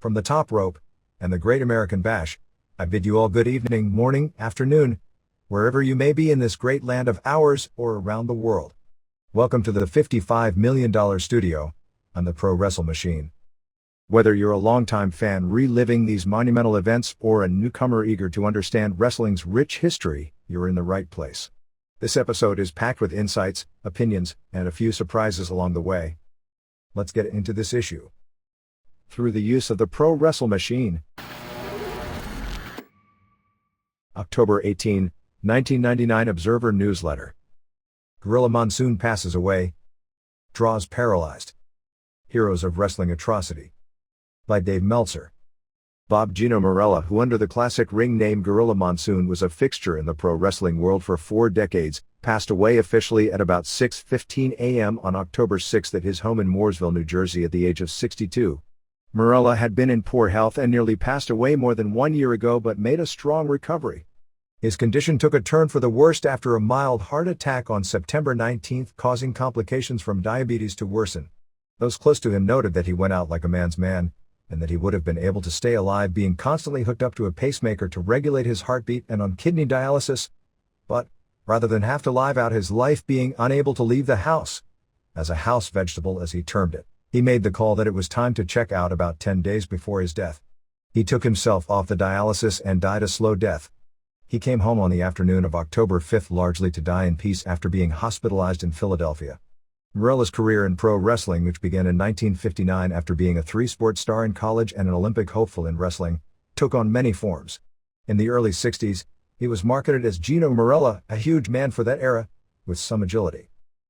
From the top rope and the Great American Bash, I bid you all good evening, morning, afternoon, wherever you may be in this great land of ours or around the world. Welcome to the $55 million studio on the Pro Wrestle Machine. Whether you're a longtime fan reliving these monumental events or a newcomer eager to understand wrestling's rich history, you're in the right place. This episode is packed with insights, opinions, and a few surprises along the way. Let's get into this issue. Through the use of the Pro Wrestle Machine. October 18, 1999 Observer Newsletter. Gorilla Monsoon passes away. Droz Paralyzed. Heroes of Wrestling Atrocity. By Dave Meltzer. Bob Gino Marella, who under the classic ring name Gorilla Monsoon was a fixture in the pro wrestling world for 4 decades, passed away officially at about 6:15 a.m. on October 6 at his home in Mooresville, New Jersey at the age of 62. Marella had been in poor health and nearly passed away more than 1 year ago but made a strong recovery. His condition took a turn for the worst after a mild heart attack on September 19, causing complications from diabetes to worsen. Those close to him noted that he went out like a man's man, and that he would have been able to stay alive being constantly hooked up to a pacemaker to regulate his heartbeat and on kidney dialysis, but, rather than have to live out his life being unable to leave the house, as a house vegetable as he termed it, he made the call that it was time to check out about 10 days before his death. He took himself off the dialysis and died a slow death. He came home on the afternoon of October 5 largely to die in peace after being hospitalized in Philadelphia. Marella's career in pro wrestling, which began in 1959 after being a 3-sport star in college and an Olympic hopeful in wrestling, took on many forms. In the early 60s, he was marketed as Gino Marella, a huge man for that era, with some agility.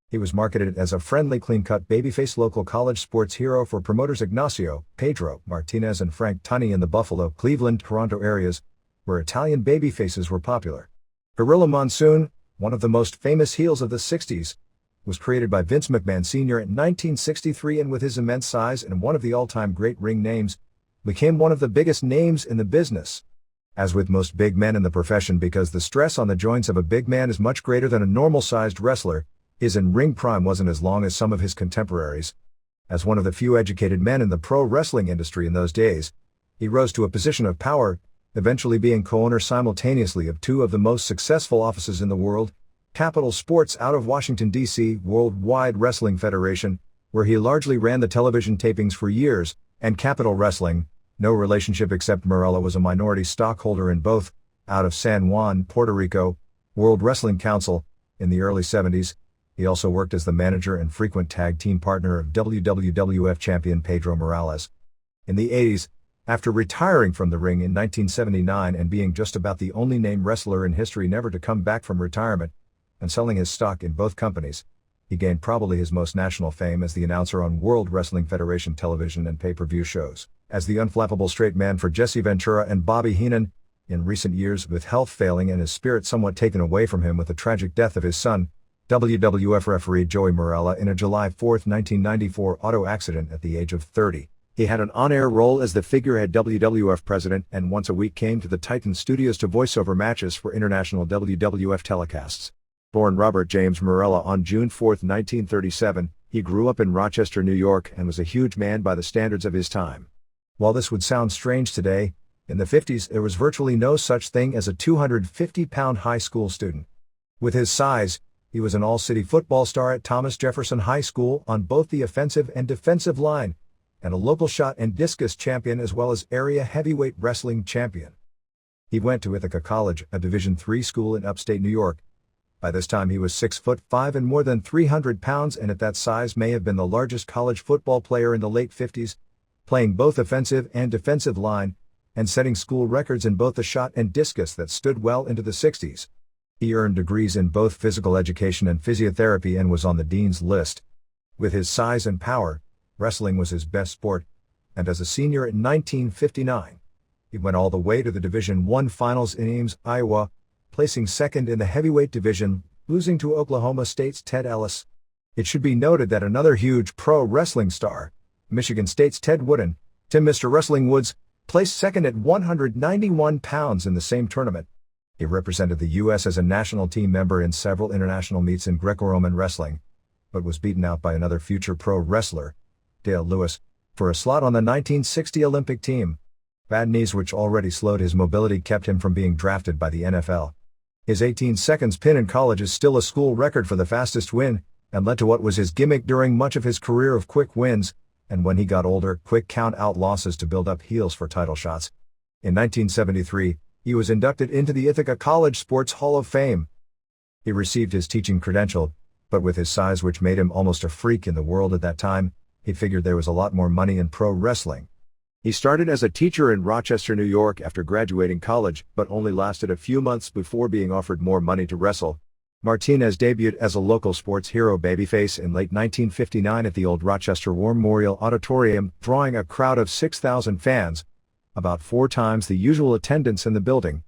He was marketed as a friendly, clean-cut babyface local college sports hero for promoters Ignacio, Pedro, Martinez and Frank Tunney in the Buffalo, Cleveland, Toronto areas, where Italian babyfaces were popular. Gorilla Monsoon, one of the most famous heels of the 60s, was created by Vince McMahon Sr. in 1963 and with his immense size and one of the all-time great ring names, became one of the biggest names in the business. As with most big men in the profession, because the stress on the joints of a big man is much greater than a normal-sized wrestler, his in-ring prime wasn't as long as some of his contemporaries. As one of the few educated men in the pro wrestling industry in those days, he rose to a position of power, eventually being co-owner simultaneously of 2 of the most successful offices in the world, Capital Sports out of Washington, D.C., Worldwide Wrestling Federation, where he largely ran the television tapings for years, and Capital Wrestling, no relationship except Marella was a minority stockholder in both, out of San Juan, Puerto Rico, World Wrestling Council. In the early 70s, he also worked as the manager and frequent tag team partner of WWF champion Pedro Morales. In the 80s, after retiring from the ring in 1979 and being just about the only named wrestler in history never to come back from retirement, and selling his stock in both companies, he gained probably his most national fame as the announcer on World Wrestling Federation television and pay-per-view shows, as the unflappable straight man for Jesse Ventura and Bobby Heenan. In recent years, with health failing and his spirit somewhat taken away from him with the tragic death of his son, WWF referee Joey Marella in a July 4, 1994 auto accident at the age of 30. He had an on-air role as the figurehead WWF president and once a week came to the Titan studios to voice over matches for international WWF telecasts. Born Robert James Marella on June 4, 1937, he grew up in Rochester, New York and was a huge man by the standards of his time. While this would sound strange today, in the 50s there was virtually no such thing as a 250-pound high school student. With his size, he was an all-city football star at Thomas Jefferson High School on both the offensive and defensive line, and a local shot and discus champion as well as area heavyweight wrestling champion. He went to Ithaca College, a Division III school in upstate New York. By this time he was 6'5" and more than 300 pounds, and at that size may have been the largest college football player in the late 50s, playing both offensive and defensive line, and setting school records in both the shot and discus that stood well into the 60s. He earned degrees in both physical education and physiotherapy and was on the dean's list. With his size and power, wrestling was his best sport, and as a senior in 1959, he went all the way to the Division I finals in Ames, Iowa, placing second in the heavyweight division, losing to Oklahoma State's Ted Ellis. It should be noted that another huge pro wrestling star, Michigan State's Ted Wooden, Tim Mr. Wrestling Woods, placed second at 191 pounds in the same tournament. He represented the U.S. as a national team member in several international meets in Greco-Roman wrestling, but was beaten out by another future pro wrestler, Dale Lewis, for a slot on the 1960 Olympic team. Bad knees which already slowed his mobility kept him from being drafted by the NFL. His 18 seconds pin in college is still a school record for the fastest win, and led to what was his gimmick during much of his career of quick wins, and when he got older, quick count-out losses to build up heels for title shots. In 1973, he was inducted into the Ithaca College Sports Hall of Fame. He received his teaching credential, but with his size which made him almost a freak in the world at that time, he figured there was a lot more money in pro wrestling. He started as a teacher in Rochester, New York after graduating college, but only lasted a few months before being offered more money to wrestle. Martinez debuted as a local sports hero babyface in late 1959 at the old Rochester War Memorial Auditorium, drawing a crowd of 6,000 fans, about 4 times the usual attendance in the building,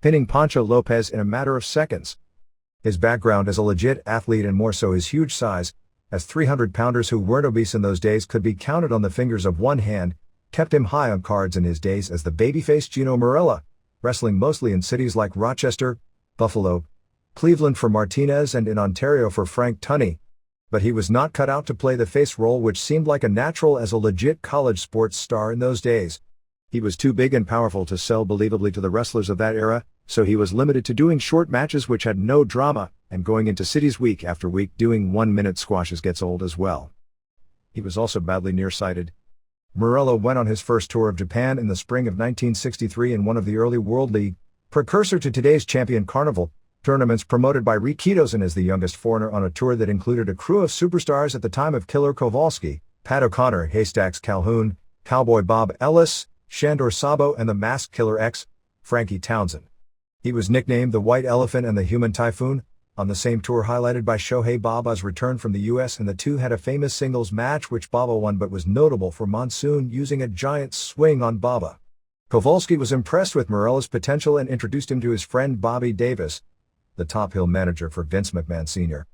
pinning Pancho Lopez in a matter of seconds. His background as a legit athlete and more so his huge size, as 300-pounders who weren't obese in those days could be counted on the fingers of one hand, kept him high on cards in his days as the babyface Gino Marella, wrestling mostly in cities like Rochester, Buffalo, Cleveland for Martinez and in Ontario for Frank Tunney. But he was not cut out to play the face role which seemed like a natural as a legit college sports star in those days. He was too big and powerful to sell believably to the wrestlers of that era, so he was limited to doing short matches which had no drama, and going into cities week after week doing 1-minute squashes gets old as well. He was also badly nearsighted. Marella went on his first tour of Japan in the spring of 1963 in one of the early World League, precursor to today's Champion Carnival, tournaments promoted by Rick Kitosen as the youngest foreigner on a tour that included a crew of superstars at the time of Killer Kowalski, Pat O'Connor, Haystacks Calhoun, Cowboy Bob Ellis, Shandor Sabo and the Masked Killer X, Frankie Townsend. He was nicknamed the White Elephant and the Human Typhoon, on the same tour highlighted by Shohei Baba's return from the US, and the two had a famous singles match which Baba won but was notable for Monsoon using a giant swing on Baba. Kowalski was impressed with Marella's potential and introduced him to his friend Bobby Davis, the Top Hill manager for Vince McMahon Sr.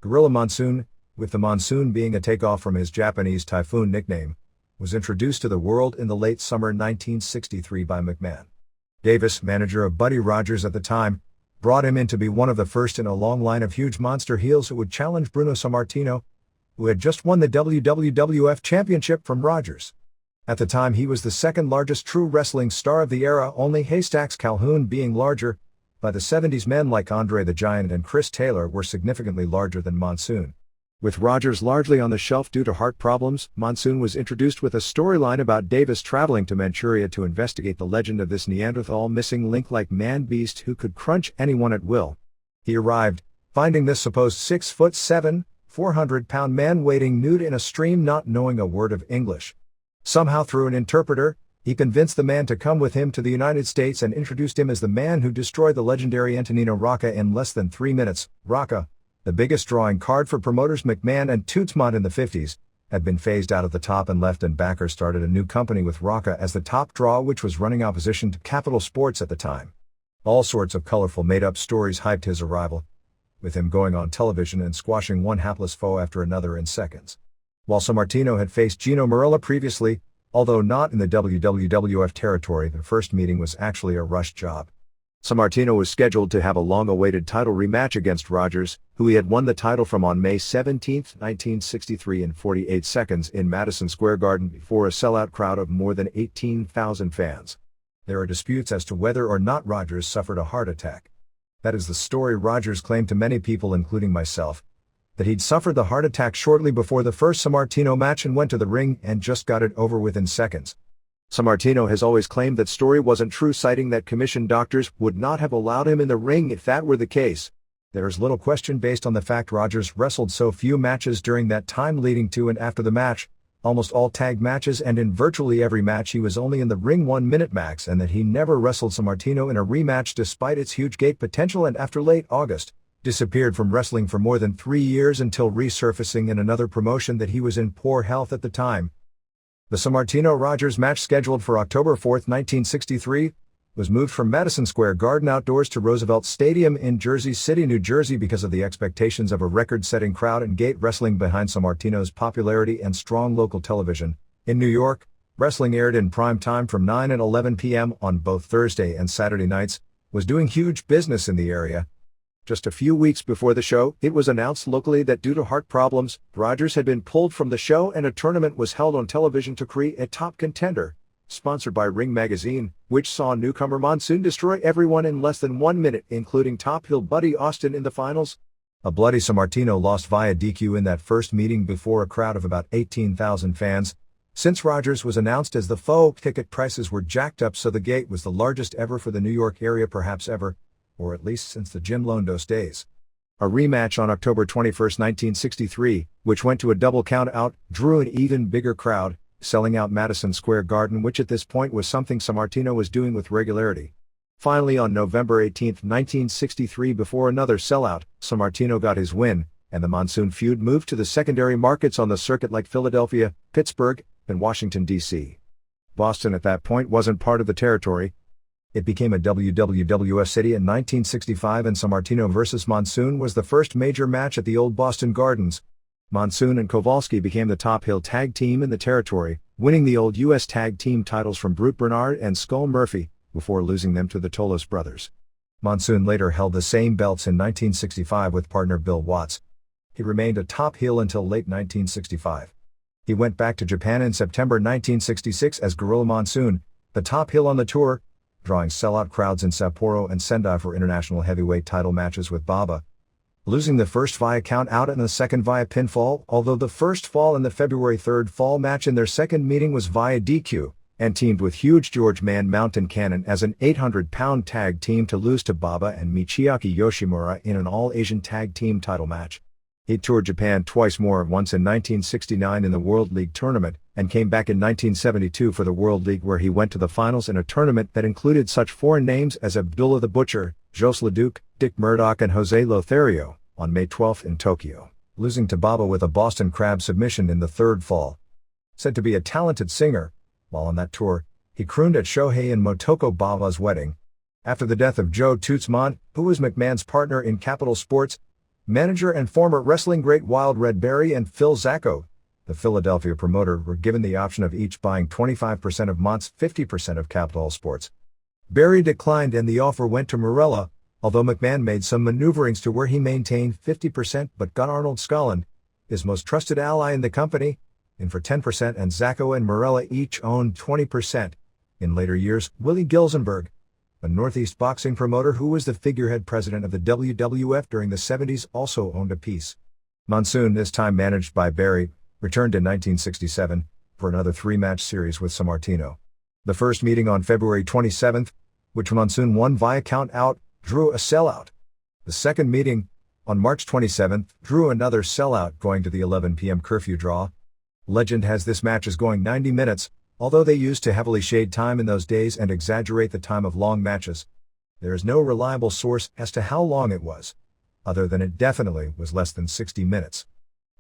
Gorilla Monsoon, with the Monsoon being a takeoff from his Japanese Typhoon nickname, was introduced to the world in the late summer 1963 by McMahon. Davis, manager of Buddy Rogers at the time, brought him in to be one of the first in a long line of huge monster heels who would challenge Bruno Sammartino, who had just won the WWF Championship from Rogers. At the time he was the second largest true wrestling star of the era, only Haystacks Calhoun being larger. By the 70s men like Andre the Giant and Chris Taylor were significantly larger than Monsoon. With Rogers largely on the shelf due to heart problems, Monsoon was introduced with a storyline about Davis traveling to Manchuria to investigate the legend of this Neanderthal missing link like man-beast who could crunch anyone at will. He arrived, finding this supposed 6'7", 400-pound man wading nude in a stream not knowing a word of English. Somehow through an interpreter, he convinced the man to come with him to the United States and introduced him as the man who destroyed the legendary Antonino Rocca in less than 3 minutes. Rocca, the biggest drawing card for promoters McMahon and Tootsmont in the 50s, had been phased out of the top and left, and backers started a new company with Rocca as the top draw, which was running opposition to Capital Sports at the time. All sorts of colorful made-up stories hyped his arrival, with him going on television and squashing one hapless foe after another in seconds. While Sammartino had faced Gino Marella previously, although not in the WWF territory, the first meeting was actually a rush job. Sammartino was scheduled to have a long-awaited title rematch against Rogers, who he had won the title from on May 17, 1963 in 48 seconds in Madison Square Garden before a sellout crowd of more than 18,000 fans. There are disputes as to whether or not Rogers suffered a heart attack. That is the story Rogers claimed to many people, including myself, that he'd suffered the heart attack shortly before the first Sammartino match and went to the ring and just got it over within seconds. Sammartino has always claimed that story wasn't true, citing that commissioned doctors would not have allowed him in the ring if that were the case. There is little question based on the fact Rogers wrestled so few matches during that time leading to and after the match, almost all tag matches, and in virtually every match he was only in the ring 1 minute max, and that he never wrestled Sammartino in a rematch despite its huge gate potential, and after late August, disappeared from wrestling for more than 3 years until resurfacing in another promotion that he was in poor health at the time. The Sammartino-Rogers match, scheduled for October 4, 1963, was moved from Madison Square Garden outdoors to Roosevelt Stadium in Jersey City, New Jersey because of the expectations of a record-setting crowd and gate wrestling behind Sammartino's popularity and strong local television. In New York, wrestling aired in prime time from 9 and 11 p.m. on both Thursday and Saturday nights, was doing huge business in the area. Just a few weeks before the show, it was announced locally that due to heart problems, Rogers had been pulled from the show and a tournament was held on television to create a top contender, sponsored by Ring Magazine, which saw newcomer Monsoon destroy everyone in less than 1 minute, including top heel Buddy Austin in the finals. A bloody Sammartino lost via DQ in that first meeting before a crowd of about 18,000 fans. Since Rogers was announced as the foe, ticket prices were jacked up, so the gate was the largest ever for the New York area, perhaps ever, or at least since the Jim Londos days. A rematch on October 21, 1963, which went to a double count out, drew an even bigger crowd, selling out Madison Square Garden, which at this point was something Sammartino was doing with regularity. Finally, on November 18, 1963, before another sellout, Sammartino got his win, and the Monsoon feud moved to the secondary markets on the circuit like Philadelphia, Pittsburgh, and Washington, D.C. Boston at that point wasn't part of the territory. It became a WWF city in 1965, and Sammartino vs. Monsoon was the first major match at the old Boston Gardens. Monsoon and Kowalski became the top heel tag team in the territory, winning the old U.S. tag team titles from Brute Bernard and Skull Murphy, before losing them to the Tolos brothers. Monsoon later held the same belts in 1965 with partner Bill Watts. He remained a top heel until late 1965. He went back to Japan in September 1966 as Gorilla Monsoon, the top heel on the tour, drawing sellout crowds in Sapporo and Sendai for international heavyweight title matches with Baba, losing the first via count out and the second via pinfall, although the first fall in the February 3rd fall match in their second meeting was via DQ, and teamed with Huge George Man Mountain Cannon as an 800-pound tag team to lose to Baba and Michiaki Yoshimura in an all-Asian tag team title match. He toured Japan twice more, once in 1969 in the World League tournament, and came back in 1972 for the World League, where he went to the finals in a tournament that included such foreign names as Abdullah the Butcher, Jos LeDuc, Dick Murdoch and Jose Lothario, on May 12 in Tokyo, losing to Baba with a Boston Crab submission in the third fall. Said to be a talented singer, while on that tour, he crooned at Shohei and Motoko Baba's wedding. After the death of Joe Tootsmont, who was McMahon's partner in Capital Sports, manager and former wrestling great Wild Red Berry and Phil Zacco, the Philadelphia promoter, were given the option of each buying 25% of Mont's 50% of Capital Sports. Berry declined and the offer went to Marella, although McMahon made some maneuverings to where he maintained 50% but got Arnold Skolin, his most trusted ally in the company, in for 10%, and Zacco and Marella each owned 20%. In later years, Willie Gilzenberg, a Northeast boxing promoter who was the figurehead president of the WWF during the 70s, also owned a piece. Monsoon, this time managed by Berry, returned in 1967 for another three-match series with Sammartino. The first meeting on February 27, which Monsoon won via count out, drew a sellout. The second meeting, on March 27, drew another sellout, going to the 11 p.m. curfew draw. Legend has this match as going 90 minutes, although they used to heavily shade time in those days and exaggerate the time of long matches. There is no reliable source as to how long it was, other than it definitely was less than 60 minutes.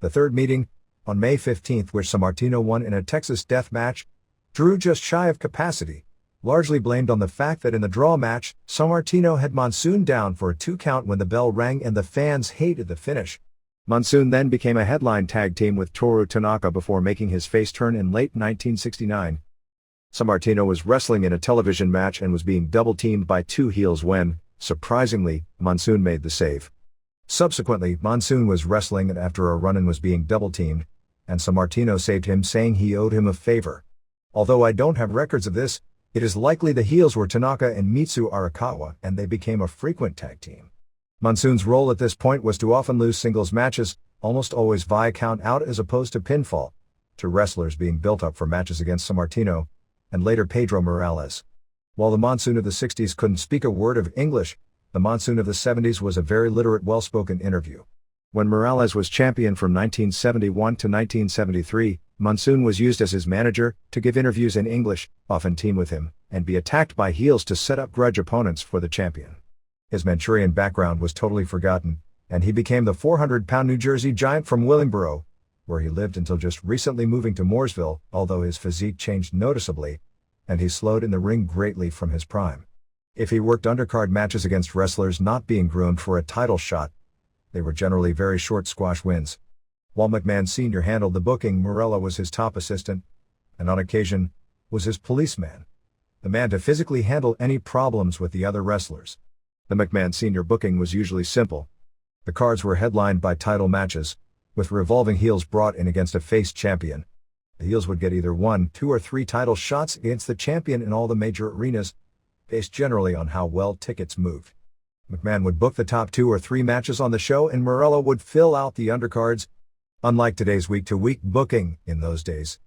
The third meeting, on May 15, which Sammartino won in a Texas death match, drew just shy of capacity, largely blamed on the fact that in the draw match, Sammartino had Monsoon down for a 2 count when the bell rang and the fans hated the finish. Monsoon then became a headline tag team with Toru Tanaka before making his face turn in late 1969. Sammartino was wrestling in a television match and was being double-teamed by 2 heels when, surprisingly, Monsoon made the save. Subsequently, Monsoon was wrestling and after a run-in was being double-teamed, and Sammartino saved him, saying he owed him a favor. Although I don't have records of this, it is likely the heels were Tanaka and Mitsu Arakawa, and they became a frequent tag team. Monsoon's role at this point was to often lose singles matches, almost always via count out as opposed to pinfall, to wrestlers being built up for matches against Sammartino, and later Pedro Morales. While the Monsoon of the 60s couldn't speak a word of English, the Monsoon of the 70s was a very literate, well-spoken interview. When Morales was champion from 1971 to 1973, Monsoon was used as his manager, to give interviews in English, often team with him, and be attacked by heels to set up grudge opponents for the champion. His Manchurian background was totally forgotten, and he became the 400-pound New Jersey giant from Willingboro, where he lived until just recently moving to Mooresville, although his physique changed noticeably, and he slowed in the ring greatly from his prime. If he worked undercard matches against wrestlers not being groomed for a title shot, they were generally very short squash wins. While McMahon Sr. handled the booking, Morella was his top assistant, and on occasion, was his policeman, the man to physically handle any problems with the other wrestlers. The McMahon Sr. booking was usually simple. The cards were headlined by title matches, with revolving heels brought in against a face champion. The heels would get either 1, 2 or 3 title shots against the champion in all the major arenas, based generally on how well tickets moved. McMahon would book the top 2 or 3 matches on the show and Morello would fill out the undercards. Unlike today's week-to-week booking, in those days,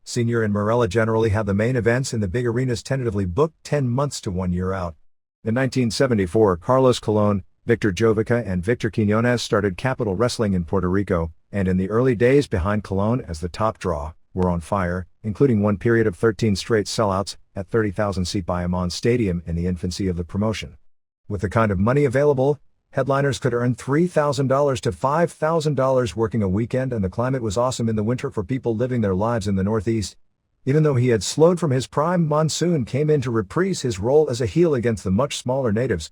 Sr. and Morello generally had the main events in the big arenas tentatively booked 10 months to 1 year out. In 1974, Carlos Colon, Victor Jovica and Victor Quiñones started Capital Wrestling in Puerto Rico, and in the early days behind Colon as the top draw, were on fire, including one period of 13 straight sellouts at 30,000-seat Bayamon Stadium in the infancy of the promotion. With the kind of money available, headliners could earn $3,000 to $5,000 working a weekend, and the climate was awesome in the winter for people living their lives in the Northeast. Even though he had slowed from his prime, Monsoon came in to reprise his role as a heel against the much smaller natives.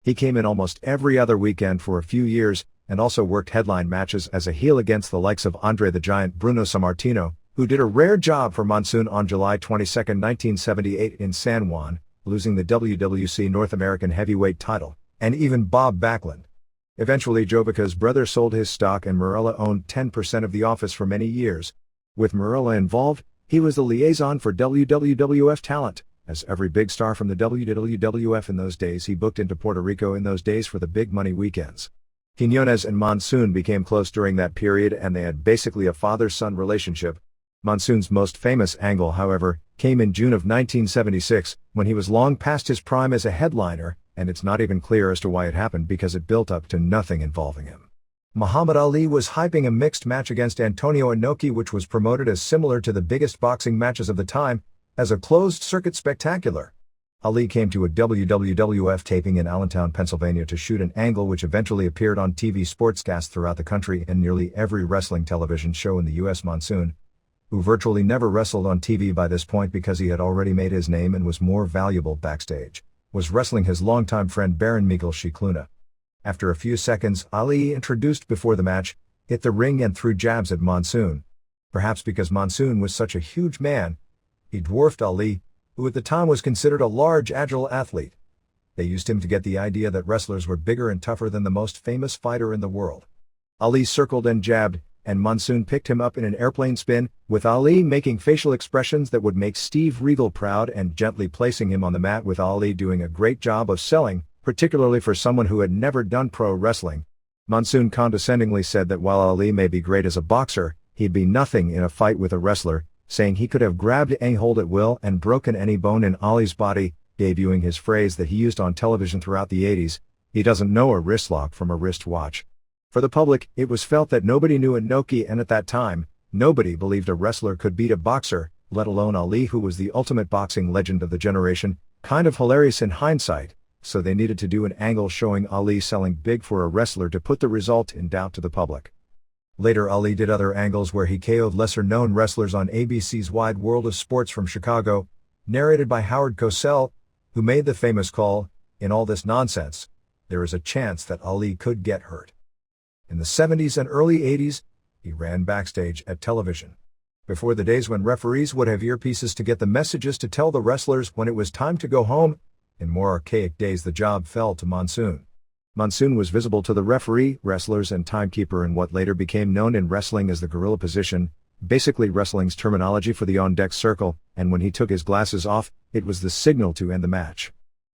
He came in almost every other weekend for a few years, and also worked headline matches as a heel against the likes of Andre the Giant Bruno Sammartino, who did a rare job for Monsoon on July 22, 1978 in San Juan, losing the WWC North American Heavyweight title, and even Bob Backlund. Eventually Jovica's brother sold his stock and Morello owned 10% of the office for many years. With Morello involved, he was the liaison for WWF talent. As every big star from the WWF in those days, he booked into Puerto Rico in those days for the big money weekends. Quiñones and Monsoon became close during that period and they had basically a father-son relationship. Monsoon's most famous angle, however, came in June of 1976, when he was long past his prime as a headliner, and it's not even clear as to why it happened because it built up to nothing involving him. Muhammad Ali was hyping a mixed match against Antonio Inoki, which was promoted as similar to the biggest boxing matches of the time, as a closed-circuit spectacular. Ali came to a WWF taping in Allentown, Pennsylvania to shoot an angle which eventually appeared on TV sportscasts throughout the country and nearly every wrestling television show in the U.S. Monsoon, who virtually never wrestled on TV by this point because he had already made his name and was more valuable backstage, was wrestling his longtime friend Baron Miguel Scicluna. After a few seconds, Ali, introduced before the match, hit the ring and threw jabs at Monsoon. Perhaps because Monsoon was such a huge man, he dwarfed Ali, who at the time was considered a large, agile athlete. They used him to get the idea that wrestlers were bigger and tougher than the most famous fighter in the world. Ali circled and jabbed, and Monsoon picked him up in an airplane spin, with Ali making facial expressions that would make Steve Regal proud and gently placing him on the mat, with Ali doing a great job of selling, particularly for someone who had never done pro wrestling. Monsoon condescendingly said that while Ali may be great as a boxer, he'd be nothing in a fight with a wrestler, saying he could have grabbed any hold at will and broken any bone in Ali's body, debuting his phrase that he used on television throughout the 80s, "He doesn't know a wrist lock from a wristwatch." For the public, it was felt that nobody knew Inoki, and at that time, nobody believed a wrestler could beat a boxer, let alone Ali, who was the ultimate boxing legend of the generation. Kind of hilarious in hindsight, so they needed to do an angle showing Ali selling big for a wrestler to put the result in doubt to the public. Later Ali did other angles where he KO'd lesser-known wrestlers on ABC's Wide World of Sports from Chicago, narrated by Howard Cosell, who made the famous call, "In all this nonsense, there is a chance that Ali could get hurt." In the 70s and early 80s, he ran backstage at television. Before the days when referees would have earpieces to get the messages to tell the wrestlers when it was time to go home, in more archaic days the job fell to Monsoon. Monsoon was visible to the referee, wrestlers and timekeeper in what later became known in wrestling as the gorilla position, basically wrestling's terminology for the on-deck circle, and when he took his glasses off, it was the signal to end the match.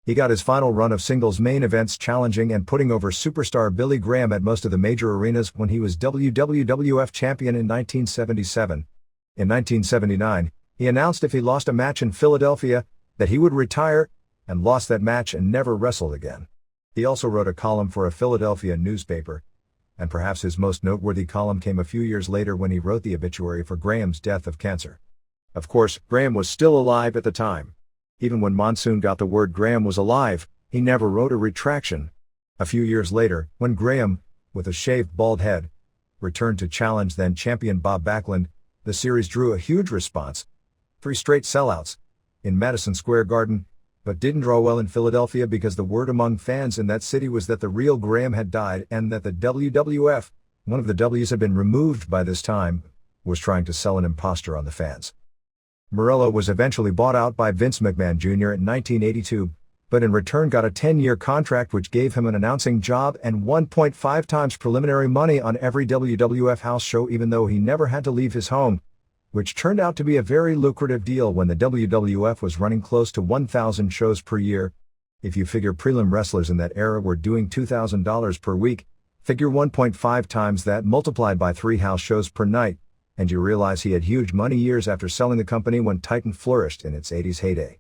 He got his final run of singles main events challenging and putting over superstar Billy Graham at most of the major arenas when he was WWF champion in 1977. In 1979, he announced if he lost a match in Philadelphia, that he would retire, and lost that match and never wrestled again. He also wrote a column for a Philadelphia newspaper, and perhaps his most noteworthy column came a few years later when he wrote the obituary for Graham's death of cancer. Of course, Graham was still alive at the time. Even when Monsoon got the word Graham was alive, he never wrote a retraction. A few years later, when Graham, with a shaved bald head, returned to challenge then champion Bob Backlund, the series drew a huge response. 3 straight sellouts in Madison Square Garden, but didn't draw well in Philadelphia because the word among fans in that city was that the real Graham had died and that the WWF, one of the W's had been removed by this time, was trying to sell an imposter on the fans. Morello was eventually bought out by Vince McMahon Jr. in 1982, but in return got a 10-year contract which gave him an announcing job and 1.5 times preliminary money on every WWF house show even though he never had to leave his home, which turned out to be a very lucrative deal when the WWF was running close to 1,000 shows per year. If you figure prelim wrestlers in that era were doing $2,000 per week, figure 1.5 times that multiplied by 3 house shows per night, and you realize he had huge money years after selling the company when Titan flourished in its 80s heyday.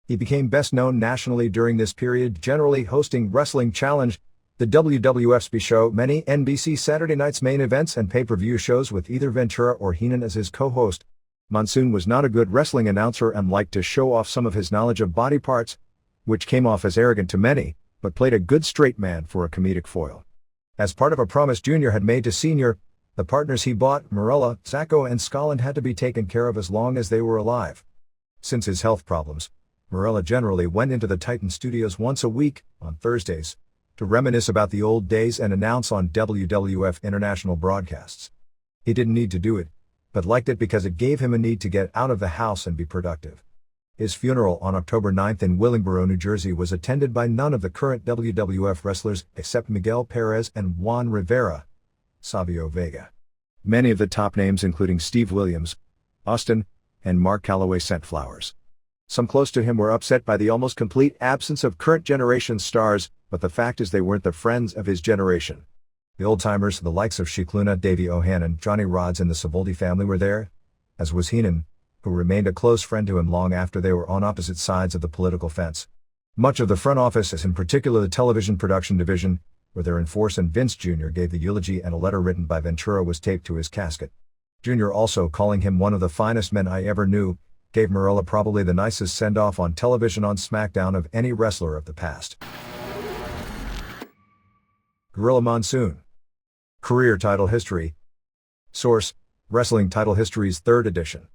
He became best known nationally during this period, generally hosting Wrestling Challenge, the WWF's show, many NBC Saturday night's main events and pay-per-view shows with either Ventura or Heenan as his co-host. Monsoon was not a good wrestling announcer and liked to show off some of his knowledge of body parts, which came off as arrogant to many, but played a good straight man for a comedic foil. As part of a promise Junior had made to Senior, the partners he bought, Marella, Zacco and Scotland, had to be taken care of as long as they were alive. Since his health problems, Marella generally went into the Titan studios once a week, on Thursdays, to reminisce about the old days and announce on WWF international broadcasts. He didn't need to do it, but liked it because it gave him a need to get out of the house and be productive. His funeral on October 9th in Willingboro, New Jersey was attended by none of the current WWF wrestlers except Miguel Perez and Juan Rivera, Savio Vega. Many of the top names including Steve Williams, Austin, and Mark Calloway sent flowers. Some close to him were upset by the almost complete absence of current generation stars, but the fact is they weren't the friends of his generation. The old-timers, the likes of Sheik Luna, Davey O'Hannon, Johnny Rodz and the Savoldi family were there, as was Heenan, who remained a close friend to him long after they were on opposite sides of the political fence. Much of the front office, as in particular the television production division, were there in force, and Vince Jr. gave the eulogy, and a letter written by Ventura was taped to his casket. Jr. also calling him one of the finest men I ever knew, gave Marella probably the nicest send-off on television on SmackDown of any wrestler of the past. Gorilla Monsoon. Career Title History. Source: Wrestling Title History's 3rd edition.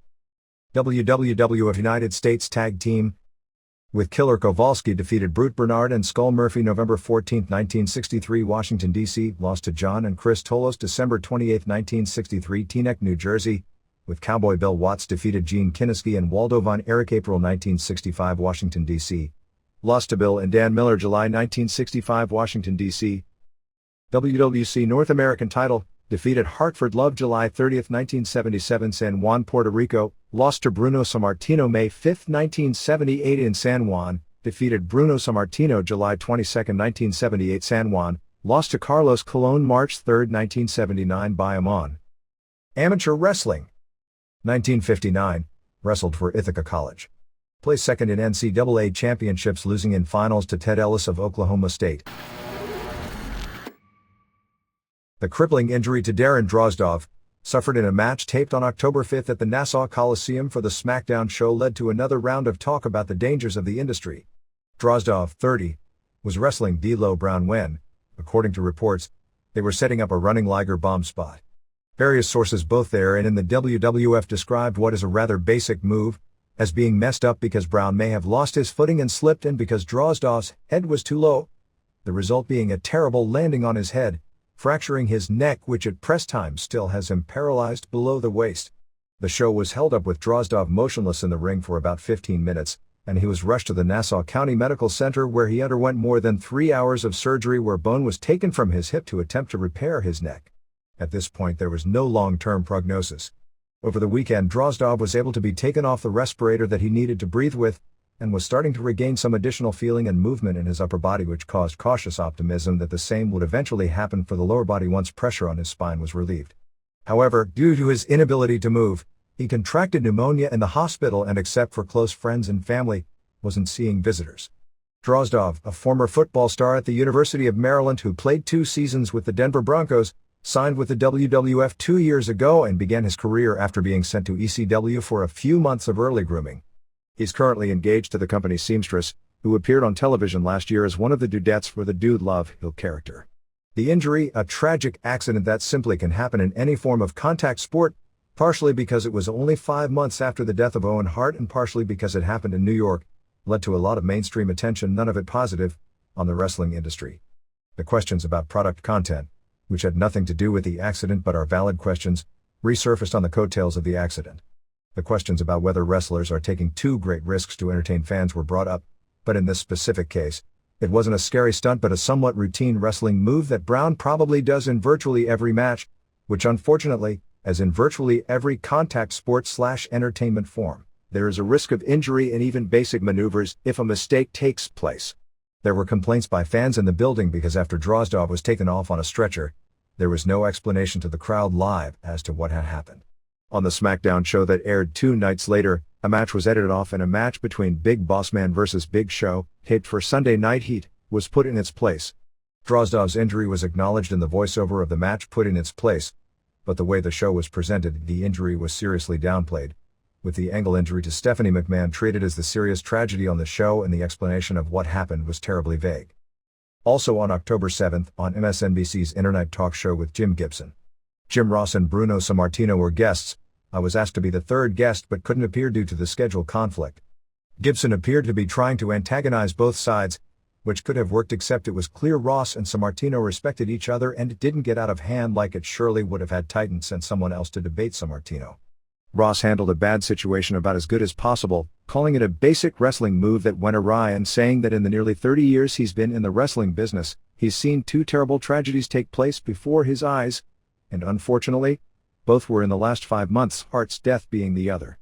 WWF United States Tag Team, with Killer Kowalski defeated Brute Bernard and Skull Murphy November 14, 1963, Washington, D.C., lost to John and Chris Tolos December 28, 1963, Teaneck, New Jersey, with Cowboy Bill Watts defeated Gene Kiniski and Waldo Von Erich April 1965, Washington, D.C., lost to Bill and Dan Miller July 1965, Washington, D.C. WWC North American title, defeated Hartford Love July 30, 1977, San Juan, Puerto Rico, lost to Bruno Sammartino May 5, 1978 in San Juan, defeated Bruno Sammartino July 22, 1978 San Juan, lost to Carlos Colon March 3, 1979 Bayamon. Amateur Wrestling. 1959, wrestled for Ithaca College. Placed second in NCAA championships, losing in finals to Ted Ellis of Oklahoma State. The crippling injury to Darren Drozdov, suffered in a match taped on October 5 at the Nassau Coliseum for the SmackDown show, led to another round of talk about the dangers of the industry. Drozdov, 30, was wrestling D'Lo Brown when, according to reports, they were setting up a running Liger bomb spot. Various sources both there and in the WWF described what is a rather basic move as being messed up because Brown may have lost his footing and slipped, and because Drozdov's head was too low, the result being a terrible landing on his head, fracturing his neck, which at press time still has him paralyzed below the waist. The show was held up with Drozdov motionless in the ring for about 15 minutes, and he was rushed to the Nassau County Medical Center where he underwent more than 3 hours of surgery where bone was taken from his hip to attempt to repair his neck. At this point there was no long-term prognosis. Over the weekend Drozdov was able to be taken off the respirator that he needed to breathe with, and was starting to regain some additional feeling and movement in his upper body, which caused cautious optimism that the same would eventually happen for the lower body once pressure on his spine was relieved. However, due to his inability to move, he contracted pneumonia in the hospital and, except for close friends and family, wasn't seeing visitors. Drozdov, a former football star at the University of Maryland who played 2 seasons with the Denver Broncos, signed with the WWF 2 years ago and began his career after being sent to ECW for a few months of early grooming. He's currently engaged to the company's seamstress, who appeared on television last year as one of the dudettes for the Dude Love Hill character. The injury, a tragic accident that simply can happen in any form of contact sport, partially because it was only 5 months after the death of Owen Hart and partially because it happened in New York, led to a lot of mainstream attention, none of it positive, on the wrestling industry. The questions about product content, which had nothing to do with the accident but are valid questions, resurfaced on the coattails of the accident. The questions about whether wrestlers are taking too great risks to entertain fans were brought up, But in this specific case, it wasn't a scary stunt but a somewhat routine wrestling move that Brown probably does in virtually every match, which unfortunately, as in virtually every contact sport/entertainment form, there is a risk of injury in even basic maneuvers if a mistake takes place. There were complaints by fans in the building because after Droz was taken off on a stretcher, there was no explanation to the crowd live as to what had happened. On the SmackDown show that aired 2 nights later, a match was edited off and a match between Big Boss Man vs. Big Show, taped for Sunday Night Heat, was put in its place. Drozdov's injury was acknowledged in the voiceover of the match put in its place, but the way the show was presented, the injury was seriously downplayed, with the Angle injury to Stephanie McMahon treated as the serious tragedy on the show and the explanation of what happened was terribly vague. Also on October 7th, on MSNBC's Internet Talk Show with Jim Gibson, Jim Ross and Bruno Sammartino were guests. I was asked to be the third guest but couldn't appear due to the schedule conflict. Gibson appeared to be trying to antagonize both sides, which could have worked except it was clear Ross and Sammartino respected each other and it didn't get out of hand like it surely would have had Titan sent someone else to debate Sammartino. Ross handled a bad situation about as good as possible, calling it a basic wrestling move that went awry and saying that in the nearly 30 years he's been in the wrestling business, he's seen 2 terrible tragedies take place before his eyes, and unfortunately, both were in the last 5 months, Hart's death being the other.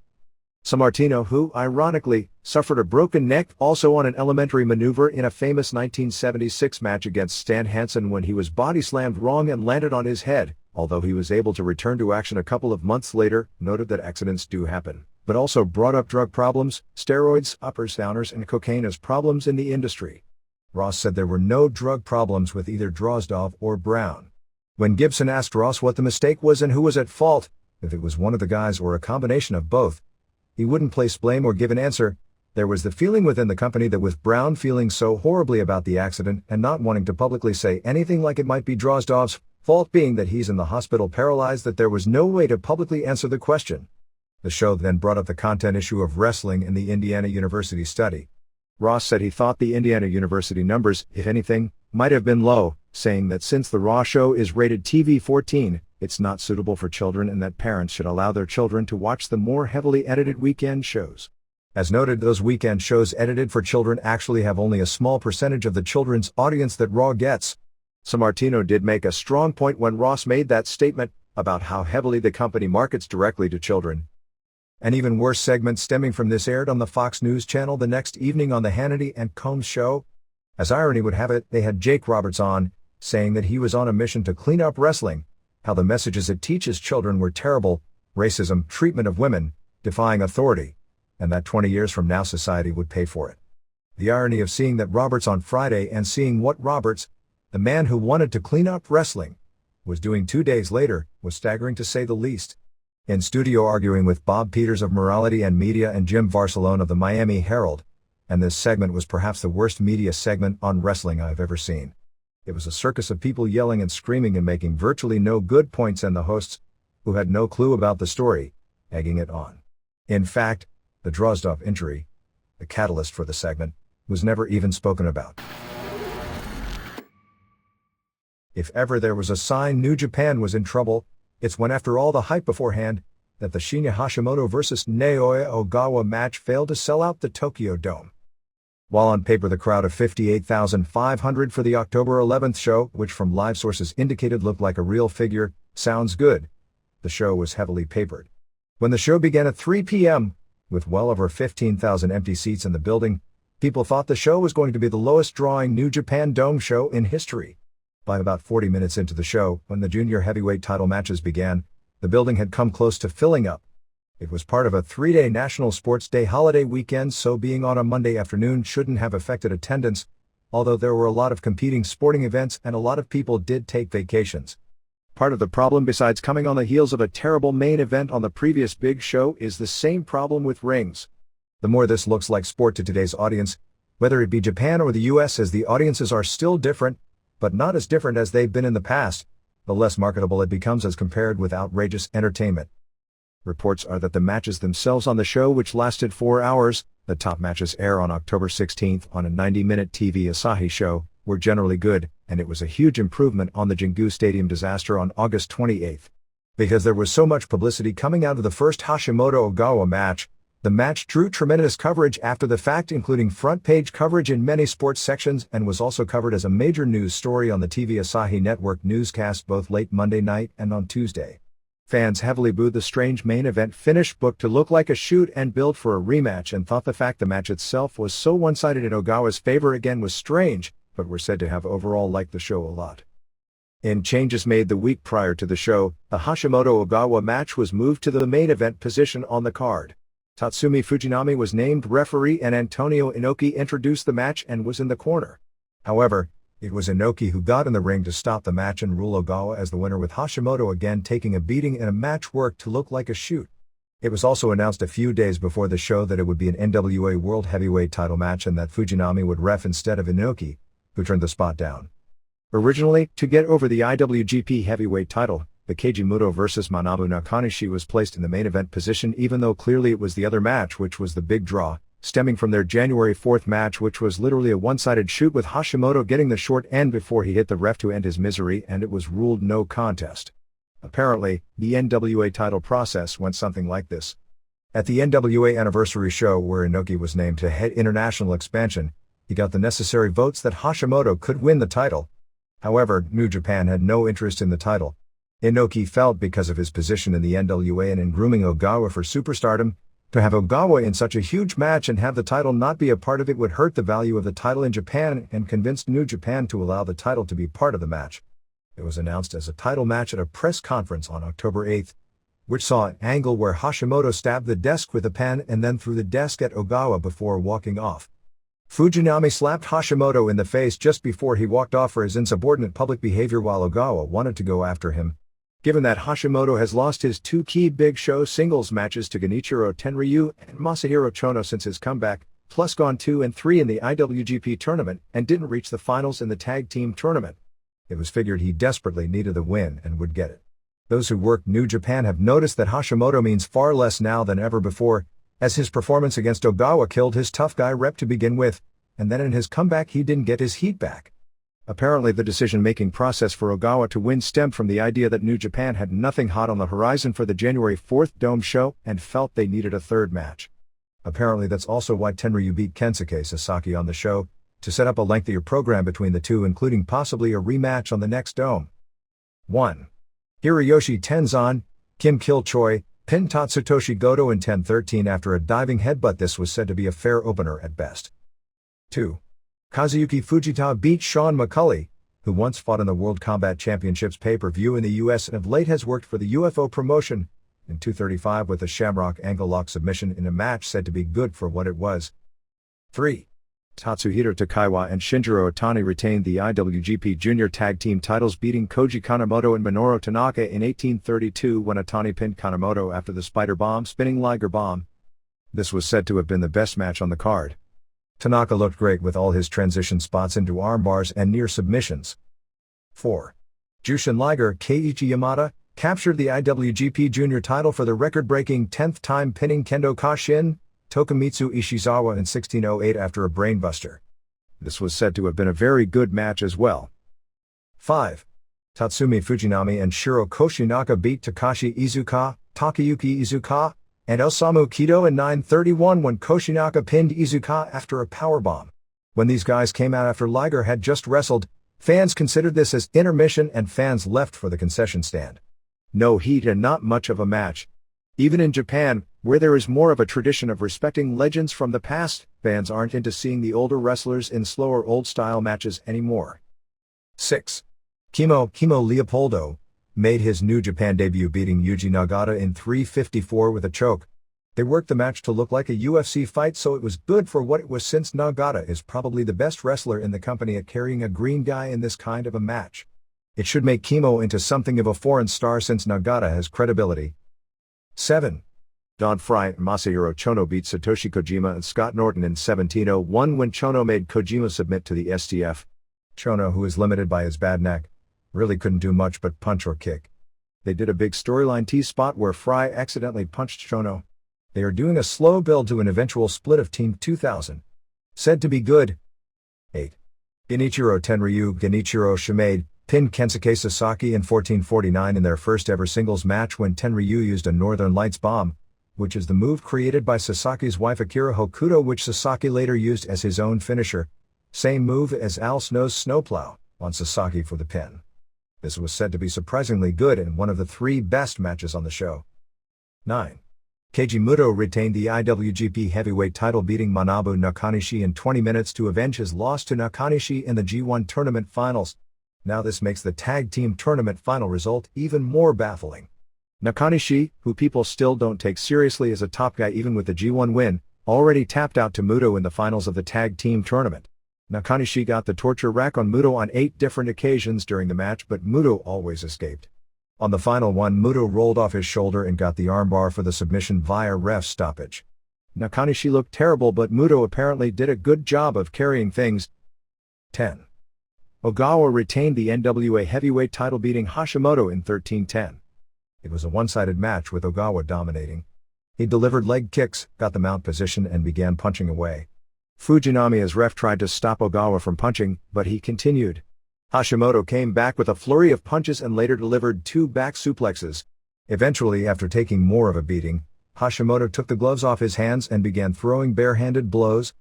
Sammartino, who, ironically, suffered a broken neck also on an elementary maneuver in a famous 1976 match against Stan Hansen when he was body slammed wrong and landed on his head, although he was able to return to action a couple of months later, noted that accidents do happen, but also brought up drug problems, steroids, uppers, downers and cocaine as problems in the industry. Ross said there were no drug problems with either Drozdov or Brown. When Gibson asked Ross what the mistake was and who was at fault, if it was one of the guys or a combination of both, he wouldn't place blame or give an answer. There was the feeling within the company that with Brown feeling so horribly about the accident and not wanting to publicly say anything like it might be Drozdov's fault being that he's in the hospital paralyzed that there was no way to publicly answer the question. The show then brought up the content issue of wrestling in the Indiana University study. Ross said he thought the Indiana University numbers, if anything, might have been low, saying that since the Raw show is rated TV-14, it's not suitable for children and that parents should allow their children to watch the more heavily edited weekend shows. As noted, those weekend shows edited for children actually have only a small percentage of the children's audience that Raw gets. Sammartino did make a strong point when Ross made that statement about how heavily the company markets directly to children. An even worse segment stemming from this aired on the Fox News channel the next evening on the Hannity and Combs show. As irony would have it, they had Jake Roberts on, saying that he was on a mission to clean up wrestling, how the messages it teaches children were terrible, racism, treatment of women, defying authority, and that 20 years from now society would pay for it. The irony of seeing that Roberts on Friday and seeing what Roberts, the man who wanted to clean up wrestling, was doing 2 days later, was staggering to say the least. In studio arguing with Bob Peters of Morality and Media and Jim Varsalone of the Miami Herald, and this segment was perhaps the worst media segment on wrestling I've ever seen. It was a circus of people yelling and screaming and making virtually no good points and the hosts, who had no clue about the story, egging it on. In fact, the Drozdov injury, the catalyst for the segment, was never even spoken about. If ever there was a sign New Japan was in trouble, it's when after all the hype beforehand, that the Shinya Hashimoto vs. Naoya Ogawa match failed to sell out the Tokyo Dome. While on paper the crowd of 58,500 for the October 11th show, which from live sources indicated looked like a real figure, sounds good, the show was heavily papered. When the show began at 3 p.m., with well over 15,000 empty seats in the building, people thought the show was going to be the lowest drawing New Japan Dome show in history. By about 40 minutes into the show, when the junior heavyweight title matches began, the building had come close to filling up. It was part of a 3-day National Sports Day holiday weekend, so being on a Monday afternoon shouldn't have affected attendance, although there were a lot of competing sporting events and a lot of people did take vacations. Part of the problem, besides coming on the heels of a terrible main event on the previous big show, is the same problem with rings. The more this looks like sport to today's audience, whether it be Japan or the US, as the audiences are still different, but not as different as they've been in the past, the less marketable it becomes as compared with outrageous entertainment. Reports are that the matches themselves on the show, which lasted 4 hours, the top matches air on October 16th on a 90-minute TV Asahi show, were generally good, and it was a huge improvement on the Jingu Stadium disaster on August 28th. Because there was so much publicity coming out of the first Hashimoto-Ogawa match, The match drew tremendous coverage after the fact, including front-page coverage in many sports sections, and was also covered as a major news story on the TV Asahi Network newscast both late Monday night and on Tuesday. Fans heavily booed the strange main event finish, booked to look like a shoot and billed for a rematch, and thought the fact the match itself was so one-sided in Ogawa's favor again was strange, but were said to have overall liked the show a lot. In changes made the week prior to the show, the Hashimoto-Ogawa match was moved to the main event position on the card. Tatsumi Fujinami was named referee and Antonio Inoki introduced the match and was in the corner. However, it was Inoki who got in the ring to stop the match and rule Ogawa as the winner, with Hashimoto again taking a beating in a match worked to look like a shoot. It was also announced a few days before the show that it would be an NWA World Heavyweight title match and that Fujinami would ref instead of Inoki, who turned the spot down. Originally, to get over the IWGP Heavyweight title, the Keiji Muto vs Manabu Nakanishi was placed in the main event position, even though clearly it was the other match which was the big draw, stemming from their January 4th match, which was literally a one-sided shoot with Hashimoto getting the short end before he hit the ref to end his misery, and it was ruled no contest. Apparently, the NWA title process went something like this. At the NWA Anniversary show where Inoki was named to head international expansion, he got the necessary votes that Hashimoto could win the title. However, New Japan had no interest in the title. Inoki felt, because of his position in the NWA and in grooming Ogawa for superstardom, to have Ogawa in such a huge match and have the title not be a part of it would hurt the value of the title in Japan, and convinced New Japan to allow the title to be part of the match. It was announced as a title match at a press conference on October 8th, which saw an angle where Hashimoto stabbed the desk with a pen and then threw the desk at Ogawa before walking off. Fujinami slapped Hashimoto in the face just before he walked off for his insubordinate public behavior, while Ogawa wanted to go after him. Given that Hashimoto has lost his two key Big Show singles matches to Genichiro Tenryu and Masahiro Chono since his comeback, plus gone 2-3 in the IWGP tournament and didn't reach the finals in the tag team tournament, it was figured he desperately needed the win and would get it. Those who work New Japan have noticed that Hashimoto means far less now than ever before, as his performance against Ogawa killed his tough guy rep to begin with, and then in his comeback he didn't get his heat back. Apparently the decision-making process for Ogawa to win stemmed from the idea that New Japan had nothing hot on the horizon for the January 4th Dome show and felt they needed a third match. Apparently that's also why Tenryu beat Kensuke Sasaki on the show, to set up a lengthier program between the two, including possibly a rematch on the next Dome. 1. Hiroyoshi Tenzan, Kim Kill-choi, pinned Tatsutoshi Goto in 10-13 after a diving headbutt. This was said to be a fair opener at best. 2. Kazuyuki Fujita beat Sean McCulley, who once fought in the World Combat Championships pay-per-view in the US and of late has worked for the UFO promotion, in 2:35 with a Shamrock ankle lock submission in a match said to be good for what it was. 3. Tatsuhiro Takaiwa and Shinjiro Otani retained the IWGP Junior Tag Team titles, beating Koji Kanemoto and Minoru Tanaka in 1832 when Otani pinned Kanemoto after the Spider Bomb spinning Liger Bomb. This was said to have been the best match on the card. Tanaka looked great with all his transition spots into armbars and near submissions. 4. Jushin Liger Keiichi Yamada captured the IWGP Junior title for the record-breaking 10th time, pinning Kendo Kashin Tokumitsu Ishizawa in 1608 after a brainbuster. This was said to have been a very good match as well. 5. Tatsumi Fujinami and Shiro Koshinaka beat Takashi Iizuka, Takayuki Iizuka, and Osamu Kido in 9:31 when Koshinaka pinned Iizuka after a powerbomb. When these guys came out after Liger had just wrestled, fans considered this as intermission and fans left for the concession stand. No heat and not much of a match. Even in Japan, where there is more of a tradition of respecting legends from the past, fans aren't into seeing the older wrestlers in slower old-style matches anymore. 6. Kimo Leopoldo made his New Japan debut beating Yuji Nagata in 3:54 with a choke. They worked the match to look like a UFC fight, so it was good for what it was, since Nagata is probably the best wrestler in the company at carrying a green guy in this kind of a match. It should make Kimo into something of a foreign star since Nagata has credibility. 7. Don Frye and Masahiro Chono beat Satoshi Kojima and Scott Norton in 1701 when Chono made Kojima submit to the STF. Chono, who is limited by his bad neck, really couldn't do much but punch or kick. They did a big storyline tease spot where Frye accidentally punched Chono. They are doing a slow build to an eventual split of Team 2000. Said to be good. 8. Genichiro Shimade pinned Kensuke Sasaki in 14:49 in their first ever singles match when Tenryu used a Northern Lights bomb, which is the move created by Sasaki's wife Akira Hokuto, which Sasaki later used as his own finisher. Same move as Al Snow's snowplow on Sasaki for the pin. This was said to be surprisingly good and one of the 3 best matches on the show. 9. Keiji Muto retained the IWGP Heavyweight title, beating Manabu Nakanishi in 20 minutes to avenge his loss to Nakanishi in the G1 tournament finals. Now this makes the tag team tournament final result even more baffling. Nakanishi, who people still don't take seriously as a top guy even with the G1 win, already tapped out to Muto in the finals of the tag team tournament. Nakanishi got the torture rack on Muto on 8 different occasions during the match, but Muto always escaped. On the final one, Muto rolled off his shoulder and got the armbar for the submission via ref stoppage. Nakanishi looked terrible, but Muto apparently did a good job of carrying things. 10. Ogawa retained the NWA Heavyweight title, beating Hashimoto in 13-10. It was a one-sided match with Ogawa dominating. He delivered leg kicks, got the mount position and began punching away. Fujinami as ref tried to stop Ogawa from punching, but he continued. Hashimoto came back with a flurry of punches and later delivered 2 back suplexes. Eventually, after taking more of a beating, Hashimoto took the gloves off his hands and began throwing bare-handed blows.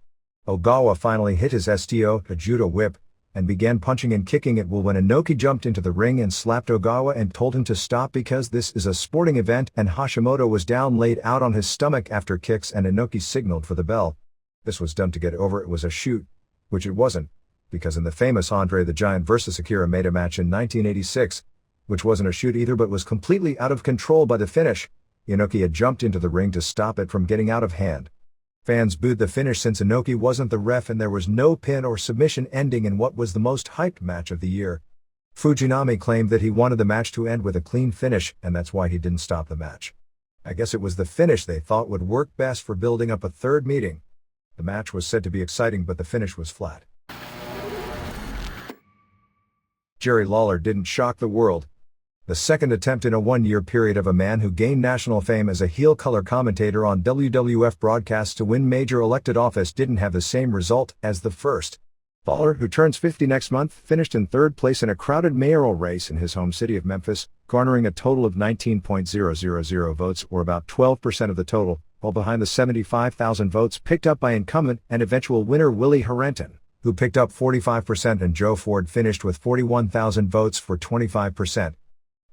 Ogawa finally hit his STO, a judo whip, and began punching and kicking at Will when Inoki jumped into the ring and slapped Ogawa and told him to stop because this is a sporting event, and Hashimoto was down laid out on his stomach after kicks and Inoki signaled for the bell. This was done to get over it was a shoot, which it wasn't, because in the famous Andre the Giant vs. Akira Maeda match in 1986, which wasn't a shoot either but was completely out of control by the finish, Inoki had jumped into the ring to stop it from getting out of hand. Fans booed the finish since Inoki wasn't the ref and there was no pin or submission ending in what was the most hyped match of the year. Fujinami claimed that he wanted the match to end with a clean finish and that's why he didn't stop the match. I guess it was the finish they thought would work best for building up a third meeting. The match was said to be exciting but the finish was flat. Jerry Lawler didn't shock the world. The second attempt in a one-year period of a man who gained national fame as a heel color commentator on WWF broadcasts to win major elected office didn't have the same result as the first. Lawler, who turns 50 next month, finished in 3rd place in a crowded mayoral race in his home city of Memphis, garnering a total of 19,000 votes, or about 12% of the total, while behind the 75,000 votes picked up by incumbent and eventual winner Willie Harrington, who picked up 45%, and Joe Ford finished with 41,000 votes for 25%.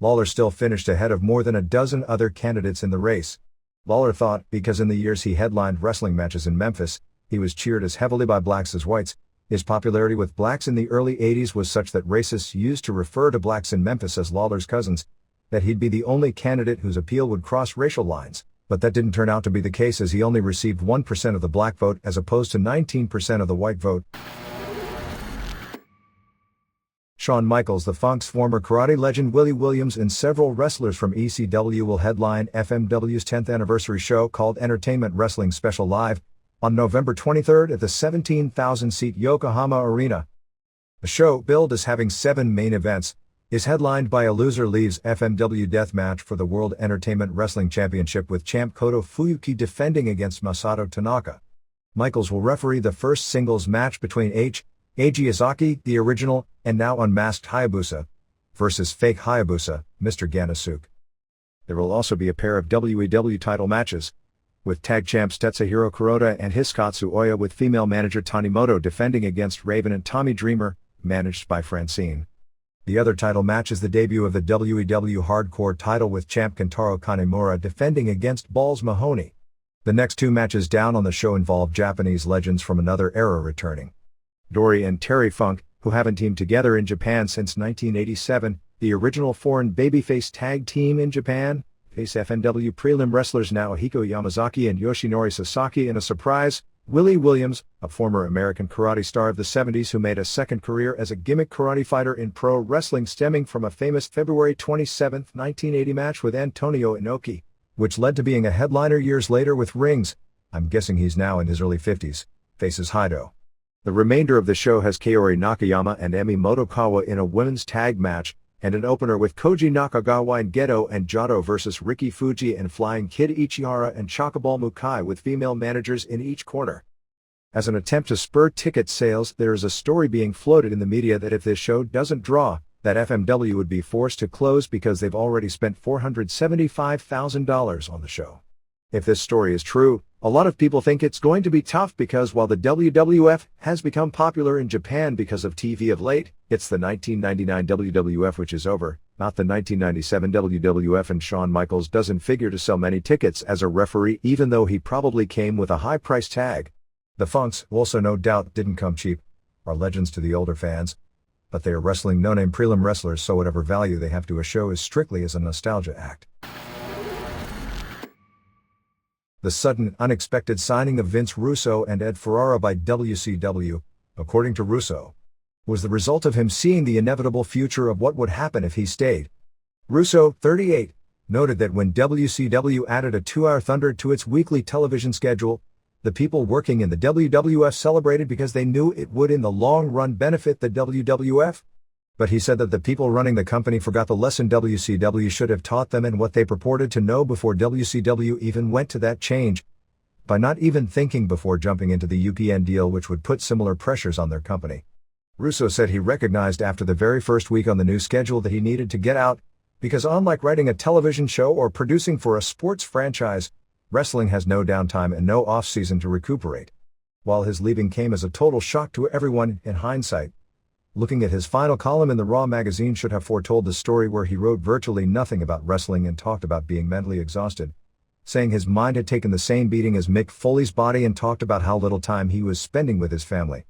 Lawler still finished ahead of more than a dozen other candidates in the race. Lawler thought, because in the years he headlined wrestling matches in Memphis, he was cheered as heavily by blacks as whites. His popularity with blacks in the early 80s was such that racists used to refer to blacks in Memphis as Lawler's cousins, that he'd be the only candidate whose appeal would cross racial lines, but that didn't turn out to be the case as he only received 1% of the black vote as opposed to 19% of the white vote. Shawn Michaels, the Funk's former karate legend Willie Williams, and several wrestlers from ECW will headline FMW's 10th anniversary show called Entertainment Wrestling Special Live on November 23rd at the 17,000-seat Yokohama Arena. The show, billed as having 7 main events, is headlined by a loser leaves FMW death match for the World Entertainment Wrestling Championship, with champ Koto Fuyuki defending against Masato Tanaka. Michaels will referee the first singles match between Eiji Izaki, the original, and now unmasked Hayabusa, versus fake Hayabusa, Mr. Ganasuke. There will also be a pair of WEW title matches, with tag champs Tetsuhiro Kuroda and Hiskatsu Oya, with female manager Tanimoto defending against Raven and Tommy Dreamer, managed by Francine. The other title match is the debut of the WEW Hardcore title, with champ Kentaro Kanemura defending against Balls Mahoney. The next 2 matches down on the show involve Japanese legends from another era returning. Dory and Terry Funk, who haven't teamed together in Japan since 1987, the original foreign babyface tag team in Japan, face FMW prelim wrestlers Naohiko Yamazaki and Yoshinori Sasaki in a surprise. Willie Williams, a former American karate star of the 70s who made a second career as a gimmick karate fighter in pro wrestling stemming from a famous February 27, 1980 match with Antonio Inoki, which led to being a headliner years later with rings. I'm guessing he's now in his early 50s, faces Haido. The remainder of the show has Kaori Nakayama and Emi Motokawa in a women's tag match, and an opener with Koji Nakagawa and Gedo and Jado versus Riki Fuji and Flying Kid Ichihara and Chocoball Mukai, with female managers in each corner. As an attempt to spur ticket sales, there is a story being floated in the media that if this show doesn't draw, that FMW would be forced to close because they've already spent $475,000 on the show. If this story is true, a lot of people think it's going to be tough because while the WWF has become popular in Japan because of TV of late, it's the 1999 WWF which is over, not the 1997 WWF, and Shawn Michaels doesn't figure to sell many tickets as a referee even though he probably came with a high price tag. The Funks, who also no doubt didn't come cheap, are legends to the older fans, but they are wrestling no-name prelim wrestlers, so whatever value they have to a show is strictly as a nostalgia act. The sudden, unexpected signing of Vince Russo and Ed Ferrara by WCW, according to Russo, was the result of him seeing the inevitable future of what would happen if he stayed. Russo, 38, noted that when WCW added a 2-hour Thunder to its weekly television schedule, the people working in the WWF celebrated because they knew it would in the long run benefit the WWF. But he said that the people running the company forgot the lesson WCW should have taught them and what they purported to know before WCW even went to that change, by not even thinking before jumping into the UPN deal which would put similar pressures on their company. Russo said he recognized after the very first week on the new schedule that he needed to get out, because unlike writing a television show or producing for a sports franchise, wrestling has no downtime and no off-season to recuperate. While his leaving came as a total shock to everyone in hindsight, looking at his final column in the Raw magazine should have foretold the story where he wrote virtually nothing about wrestling and talked about being mentally exhausted, saying his mind had taken the same beating as Mick Foley's body and talked about how little time he was spending with his family.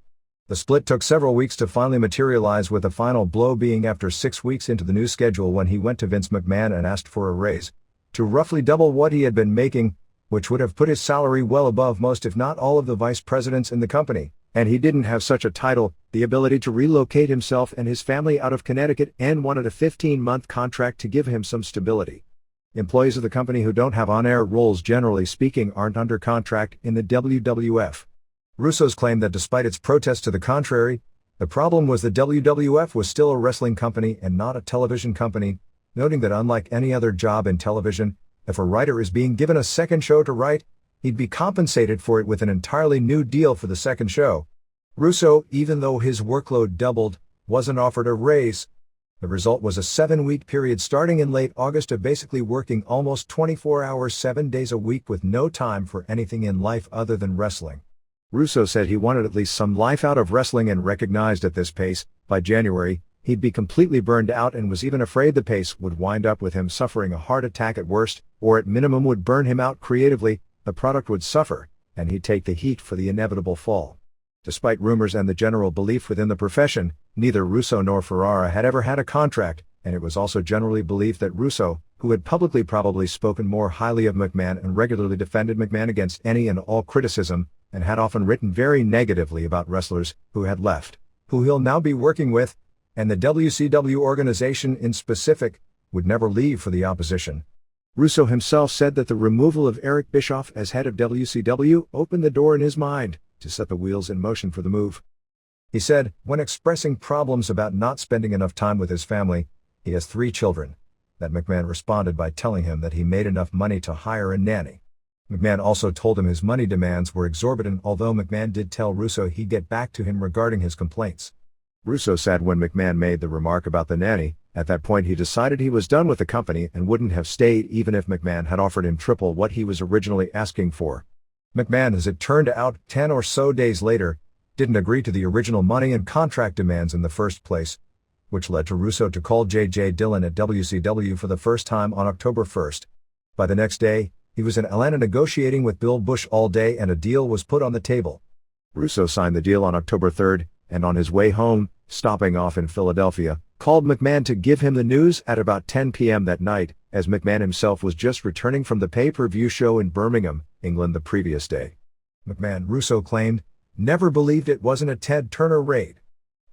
The split took several weeks to finally materialize, with the final blow being after 6 weeks into the new schedule when he went to Vince McMahon and asked for a raise to roughly double what he had been making, which would have put his salary well above most if not all of the vice presidents in the company. And he didn't have such a title, the ability to relocate himself and his family out of Connecticut, and wanted a 15-month contract to give him some stability. Employees of the company who don't have on-air roles generally speaking aren't under contract in the WWF. Russo's claimed that despite its protests to the contrary, the problem was the WWF was still a wrestling company and not a television company, noting that unlike any other job in television, if a writer is being given a second show to write, he'd be compensated for it with an entirely new deal for the second show. Russo, even though his workload doubled, wasn't offered a raise. The result was a 7-week period starting in late August of basically working almost 24 hours 7 days a week with no time for anything in life other than wrestling. Russo said he wanted at least some life out of wrestling and recognized at this pace, by January, he'd be completely burned out and was even afraid the pace would wind up with him suffering a heart attack at worst, or at minimum would burn him out creatively. The product would suffer, and he'd take the heat for the inevitable fall. Despite rumors and the general belief within the profession, neither Russo nor Ferrara had ever had a contract, and it was also generally believed that Russo, who had publicly probably spoken more highly of McMahon and regularly defended McMahon against any and all criticism, and had often written very negatively about wrestlers who had left, who he'll now be working with, and the WCW organization in specific, would never leave for the opposition. Russo himself said that the removal of Eric Bischoff as head of WCW opened the door in his mind to set the wheels in motion for the move. He said, when expressing problems about not spending enough time with his family, he has 3 children, that McMahon responded by telling him that he made enough money to hire a nanny. McMahon also told him his money demands were exorbitant, although McMahon did tell Russo he'd get back to him regarding his complaints. Russo said when McMahon made the remark about the nanny, at that point he decided he was done with the company and wouldn't have stayed even if McMahon had offered him triple what he was originally asking for. McMahon, as it turned out 10 or so days later, didn't agree to the original money and contract demands in the first place, which led to Russo to call J.J. Dillon at WCW for the first time on October 1st. By the next day, he was in Atlanta negotiating with Bill Bush all day and a deal was put on the table. Russo signed the deal on October 3rd, and on his way home, stopping off in Philadelphia, called McMahon to give him the news at about 10 p.m. that night, as McMahon himself was just returning from the pay-per-view show in Birmingham, England the previous day. McMahon, Russo claimed, never believed it wasn't a Ted Turner raid.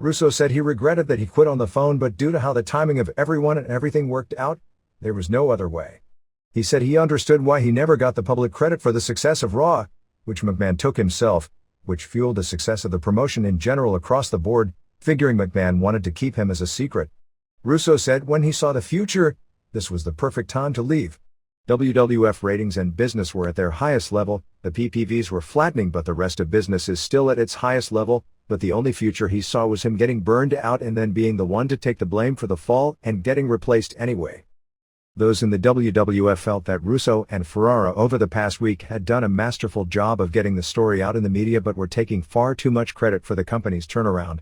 Russo said he regretted that he quit on the phone, but due to how the timing of everyone and everything worked out, there was no other way. He said he understood why he never got the public credit for the success of Raw, which McMahon took himself, which fueled the success of the promotion in general across the board, figuring McMahon wanted to keep him as a secret. Russo said when he saw the future, this was the perfect time to leave. WWF ratings and business were at their highest level, the PPVs were flattening, but the rest of business is still at its highest level, but the only future he saw was him getting burned out and then being the one to take the blame for the fall and getting replaced anyway. Those in the WWF felt that Russo and Ferrara over the past week had done a masterful job of getting the story out in the media but were taking far too much credit for the company's turnaround.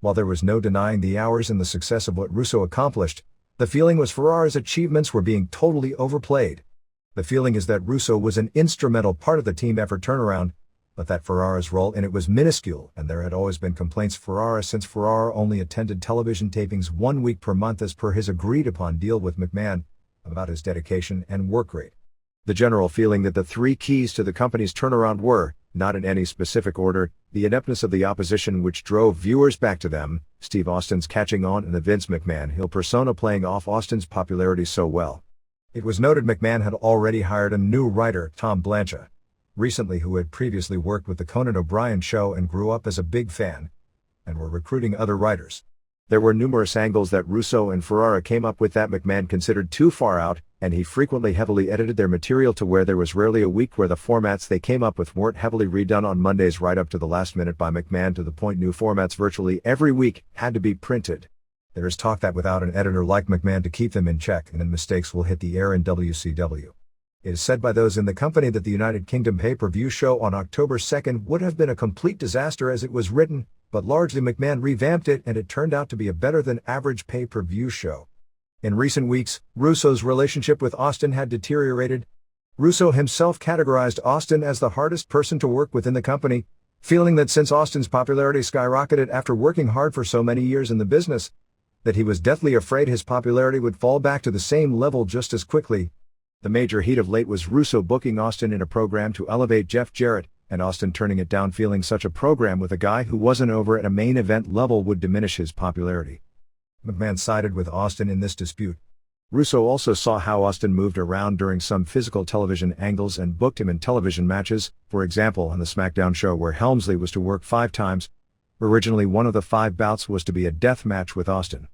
While there was no denying the hours and the success of what Russo accomplished, the feeling was Ferrara's achievements were being totally overplayed. The feeling is that Russo was an instrumental part of the team effort turnaround, but that Ferrara's role in it was minuscule, and there had always been complaints Ferrara since Ferrara only attended television tapings 1 week per month as per his agreed-upon deal with McMahon, about his dedication and work rate. The general feeling that the three keys to the company's turnaround were, not in any specific order, the ineptness of the opposition which drove viewers back to them, Steve Austin's catching on and the Vince McMahon heel persona playing off Austin's popularity so well. It was noted McMahon had already hired a new writer, Tom Blancha, recently, who had previously worked with the Conan O'Brien show and grew up as a big fan, and were recruiting other writers. There were numerous angles that Russo and Ferrara came up with that McMahon considered too far out, and he frequently heavily edited their material to where there was rarely a week where the formats they came up with weren't heavily redone on Mondays right up to the last minute by McMahon, to the point new formats virtually every week had to be printed. There is talk that without an editor like McMahon to keep them in check, then mistakes will hit the air in WCW. It is said by those in the company that the United Kingdom pay-per-view show on October 2nd would have been a complete disaster as it was written, but largely McMahon revamped it and it turned out to be a better than average pay-per-view show. In recent weeks, Russo's relationship with Austin had deteriorated. Russo himself categorized Austin as the hardest person to work with in the company, feeling that since Austin's popularity skyrocketed after working hard for so many years in the business, that he was deathly afraid his popularity would fall back to the same level just as quickly. The major heat of late was Russo booking Austin in a program to elevate Jeff Jarrett, and Austin turning it down, feeling such a program with a guy who wasn't over at a main event level would diminish his popularity. McMahon sided with Austin in this dispute. Russo also saw how Austin moved around during some physical television angles and booked him in television matches, for example on the SmackDown show where Helmsley was to work 5 times. Originally one of the 5 bouts was to be a death match with Austin.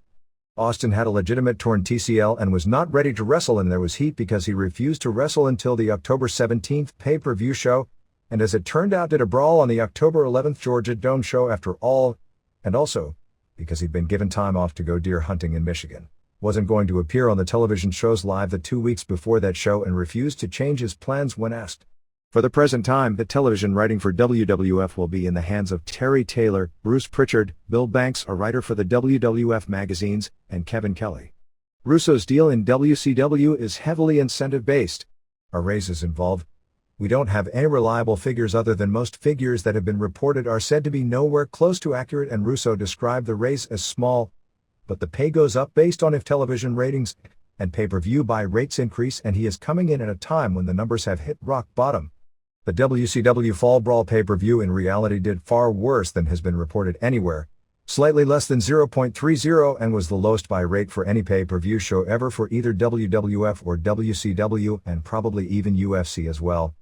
Austin had a legitimate torn TCL and was not ready to wrestle, and there was heat because he refused to wrestle until the October 17th pay-per-view show, and as it turned out did a brawl on the October 11th Georgia Dome show after all, and also because he'd been given time off to go deer hunting in Michigan, wasn't going to appear on the television shows live the 2 weeks before that show, and refused to change his plans when asked. For the present time, the television writing for WWF will be in the hands of Terry Taylor, Bruce Pritchard, Bill Banks, a writer for the WWF magazines, and Kevin Kelly. Russo's deal in WCW is heavily incentive-based. A raise is involved. We don't have any reliable figures other than most figures that have been reported are said to be nowhere close to accurate, and Russo described the raise as small, but the pay goes up based on if television ratings and pay-per-view buy rates increase, and he is coming in at a time when the numbers have hit rock bottom. The WCW Fall Brawl pay-per-view in reality did far worse than has been reported anywhere, slightly less than 0.30, and was the lowest buy rate for any pay-per-view show ever for either WWF or WCW, and probably even UFC as well.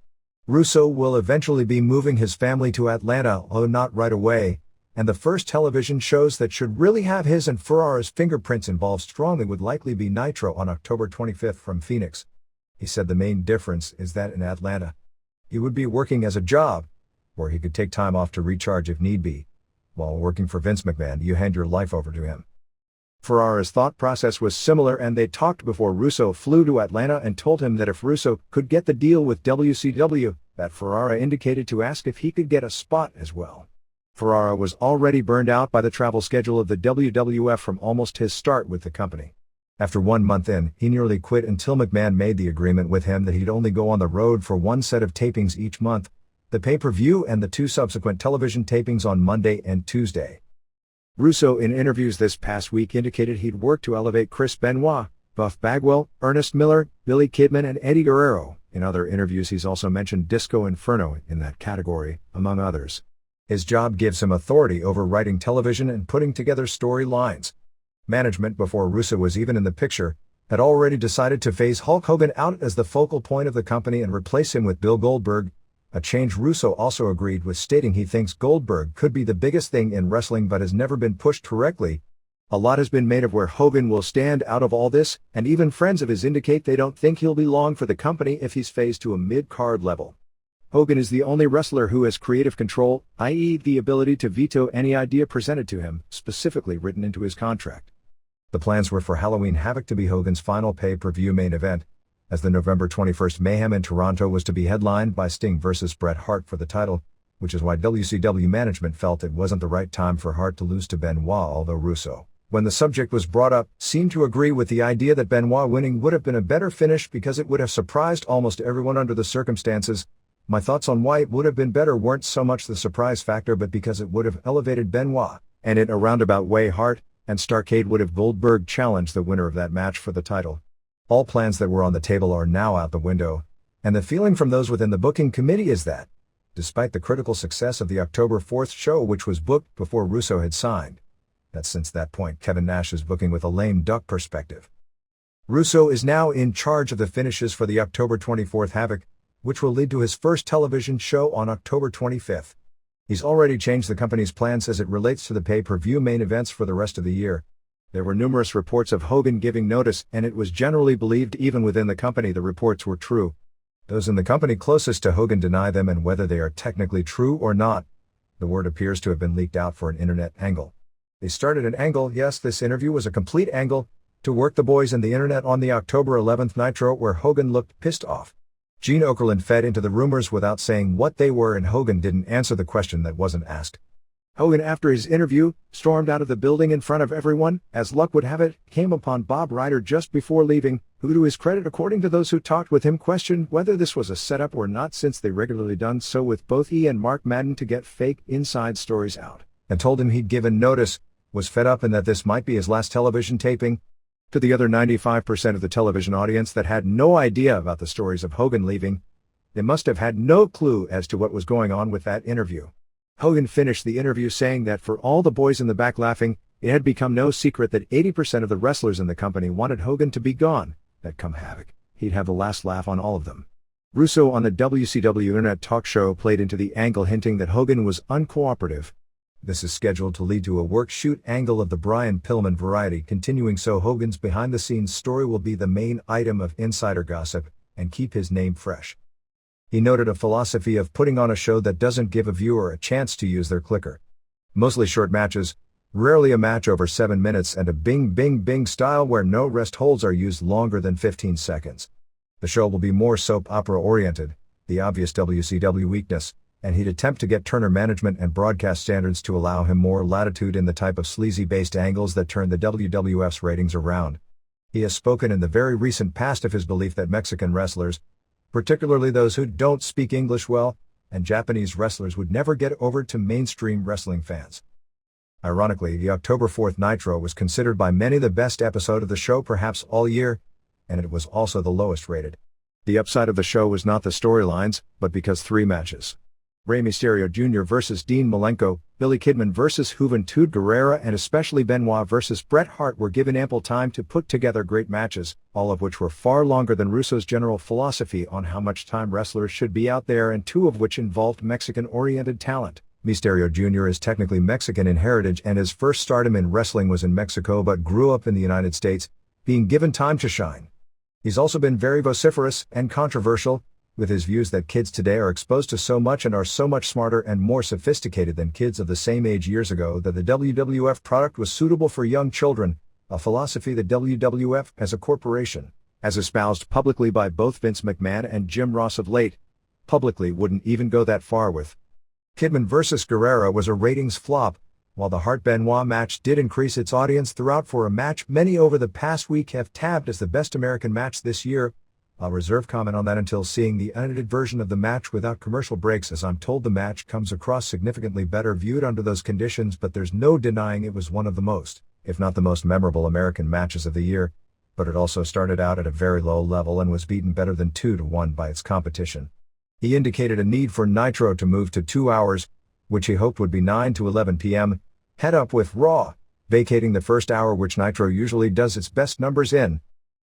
Russo will eventually be moving his family to Atlanta, although not right away, and the first television shows that should really have his and Ferrara's fingerprints involved strongly would likely be Nitro on October 25th from Phoenix. He said the main difference is that in Atlanta, he would be working as a job, where he could take time off to recharge if need be. While working for Vince McMahon, you hand your life over to him. Ferrara's thought process was similar, and they talked before Russo flew to Atlanta and told him that if Russo could get the deal with WCW, that Ferrara indicated to ask if he could get a spot as well. Ferrara was already burned out by the travel schedule of the WWF from almost his start with the company. After 1 month in, he nearly quit until McMahon made the agreement with him that he'd only go on the road for 1 set of tapings each month, the pay-per-view and the 2 subsequent television tapings on Monday and Tuesday. Russo in interviews this past week indicated he'd work to elevate Chris Benoit, Buff Bagwell, Ernest Miller, Billy Kidman, and Eddie Guerrero. In other interviews he's also mentioned Disco Inferno in that category, among others. His job gives him authority over writing television and putting together storylines. Management, before Russo was even in the picture, had already decided to phase Hulk Hogan out as the focal point of the company and replace him with Bill Goldberg, a change Russo also agreed with, stating he thinks Goldberg could be the biggest thing in wrestling but has never been pushed correctly. A lot has been made of where Hogan will stand out of all this, and even friends of his indicate they don't think he'll be long for the company if he's phased to a mid-card level. Hogan is the only wrestler who has creative control, i.e. the ability to veto any idea presented to him, specifically written into his contract. The plans were for Halloween Havoc to be Hogan's final pay-per-view main event, as the November 21st Mayhem in Toronto was to be headlined by Sting vs. Bret Hart for the title, which is why WCW management felt it wasn't the right time for Hart to lose to Benoit, although Russo, when the subject was brought up, seemed to agree with the idea that Benoit winning would have been a better finish because it would have surprised almost everyone under the circumstances. My thoughts on why it would have been better weren't so much the surprise factor but because it would have elevated Benoit, and in a roundabout way Hart and Starrcade would have Goldberg challenged the winner of that match for the title. All plans that were on the table are now out the window, and the feeling from those within the booking committee is that, despite the critical success of the October 4th show which was booked before Russo had signed, that since that point Kevin Nash is booking with a lame duck perspective. Russo is now in charge of the finishes for the October 24th Havoc, which will lead to his first television show on October 25th. He's already changed the company's plans as it relates to the pay-per-view main events for the rest of the year. There were numerous reports of Hogan giving notice, and it was generally believed even within the company the reports were true. Those in the company closest to Hogan deny them, and whether they are technically true or not, the word appears to have been leaked out for an internet angle. They started an angle, yes, this interview was a complete angle, to work the boys and the internet on the October 11th Nitro where Hogan looked pissed off. Gene Okerlund fed into the rumors without saying what they were, and Hogan didn't answer the question that wasn't asked. Hogan, after his interview, stormed out of the building in front of everyone. As luck would have it, came upon Bob Ryder just before leaving, who to his credit according to those who talked with him questioned whether this was a setup or not, since they regularly done so with both he and Mark Madden to get fake inside stories out, and told him he'd given notice, was fed up and that this might be his last television taping. To the other 95% of the television audience that had no idea about the stories of Hogan leaving, they must have had no clue as to what was going on with that interview. Hogan finished the interview saying that for all the boys in the back laughing, it had become no secret that 80% of the wrestlers in the company wanted Hogan to be gone, that come Havoc, he'd have the last laugh on all of them. Russo on the WCW Internet talk show played into the angle, hinting that Hogan was uncooperative. This is scheduled to lead to a work shoot angle of the Brian Pillman variety continuing, so Hogan's behind-the-scenes story will be the main item of insider gossip and keep his name fresh. He noted a philosophy of putting on a show that doesn't give a viewer a chance to use their clicker. Mostly short matches, rarely a match over 7 minutes, and a bing bing bing style where no rest holds are used longer than 15 seconds. The show will be more soap opera oriented, the obvious WCW weakness, and he'd attempt to get Turner management and broadcast standards to allow him more latitude in the type of sleazy-based angles that turn the WWF's ratings around. He has spoken in the very recent past of his belief that Mexican wrestlers, particularly those who don't speak English well, and Japanese wrestlers would never get over to mainstream wrestling fans. Ironically, the October 4th Nitro was considered by many the best episode of the show perhaps all year, and it was also the lowest rated. The upside of the show was not the storylines, but because 3 matches. Rey Mysterio Jr. vs. Dean Malenko, Billy Kidman vs. Juventud Guerrera, and especially Benoit vs. Bret Hart were given ample time to put together great matches, all of which were far longer than Russo's general philosophy on how much time wrestlers should be out there, and 2 of which involved Mexican-oriented talent. Mysterio Jr. is technically Mexican in heritage, and his first stardom in wrestling was in Mexico but grew up in the United States, being given time to shine. He's also been very vociferous and controversial, with his views that kids today are exposed to so much and are so much smarter and more sophisticated than kids of the same age years ago that the WWF product was suitable for young children, a philosophy that WWF as a corporation, as espoused publicly by both Vince McMahon and Jim Ross of late, publicly wouldn't even go that far with. Kidman vs. Guerrera was a ratings flop, while the Hart-Benoit match did increase its audience throughout for a match many over the past week have tabbed as the best American match this year. I'll reserve comment on that until seeing the unedited version of the match without commercial breaks, as I'm told the match comes across significantly better viewed under those conditions, but there's no denying it was one of the most, if not the most memorable American matches of the year, but it also started out at a very low level and was beaten better than 2-1 by its competition. He indicated a need for Nitro to move to 2 hours, which he hoped would be 9 to 11 p.m., head up with Raw, vacating the first hour which Nitro usually does its best numbers in.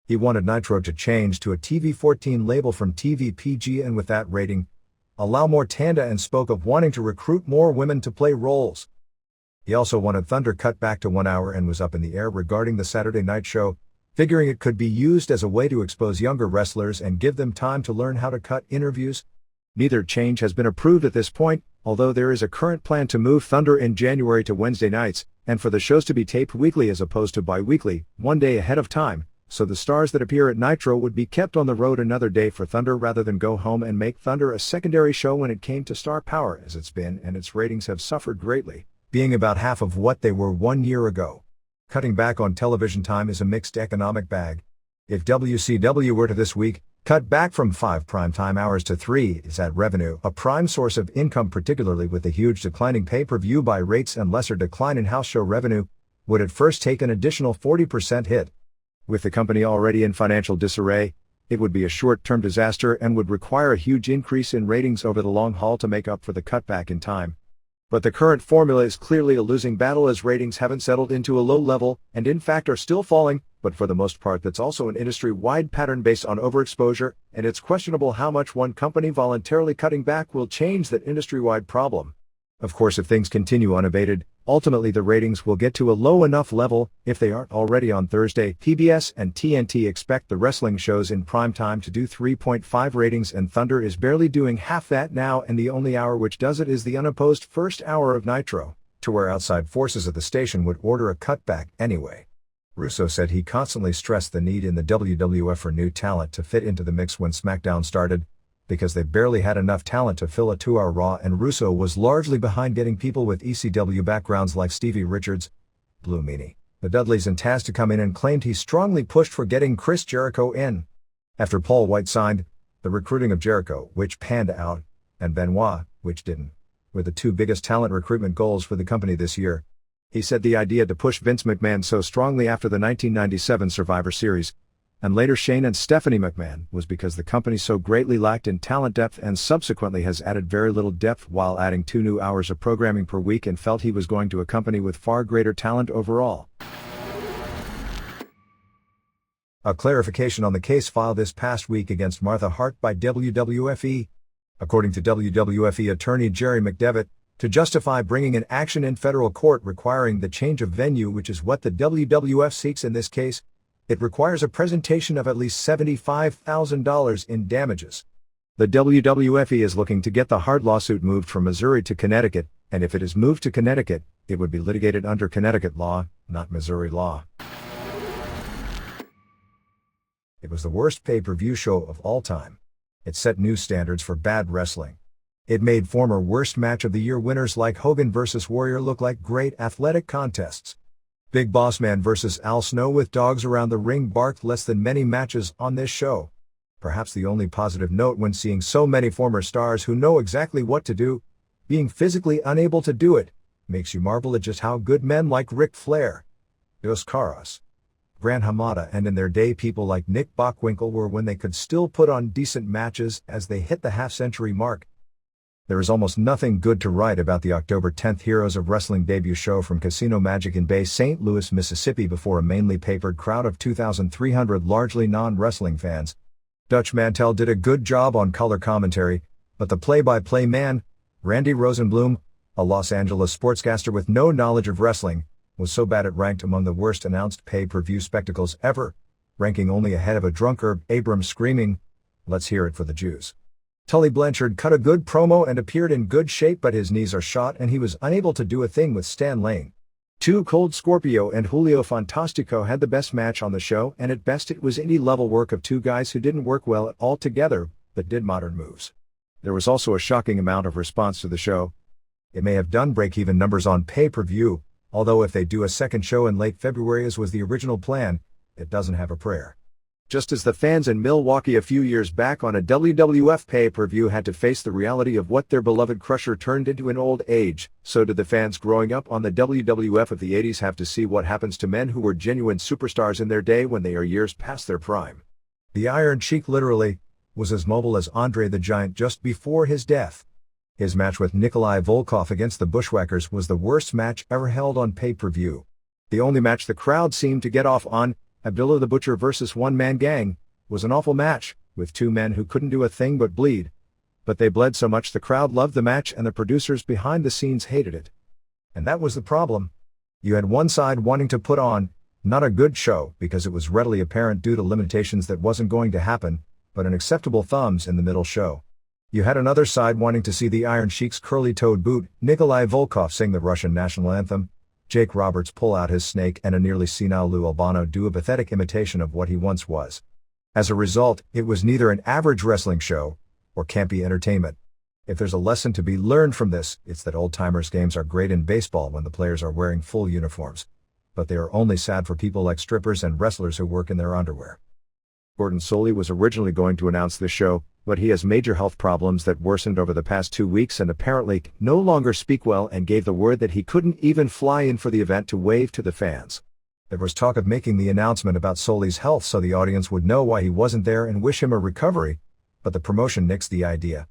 He wanted Nitro to change to a TV-14 label from TV PG, and with that rating, allow more Tanda, and spoke of wanting to recruit more women to play roles. He also wanted Thunder cut back to 1 hour and was up in the air regarding the Saturday night show, figuring it could be used as a way to expose younger wrestlers and give them time to learn how to cut interviews. Neither change has been approved at this point, although there is a current plan to move Thunder in January to Wednesday nights, and for the shows to be taped weekly as opposed to bi-weekly, one day ahead of time, so the stars that appear at Nitro would be kept on the road another day for Thunder rather than go home and make Thunder a secondary show when it came to star power as it's been, and its ratings have suffered greatly, being about half of what they were 1 year ago. Cutting back on television time is a mixed economic bag. If WCW were to this week cut back from 5 primetime hours to 3 is ad revenue, a prime source of income, particularly with the huge declining pay-per-view buy rates and lesser decline in house show revenue, would at first take an additional 40% hit. With the company already in financial disarray, it would be a short-term disaster and would require a huge increase in ratings over the long haul to make up for the cutback in time. But the current formula is clearly a losing battle, as ratings haven't settled into a low level and in fact are still falling, but for the most part that's also an industry-wide pattern based on overexposure, and it's questionable how much one company voluntarily cutting back will change that industry-wide problem. Of course, if things continue unabated, ultimately the ratings will get to a low enough level, if they aren't already on Thursday. PBS and TNT expect the wrestling shows in prime time to do 3.5 ratings, and Thunder is barely doing half that now, and the only hour which does it is the unopposed first hour of Nitro, to where outside forces at the station would order a cutback anyway. Russo said he constantly stressed the need in the WWF for new talent to fit into the mix when SmackDown started, because they barely had enough talent to fill a 2-hour Raw, and Russo was largely behind getting people with ECW backgrounds like Stevie Richards, Blue Meanie, the Dudleys and Taz to come in, and claimed he strongly pushed for getting Chris Jericho in. After Paul White signed, the recruiting of Jericho, which panned out, and Benoit, which didn't, were the 2 biggest talent recruitment goals for the company this year. He said the idea to push Vince McMahon so strongly after the 1997 Survivor Series, and later Shane and Stephanie McMahon, was because the company so greatly lacked in talent depth and subsequently has added very little depth while adding 2 new hours of programming per week, and felt he was going to a company with far greater talent overall. A clarification on the case filed this past week against Martha Hart by WWFE. According to WWFE attorney Jerry McDevitt, to justify bringing an action in federal court requiring the change of venue, which is what the WWF seeks in this case, it requires a presentation of at least $75,000 in damages. The WWFE is looking to get the Hart lawsuit moved from Missouri to Connecticut, and if it is moved to Connecticut, it would be litigated under Connecticut law, not Missouri law. It was the worst pay-per-view show of all time. It set new standards for bad wrestling. It made former Worst Match of the Year winners like Hogan vs. Warrior look like great athletic contests. Big Boss Man vs. Al Snow with dogs around the ring barked less than many matches on this show. Perhaps the only positive note when seeing so many former stars who know exactly what to do, being physically unable to do it, makes you marvel at just how good men like Ric Flair, Dos Caras, Gran Hamada, and in their day people like Nick Bockwinkel were when they could still put on decent matches as they hit the half-century mark. There is almost nothing good to write about the October 10th Heroes of Wrestling debut show from Casino Magic in Bay St. Louis, Mississippi before a mainly papered crowd of 2,300 largely non-wrestling fans. Dutch Mantel did a good job on color commentary, but the play-by-play man, Randy Rosenblum, a Los Angeles sportscaster with no knowledge of wrestling, was so bad it ranked among the worst announced pay-per-view spectacles ever, ranking only ahead of a drunk Herb Abrams screaming, "Let's hear it for the Jews." Tully Blanchard cut a good promo and appeared in good shape, but his knees are shot and he was unable to do a thing with Stan Lane. 2 Cold Scorpio and Julio Fantastico had the best match on the show, and at best it was indie-level work of 2 guys who didn't work well at all together, but did modern moves. There was also a shocking amount of response to the show. It may have done break-even numbers on pay-per-view, although if they do a second show in late February as was the original plan, it doesn't have a prayer. Just as the fans in Milwaukee a few years back on a WWF pay-per-view had to face the reality of what their beloved Crusher turned into in old age, so did the fans growing up on the WWF of the 80s have to see what happens to men who were genuine superstars in their day when they are years past their prime. The Iron Sheik literally was as mobile as Andre the Giant just before his death. His match with Nikolai Volkov against the Bushwhackers was the worst match ever held on pay-per-view. The only match the crowd seemed to get off on, Abdullah the Butcher vs. One Man Gang, was an awful match, with 2 men who couldn't do a thing but bleed. But they bled so much the crowd loved the match and the producers behind the scenes hated it. And that was the problem. You had one side wanting to put on, not a good show because it was readily apparent due to limitations that wasn't going to happen, but an acceptable thumbs in the middle show. You had another side wanting to see the Iron Sheik's curly-toed boot, Nikolai Volkov, sing the Russian national anthem, Jake Roberts pull out his snake and a nearly senile Lou Albano do a pathetic imitation of what he once was. As a result, it was neither an average wrestling show or campy entertainment. If there's a lesson to be learned from this, it's that old-timers games are great in baseball when the players are wearing full uniforms. But they are only sad for people like strippers and wrestlers who work in their underwear. Gordon Solie was originally going to announce this show, but he has major health problems that worsened over the past 2 weeks and apparently no longer speak well, and gave the word that he couldn't even fly in for the event to wave to the fans. There was talk of making the announcement about Solie's health so the audience would know why he wasn't there and wish him a recovery, but the promotion nixed the idea.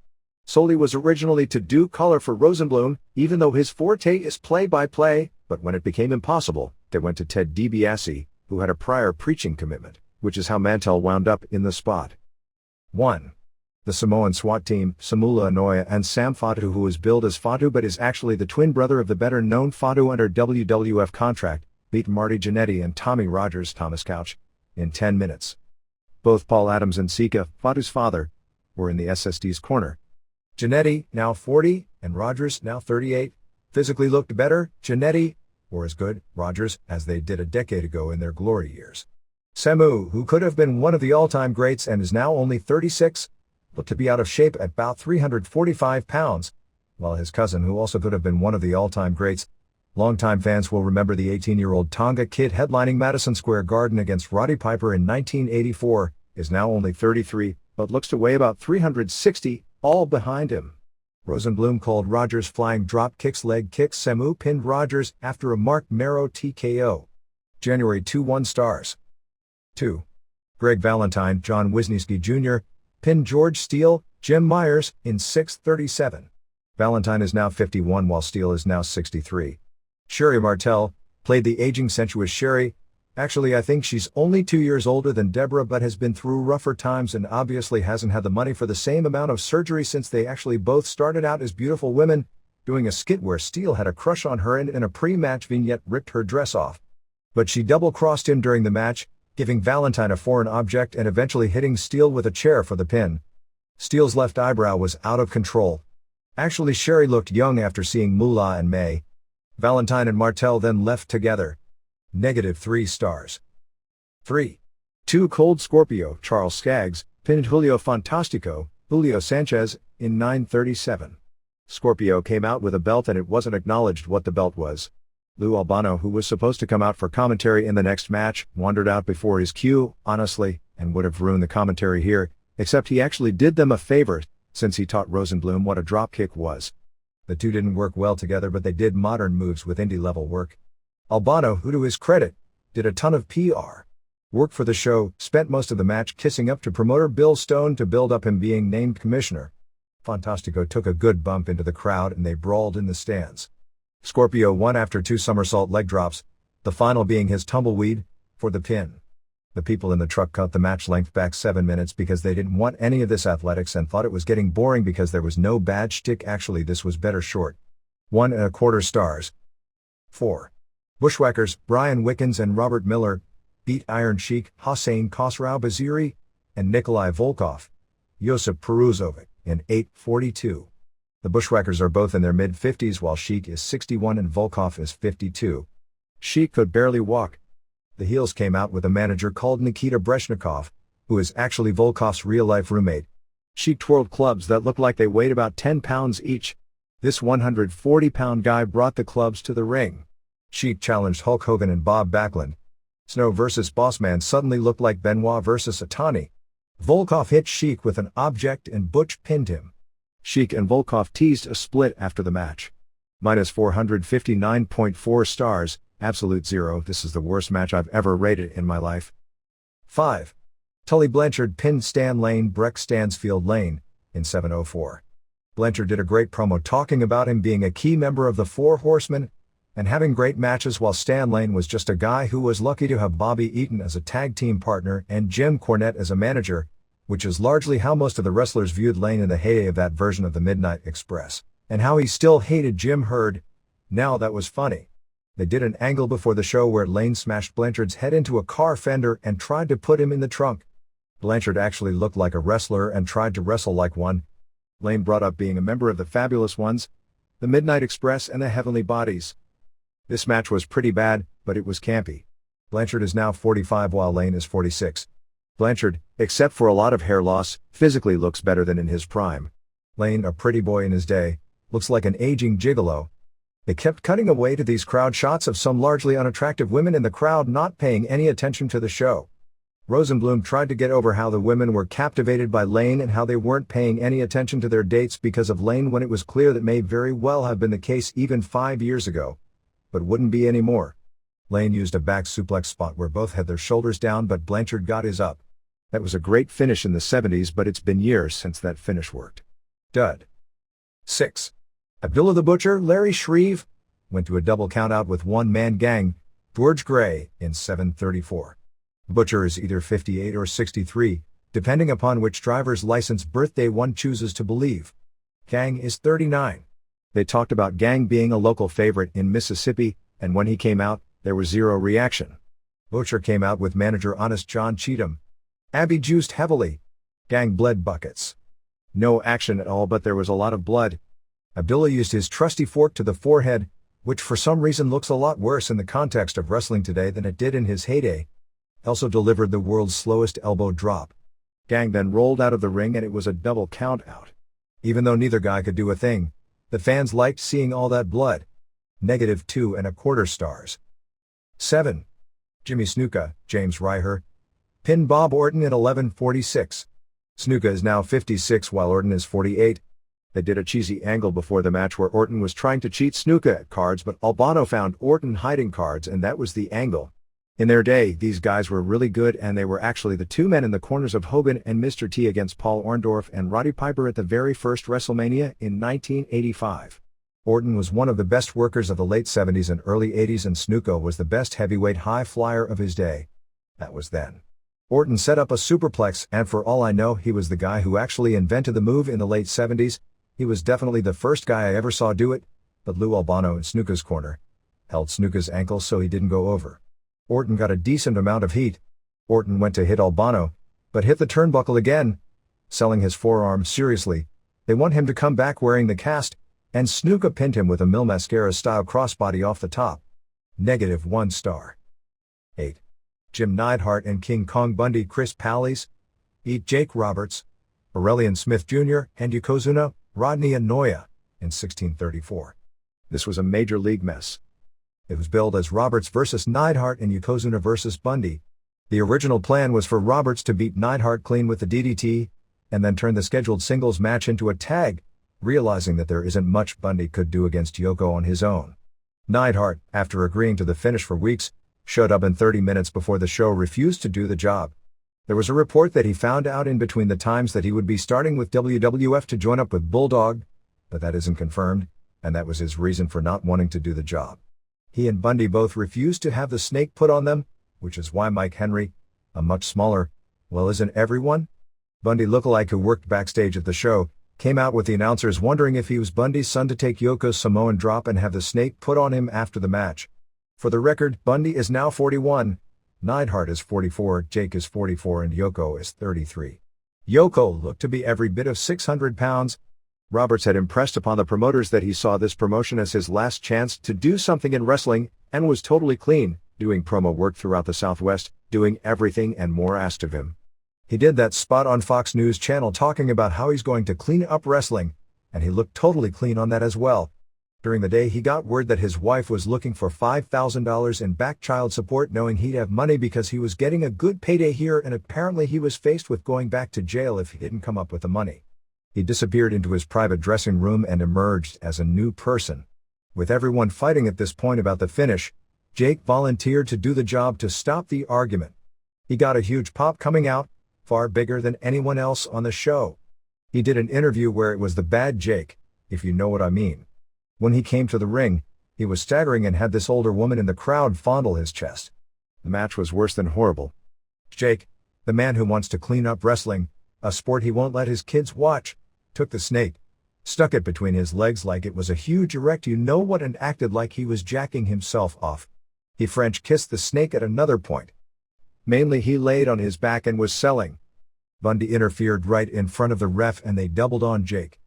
Solie was originally to do color for Rosenbloom, even though his forte is play-by-play, but when it became impossible, they went to Ted DiBiase, who had a prior preaching commitment, which is how Mantell wound up in the spot. 1. The Samoan SWAT team, Samula Anoya and Sam Fatu, who was billed as Fatu but is actually the twin brother of the better-known Fatu under WWF contract, beat Marty Jannetty and Tommy Rogers, Thomas Couch, in 10 minutes. Both Paul Adams and Sika, Fatu's father, were in the SSD's corner. Jannetty, now 40, and Rogers, now 38, physically looked better, Jannetty, or as good, Rogers, as they did a decade ago in their glory years. Samu, who could have been one of the all-time greats and is now only 36, looked to be out of shape at about 345 pounds, while his cousin, who also could have been one of the all-time greats, longtime fans will remember the 18-year-old Tonga kid headlining Madison Square Garden against Roddy Piper in 1984, is now only 33, but looks to weigh about 360, all behind him. Rosenbloom called Rogers flying drop kicks, leg kicks. Samu pinned Rogers after a Mark Marrow TKO. January 2 1 stars. 2. Greg Valentine, John Wisniewski Jr., pinned George Steele, Jim Myers, in 6:37. Valentine is now 51 while Steele is now 63. Sherry Martel played the aging sensuous Sherry. Actually, I think she's only 2 years older than Deborah but has been through rougher times and obviously hasn't had the money for the same amount of surgery since they actually both started out as beautiful women, doing a skit where Steele had a crush on her and in a pre-match vignette ripped her dress off. But she double-crossed him during the match, giving Valentine a foreign object and eventually hitting Steele with a chair for the pin. Steele's left eyebrow was out of control. Actually, Sherry looked young after seeing Moolah and May. Valentine and Martel then left together. -3 stars. 3. 2 Cold Scorpio, Charles Skaggs, pinned Julio Fantastico, Julio Sanchez, in 9:37. Scorpio came out with a belt and it wasn't acknowledged what the belt was. Lou Albano, who was supposed to come out for commentary in the next match, wandered out before his cue, honestly, and would have ruined the commentary here, except he actually did them a favor, since he taught Rosenbloom what a dropkick was. The two didn't work well together, but they did modern moves with indie-level work. Albano, who to his credit, did a ton of PR work for the show, spent most of the match kissing up to promoter Bill Stone to build up him being named commissioner. Fantastico took a good bump into the crowd and they brawled in the stands. Scorpio won after 2 somersault leg drops, the final being his tumbleweed, for the pin. The people in the truck cut the match length back 7 minutes because they didn't want any of this athletics and thought it was getting boring because there was no bad shtick. Actually, this was better short. 1.25 stars. 4. Bushwhackers, Brian Wickens and Robert Miller, beat Iron Sheik, Hossein Khosrau Baziri, and Nikolai Volkov, Josip Peruzovic, in 8:42. The Bushwhackers are both in their mid-50s while Sheik is 61 and Volkov is 52. Sheik could barely walk. The heels came out with a manager called Nikita Breshnikov, who is actually Volkov's real-life roommate. Sheik twirled clubs that looked like they weighed about 10 pounds each. This 140-pound guy brought the clubs to the ring. Sheik challenged Hulk Hogan and Bob Backlund. Snow vs. Bossman suddenly looked like Benoit vs. Atani. Volkov hit Sheik with an object and Butch pinned him. Sheik and Volkov teased a split after the match. -459.4 stars, absolute 0. This is the worst match I've ever rated in my life. 5. Tully Blanchard pinned Stan Lane, Breck Stansfield Lane, in 7:04. Blanchard did a great promo talking about him being a key member of the Four Horsemen and having great matches, while Stan Lane was just a guy who was lucky to have Bobby Eaton as a tag team partner and Jim Cornette as a manager, which is largely how most of the wrestlers viewed Lane in the heyday of that version of the Midnight Express, and how he still hated Jim Herd. Now that was funny. They did an angle before the show where Lane smashed Blanchard's head into a car fender and tried to put him in the trunk. Blanchard actually looked like a wrestler and tried to wrestle like one. Lane brought up being a member of the Fabulous Ones, the Midnight Express and the Heavenly Bodies. This match was pretty bad, but it was campy. Blanchard is now 45 while Lane is 46. Blanchard, except for a lot of hair loss, physically looks better than in his prime. Lane, a pretty boy in his day, looks like an aging gigolo. They kept cutting away to these crowd shots of some largely unattractive women in the crowd not paying any attention to the show. Rosenblum tried to get over how the women were captivated by Lane and how they weren't paying any attention to their dates because of Lane when it was clear that may very well have been the case even 5 years ago. But wouldn't be anymore. Lane used a back suplex spot where both had their shoulders down but Blanchard got his up. That was a great finish in the 70s but it's been years since that finish worked. Dud. 6. Abdullah the Butcher, Larry Shreve, went to a double countout with one-man gang, George Gray, in 7:34. Butcher is either 58 or 63, depending upon which driver's license birthday one chooses to believe. Gang is 39. They talked about Gang being a local favorite in Mississippi, and when he came out, there was zero reaction. Butcher came out with manager Honest John Cheatham. Abby juiced heavily. Gang bled buckets. No action at all but there was a lot of blood. Abdullah used his trusty fork to the forehead, which for some reason looks a lot worse in the context of wrestling today than it did in his heyday. Also delivered the world's slowest elbow drop. Gang then rolled out of the ring and it was a double count out. Even though neither guy could do a thing, the fans liked seeing all that blood. -2.25 stars. 7. Jimmy Snuka, James Reiher, pinned Bob Orton at 11:46. Snuka is now 56 while Orton is 48. They did a cheesy angle before the match where Orton was trying to cheat Snuka at cards but Albano found Orton hiding cards and that was the angle. In their day, these guys were really good and they were actually the two men in the corners of Hogan and Mr. T against Paul Orndorff and Roddy Piper at the very first WrestleMania in 1985. Orton was one of the best workers of the late 70s and early 80s and Snuka was the best heavyweight high flyer of his day. That was then. Orton set up a superplex and for all I know he was the guy who actually invented the move in the late 70s. He was definitely the first guy I ever saw do it, but Lou Albano in Snuka's corner held Snuka's ankle so he didn't go over. Orton got a decent amount of heat. Orton went to hit Albano, but hit the turnbuckle again, selling his forearm seriously. They want him to come back wearing the cast, and Snuka pinned him with a Mil Mascara-style crossbody off the top. -1 star. 8. Jim Neidhart and King Kong Bundy Chris Pallies, beat Jake Roberts, Aurelian Smith Jr., and Yokozuna, Rodney and Noya, in 1634. This was a major league mess. It was billed as Roberts vs. Neidhart and Yokozuna vs. Bundy. The original plan was for Roberts to beat Neidhart clean with the DDT, and then turn the scheduled singles match into a tag, realizing that there isn't much Bundy could do against Yoko on his own. Neidhart, after agreeing to the finish for weeks, showed up in 30 minutes before the show refused to do the job. There was a report that he found out in between the times that he would be starting with WWF to join up with Bulldog, but that isn't confirmed, and that was his reason for not wanting to do the job. He and Bundy both refused to have the snake put on them, which is why Mike Henry, a much smaller, well isn't everyone? Bundy lookalike who worked backstage at the show, came out with the announcers wondering if he was Bundy's son to take Yoko's Samoan drop and have the snake put on him after the match. For the record, Bundy is now 41, Neidhart is 44, Jake is 44 and Yoko is 33. Yoko looked to be every bit of 600 pounds. Roberts had impressed upon the promoters that he saw this promotion as his last chance to do something in wrestling, and was totally clean, doing promo work throughout the Southwest, doing everything and more asked of him. He did that spot on Fox News Channel talking about how he's going to clean up wrestling, and he looked totally clean on that as well. During the day he got word that his wife was looking for $5,000 in back child support knowing he'd have money because he was getting a good payday here and apparently he was faced with going back to jail if he didn't come up with the money. He disappeared into his private dressing room and emerged as a new person. With everyone fighting at this point about the finish, Jake volunteered to do the job to stop the argument. He got a huge pop coming out, far bigger than anyone else on the show. He did an interview where it was the bad Jake, if you know what I mean. When he came to the ring, he was staggering and had this older woman in the crowd fondle his chest. The match was worse than horrible. Jake, the man who wants to clean up wrestling, a sport he won't let his kids watch, took the snake, stuck it between his legs like it was a huge erect you-know-what and acted like he was jacking himself off. He French kissed the snake at another point. Mainly he laid on his back and was selling. Bundy interfered right in front of the ref and they doubled on Jake.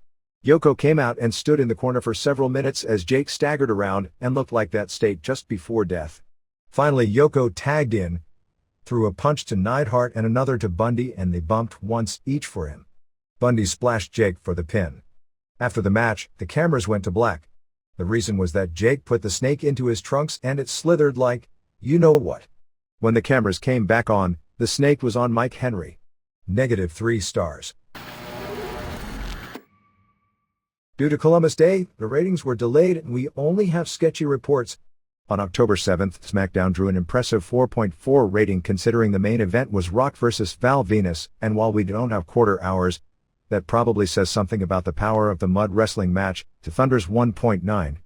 Yoko came out and stood in the corner for several minutes as Jake staggered around and looked like that state just before death. Finally Yoko tagged in, threw a punch to Neidhart and another to Bundy, and they bumped once each for him. Bundy splashed Jake for the pin. After the match, the cameras went to black. The reason was that Jake put the snake into his trunks and it slithered like, you know what. When the cameras came back on, the snake was on Mike Henry. -3 stars. Due to Columbus Day, the ratings were delayed and we only have sketchy reports. On October 7th, SmackDown drew an impressive 4.4 rating considering the main event was Rock vs. Val Venus, and while we don't have quarter hours, that probably says something about the power of the mud wrestling match, to Thunder's 1.9.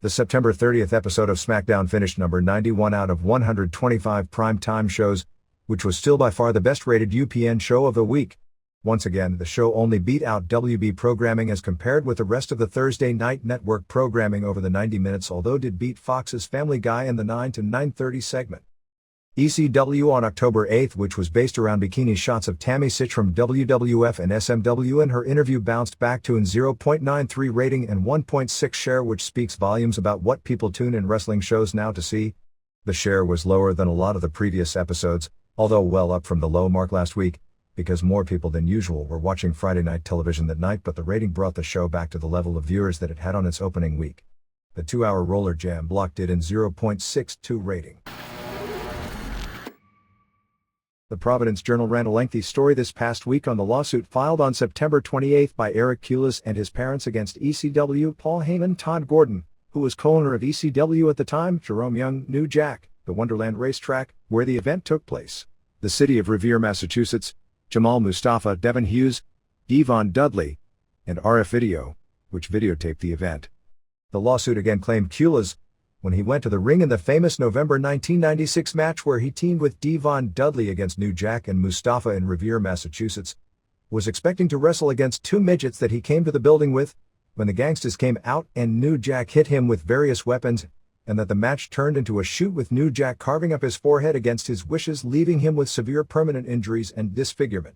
The September 30th episode of SmackDown finished number 91 out of 125 prime-time shows, which was still by far the best-rated UPN show of the week. Once again, the show only beat out WB programming as compared with the rest of the Thursday night network programming over the 90 minutes, although did beat Fox's Family Guy in the 9 to 9:30 segment. ECW on October 8th, which was based around bikini shots of Tammy Sytch from WWF and SMW, and her interview bounced back to an 0.93 rating and 1.6 share, which speaks volumes about what people tune in wrestling shows now to see. The share was lower than a lot of the previous episodes, although well up from the low mark last week, because more people than usual were watching Friday night television that night, but the rating brought the show back to the level of viewers that it had on its opening week. The 2-hour Roller Jam block did an 0.62 rating. The Providence Journal ran a lengthy story this past week on the lawsuit filed on September 28 by Eric Kulas and his parents against ECW, Paul Heyman, Todd Gordon, who was co-owner of ECW at the time, Jerome Young, New Jack, the Wonderland racetrack, where the event took place, the city of Revere, Massachusetts, Jamal Mustafa, Devin Hughes, Devon Dudley, and RF Video, which videotaped the event. The lawsuit again claimed Kulas, when he went to the ring in the famous November 1996 match where he teamed with Devon Dudley against New Jack and Mustafa in Revere, Massachusetts, was expecting to wrestle against two midgets that he came to the building with, when the gangsters came out and New Jack hit him with various weapons, and that the match turned into a shoot with New Jack carving up his forehead against his wishes, leaving him with severe permanent injuries and disfigurement.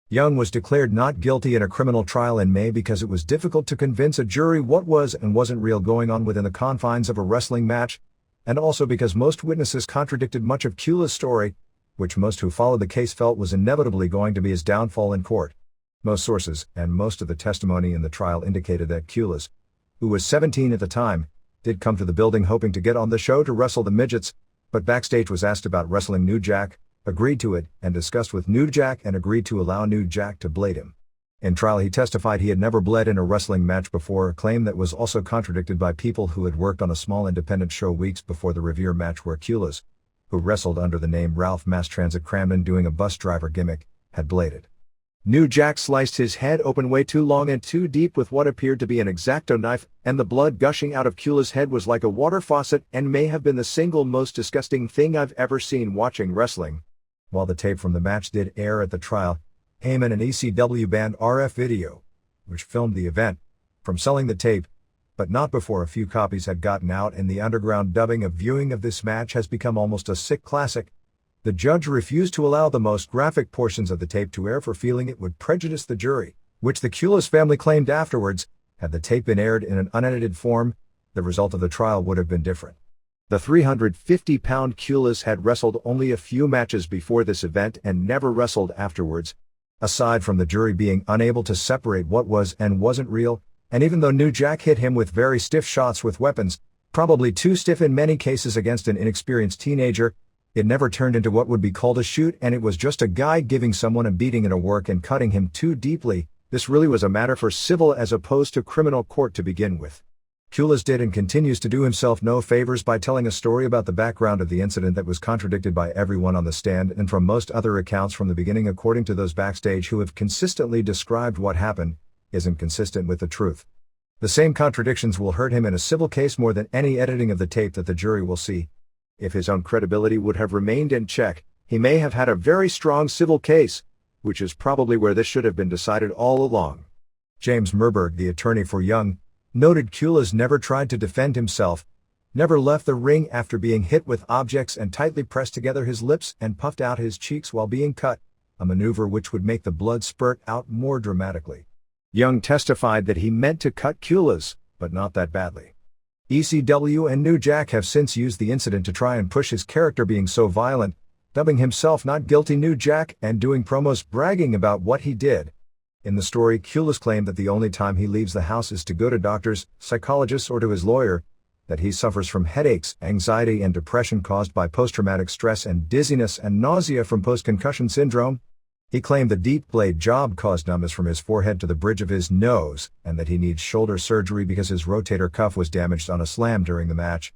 Young was declared not guilty in a criminal trial in May because it was difficult to convince a jury what was and wasn't real going on within the confines of a wrestling match, and also because most witnesses contradicted much of Kulas' story, which most who followed the case felt was inevitably going to be his downfall in court. Most sources, and most of the testimony in the trial indicated that Kulas, who was 17 at the time, did come to the building hoping to get on the show to wrestle the midgets, but backstage was asked about wrestling New Jack, agreed to it, and discussed with New Jack and agreed to allow New Jack to blade him. In trial he testified he had never bled in a wrestling match before, a claim that was also contradicted by people who had worked on a small independent show weeks before the Revere match where Kulas, who wrestled under the name Ralph Mass Transit Cramden doing a bus driver gimmick, had bladed. New Jack sliced his head open way too long and too deep with what appeared to be an X-Acto knife, and the blood gushing out of Kulas' head was like a water faucet and may have been the single most disgusting thing I've ever seen watching wrestling. While the tape from the match did air at the trial, Heyman and ECW banned RF Video, which filmed the event, from selling the tape, but not before a few copies had gotten out, and the underground dubbing of viewing of this match has become almost a sick classic. The judge refused to allow the most graphic portions of the tape to air for feeling it would prejudice the jury, which the Kulas family claimed afterwards. Had the tape been aired in an unedited form, the result of the trial would have been different. The 350-pound Kulas had wrestled only a few matches before this event and never wrestled afterwards. Aside from the jury being unable to separate what was and wasn't real, and even though New Jack hit him with very stiff shots with weapons, probably too stiff in many cases against an inexperienced teenager, it never turned into what would be called a shoot, and it was just a guy giving someone a beating in a work and cutting him too deeply. This really was a matter for civil as opposed to criminal court to begin with. Kulas did and continues to do himself no favors by telling a story about the background of the incident that was contradicted by everyone on the stand and from most other accounts from the beginning, according to those backstage who have consistently described what happened, isn't consistent with the truth. The same contradictions will hurt him in a civil case more than any editing of the tape that the jury will see. If his own credibility would have remained in check, he may have had a very strong civil case, which is probably where this should have been decided all along. James Merberg, the attorney for Young, noted Kulas never tried to defend himself, never left the ring after being hit with objects, and tightly pressed together his lips and puffed out his cheeks while being cut, a maneuver which would make the blood spurt out more dramatically. Young testified that he meant to cut Kula's, but not that badly. ECW and New Jack have since used the incident to try and push his character being so violent, dubbing himself Not Guilty New Jack and doing promos bragging about what he did. In the story, Kula's claimed that the only time he leaves the house is to go to doctors, psychologists or to his lawyer, that he suffers from headaches, anxiety and depression caused by post-traumatic stress and dizziness and nausea from post-concussion syndrome. He claimed the deep blade job caused numbness from his forehead to the bridge of his nose, and that he needs shoulder surgery because his rotator cuff was damaged on a slam during the match.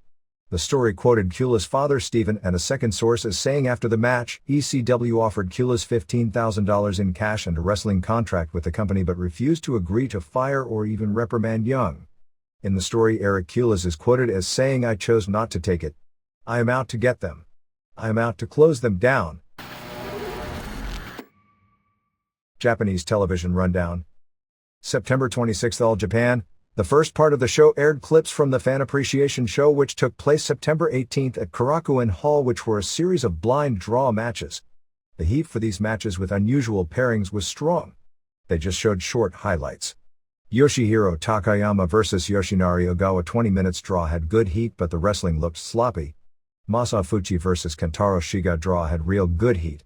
The story quoted Kula's father Stephen and a second source as saying after the match, ECW offered Kula's $15,000 in cash and a wrestling contract with the company but refused to agree to fire or even reprimand Young. In the story, Eric Kula's is quoted as saying, "I chose not to take it. I am out to get them. I am out to close them down." Japanese television rundown. September 26th, All Japan. The first part of the show aired clips from the Fan Appreciation Show, which took place September 18th at Korakuen Hall, which were a series of blind draw matches. The heat for these matches with unusual pairings was strong. They just showed short highlights. Yoshihiro Takayama vs Yoshinari Ogawa 20 minutes draw had good heat, but the wrestling looked sloppy. Masafuchi vs Kentaro Shiga draw had real good heat.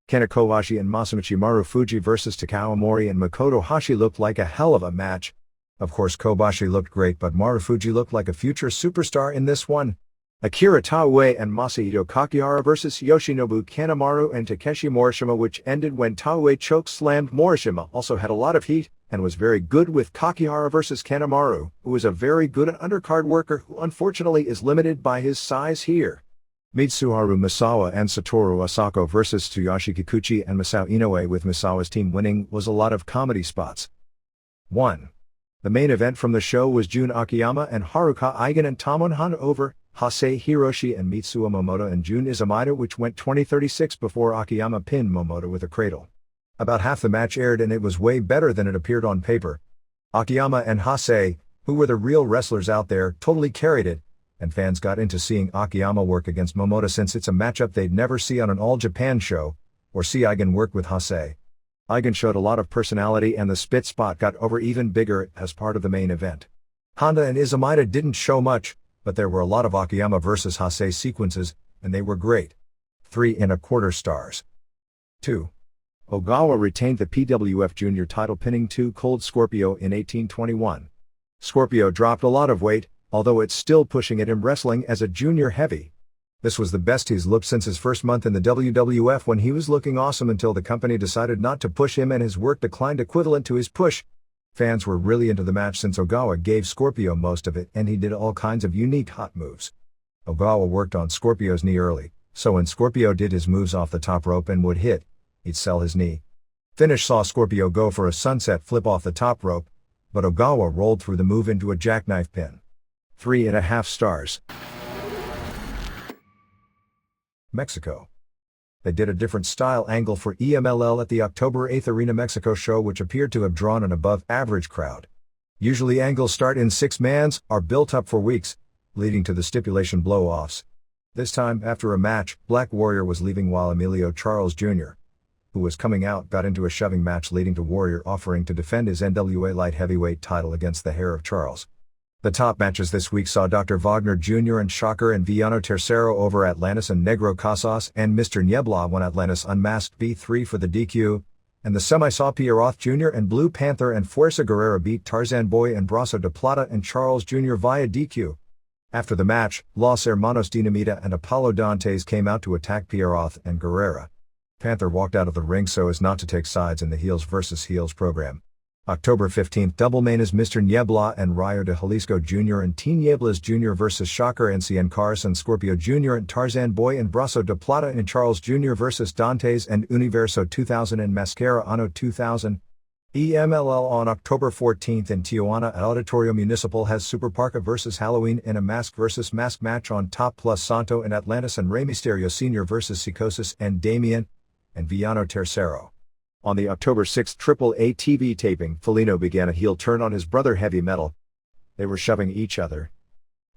Kenta Kobashi and Masamichi Marufuji vs Takao Mori and Makoto Hashi looked like a hell of a match. Of course Kobashi looked great, but Marufuji looked like a future superstar in this one. Akira Taue and Masahito Kakihara vs Yoshinobu Kanemaru and Takeshi Morishima, which ended when Taue choke-slammed Morishima, also had a lot of heat, and was very good, with Kakihara vs Kanemaru, who is a very good undercard worker who unfortunately is limited by his size here. Mitsuharu Misawa and Satoru Asako vs Tsuyoshi Kikuchi and Masao Inoue, with Misawa's team winning, was a lot of comedy spots. 1. The main event from the show was Jun Akiyama and Haruka Eigen and Tomohon over Hasei Hiroshi and Mitsuo Momota and Jun Izumida, which went 20-36 before Akiyama pinned Momota with a cradle. About half the match aired and it was way better than it appeared on paper. Akiyama and Hasei, who were the real wrestlers out there, totally carried it, and fans got into seeing Akiyama work against Momota since it's a matchup they'd never see on an All Japan show, or see Eigen work with Hasei. Eigen showed a lot of personality and the spit spot got over even bigger as part of the main event. Honda and Izumida didn't show much, but there were a lot of Akiyama vs Hasei sequences, and they were great. 3.25 stars. 2. Ogawa retained the PWF Junior title, pinning Too Cold Scorpio in 1821. Scorpio dropped a lot of weight, although it's still pushing it in wrestling as a junior heavy. This was the best he's looked since his first month in the WWF, when he was looking awesome until the company decided not to push him and his work declined equivalent to his push. Fans were really into the match since Ogawa gave Scorpio most of it and he did all kinds of unique hot moves. Ogawa worked on Scorpio's knee early, so when Scorpio did his moves off the top rope and would hit, he'd sell his knee. Finish saw Scorpio go for a sunset flip off the top rope, but Ogawa rolled through the move into a jackknife pin. 3.5 stars. Mexico. They did a different style angle for EMLL at the October 8th Arena Mexico show, which appeared to have drawn an above-average crowd. Usually angles start in 6-mans, are built up for weeks, leading to the stipulation blow-offs. This time, after a match, Black Warrior was leaving while Emilio Charles Jr., who was coming out, got into a shoving match, leading to Warrior offering to defend his NWA light heavyweight title against the Hair of Charles. The top matches this week saw Dr. Wagner Jr. and Shocker and Villano Tercero over Atlantis and Negro Casas, and Mr. Niebla won Atlantis Unmasked B3 for the DQ, and the semi saw Pierroth Jr. and Blue Panther and Fuerza Guerrera beat Tarzan Boy and Brazo de Plata and Charles Jr. via DQ. After the match, Los Hermanos Dinamita and Apollo Dantes came out to attack Pierroth and Guerrera. Panther walked out of the ring so as not to take sides in the Heels vs. Heels program. October 15th double main is Mr. Niebla and Rayo de Jalisco Jr. and Teen Nieblas Jr. vs. Shocker and Cien Cars and Scorpio Jr. and Tarzan Boy and Brazo de Plata and Charles Jr. vs. Dantes and Universo 2000 and Mascara Ano 2000. EMLL on October 14th in Tijuana at Auditorio Municipal has Super Parka vs. Halloween in a mask vs. mask match on top, plus Santo and Atlantis and Rey Mysterio Sr. vs. Psicosis and Damien and Villano Tercero. On the October 6th AAA TV taping, Felino began a heel turn on his brother Heavy Metal. They were shoving each other.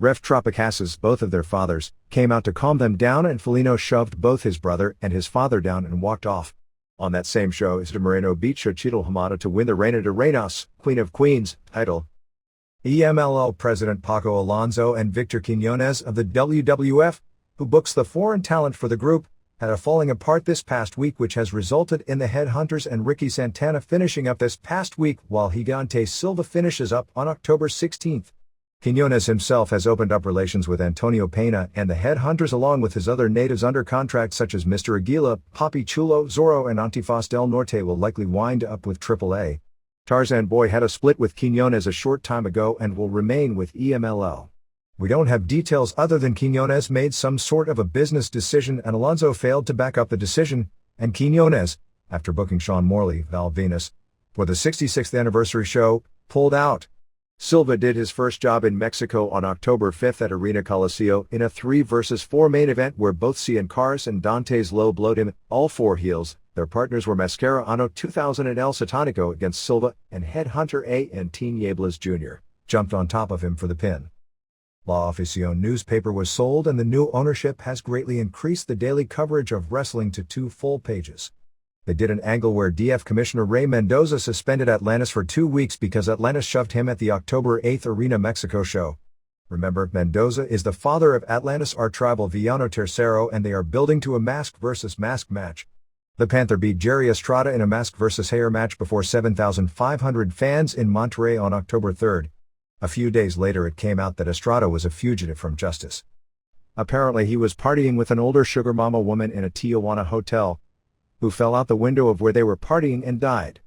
Ref Tropicasas, both of their fathers, came out to calm them down, and Felino shoved both his brother and his father down and walked off. On that same show, Isla Moreno beat Xochitl Hamada to win the Reina de Reinas, Queen of Queens, title. EMLL President Paco Alonso and Victor Quiñones of the WWF, who books the foreign talent for the group, had a falling apart this past week, which has resulted in the Headhunters and Ricky Santana finishing up this past week, while Gigante Silva finishes up on October 16. Quiñones himself has opened up relations with Antonio Pena and the Headhunters, along with his other natives under contract such as Mr. Aguila, Papi Chulo, Zorro, and Antifaz del Norte will likely wind up with AAA. Tarzan Boy had a split with Quiñones a short time ago and will remain with EMLL. We don't have details other than Quiñones made some sort of a business decision and Alonso failed to back up the decision, and Quiñones, after booking Sean Morley, Val Venus, for the 66th anniversary show, pulled out. Silva did his first job in Mexico on October 5 at Arena Coliseo in a 3 vs 4 main event where both Cien Cars and Dantes Low blowed him, all 4 heels. Their partners were Mascara Ano 2000 and El Satanico against Silva, and Headhunter A and Tinieblas Jr. jumped on top of him for the pin. La Afición newspaper was sold and the new ownership has greatly increased the daily coverage of wrestling to 2 full pages. They did an angle where DF Commissioner Ray Mendoza suspended Atlantis for 2 weeks because Atlantis shoved him at the October 8 Arena Mexico show. Remember, Mendoza is the father of Atlantis, our tribal Villano Tercero, and they are building to a mask versus mask match. The Panther beat Jerry Estrada in a mask versus hair match before 7,500 fans in Monterrey on October 3. A few days later it came out that Estrada was a fugitive from justice. Apparently he was partying with an older sugar mama woman in a Tijuana hotel, who fell out the window of where they were partying and died.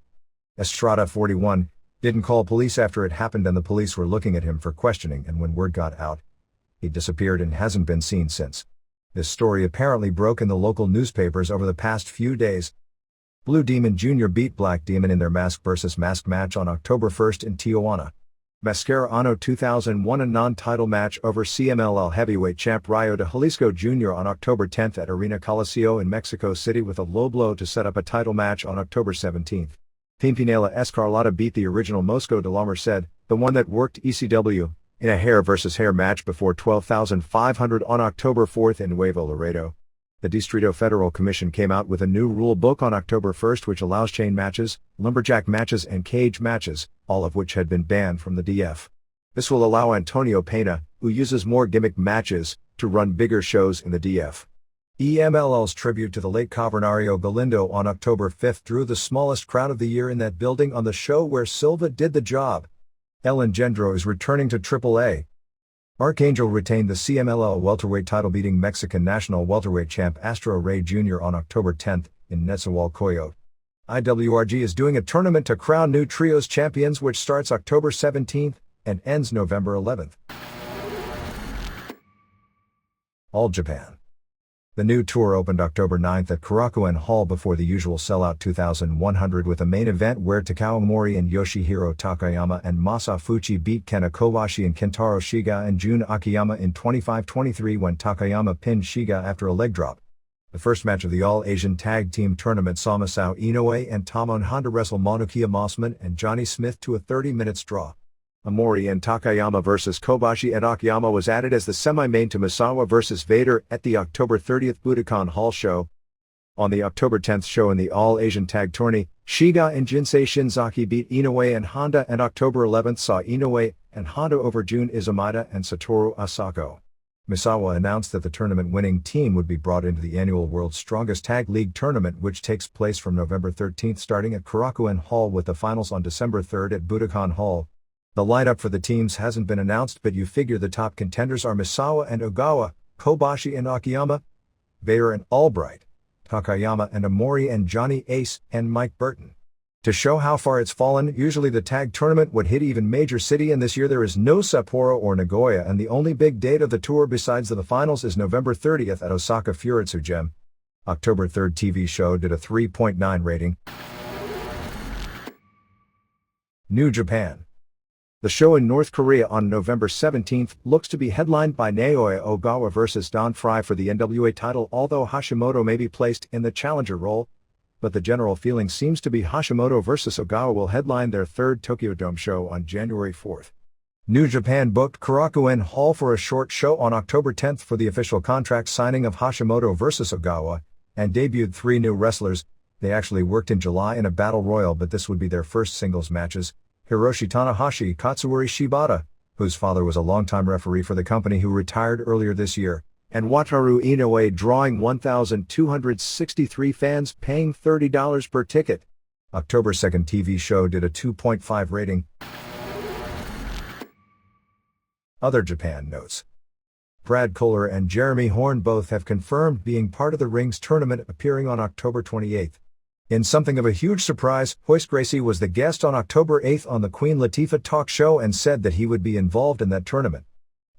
Estrada, 41, didn't call police after it happened and the police were looking at him for questioning, and when word got out, he disappeared and hasn't been seen since. This story apparently broke in the local newspapers over the past few days. Blue Demon Jr. beat Black Demon in their mask versus mask match on October 1 in Tijuana. Mascara Ano 2000 won a non-title match over CMLL heavyweight champ Rayo de Jalisco Jr. on October 10 at Arena Coliseo in Mexico City with a low blow to set up a title match on October 17. Pimpinela Escarlata beat the original Mosco de la Merced, the one that worked ECW, in a hair versus hair match before 12,500 on October 4 in Nuevo Laredo. The Distrito Federal Commission came out with a new rule book on October 1 which allows chain matches, lumberjack matches and cage matches, all of which had been banned from the DF. This will allow Antonio Pena, who uses more gimmick matches, to run bigger shows in the DF. EMLL's tribute to the late Cavernario Galindo on October 5 drew the smallest crowd of the year in that building on the show where Silva did the job. El Engendro is returning to AAA. Archangel retained the CMLL welterweight title, beating Mexican national welterweight champ Astro Rey Jr. on October 10 in Nezahualcóyotl. IWRG is doing a tournament to crown new trios champions which starts October 17 and ends November 11. All Japan. The new tour opened October 9 at Korakuen Hall before the usual sellout 2,100 with a main event where Takao Mori and Yoshihiro Takayama and Masafuchi beat Kena Kobashi and Kentaro Shiga and Jun Akiyama in 25-23 when Takayama pinned Shiga after a leg drop. The first match of the All-Asian Tag Team Tournament saw Masao Inoue and Tamon Honda wrestle Monokia Mossman and Johnny Smith to a 30-minute draw. Amori and Takayama vs. Kobashi and Akiyama was added as the semi-main to Misawa vs. Vader at the October 30 Budokan Hall show. On the October 10 show in the All-Asian Tag Tourney, Shiga and Jinsei Shinzaki beat Inoue and Honda, and October 11 saw Inoue and Honda over Jun Izumida and Satoru Asako. Misawa announced that the tournament-winning team would be brought into the annual World's Strongest Tag League tournament, which takes place from November 13 starting at Korakuen Hall with the finals on December 3 at Budokan Hall. The lineup for the teams hasn't been announced, but you figure the top contenders are Misawa and Ogawa, Kobashi and Akiyama, Vader and Albright, Takayama and Amori, and Johnny Ace and Mike Burton. To show how far it's fallen, usually the tag tournament would hit even major city, and this year there is no Sapporo or Nagoya, and the only big date of the tour besides the finals is November 30 at Osaka Furitsu Gym. October 3 TV show did a 3.9 rating. New Japan. The show in North Korea on November 17 looks to be headlined by Naoya Ogawa vs. Don Frye for the NWA title, although Hashimoto may be placed in the challenger role. But the general feeling seems to be Hashimoto vs. Ogawa will headline their third Tokyo Dome show on January 4. New Japan booked Korakuen Hall for a short show on October 10 for the official contract signing of Hashimoto vs. Ogawa, and debuted 3 new wrestlers. They actually worked in July in a battle royal, but this would be their first singles matches. Hiroshi Tanahashi, Katsuyori Shibata, whose father was a longtime referee for the company who retired earlier this year, and Wataru Inoue drawing 1,263 fans paying $30 per ticket. October 2nd TV show did a 2.5 rating. Other Japan notes. Brad Kohler and Jeremy Horn both have confirmed being part of the Rings tournament appearing on October 28th. In something of a huge surprise, Hoist Gracie was the guest on October 8th on the Queen Latifah talk show and said that he would be involved in that tournament.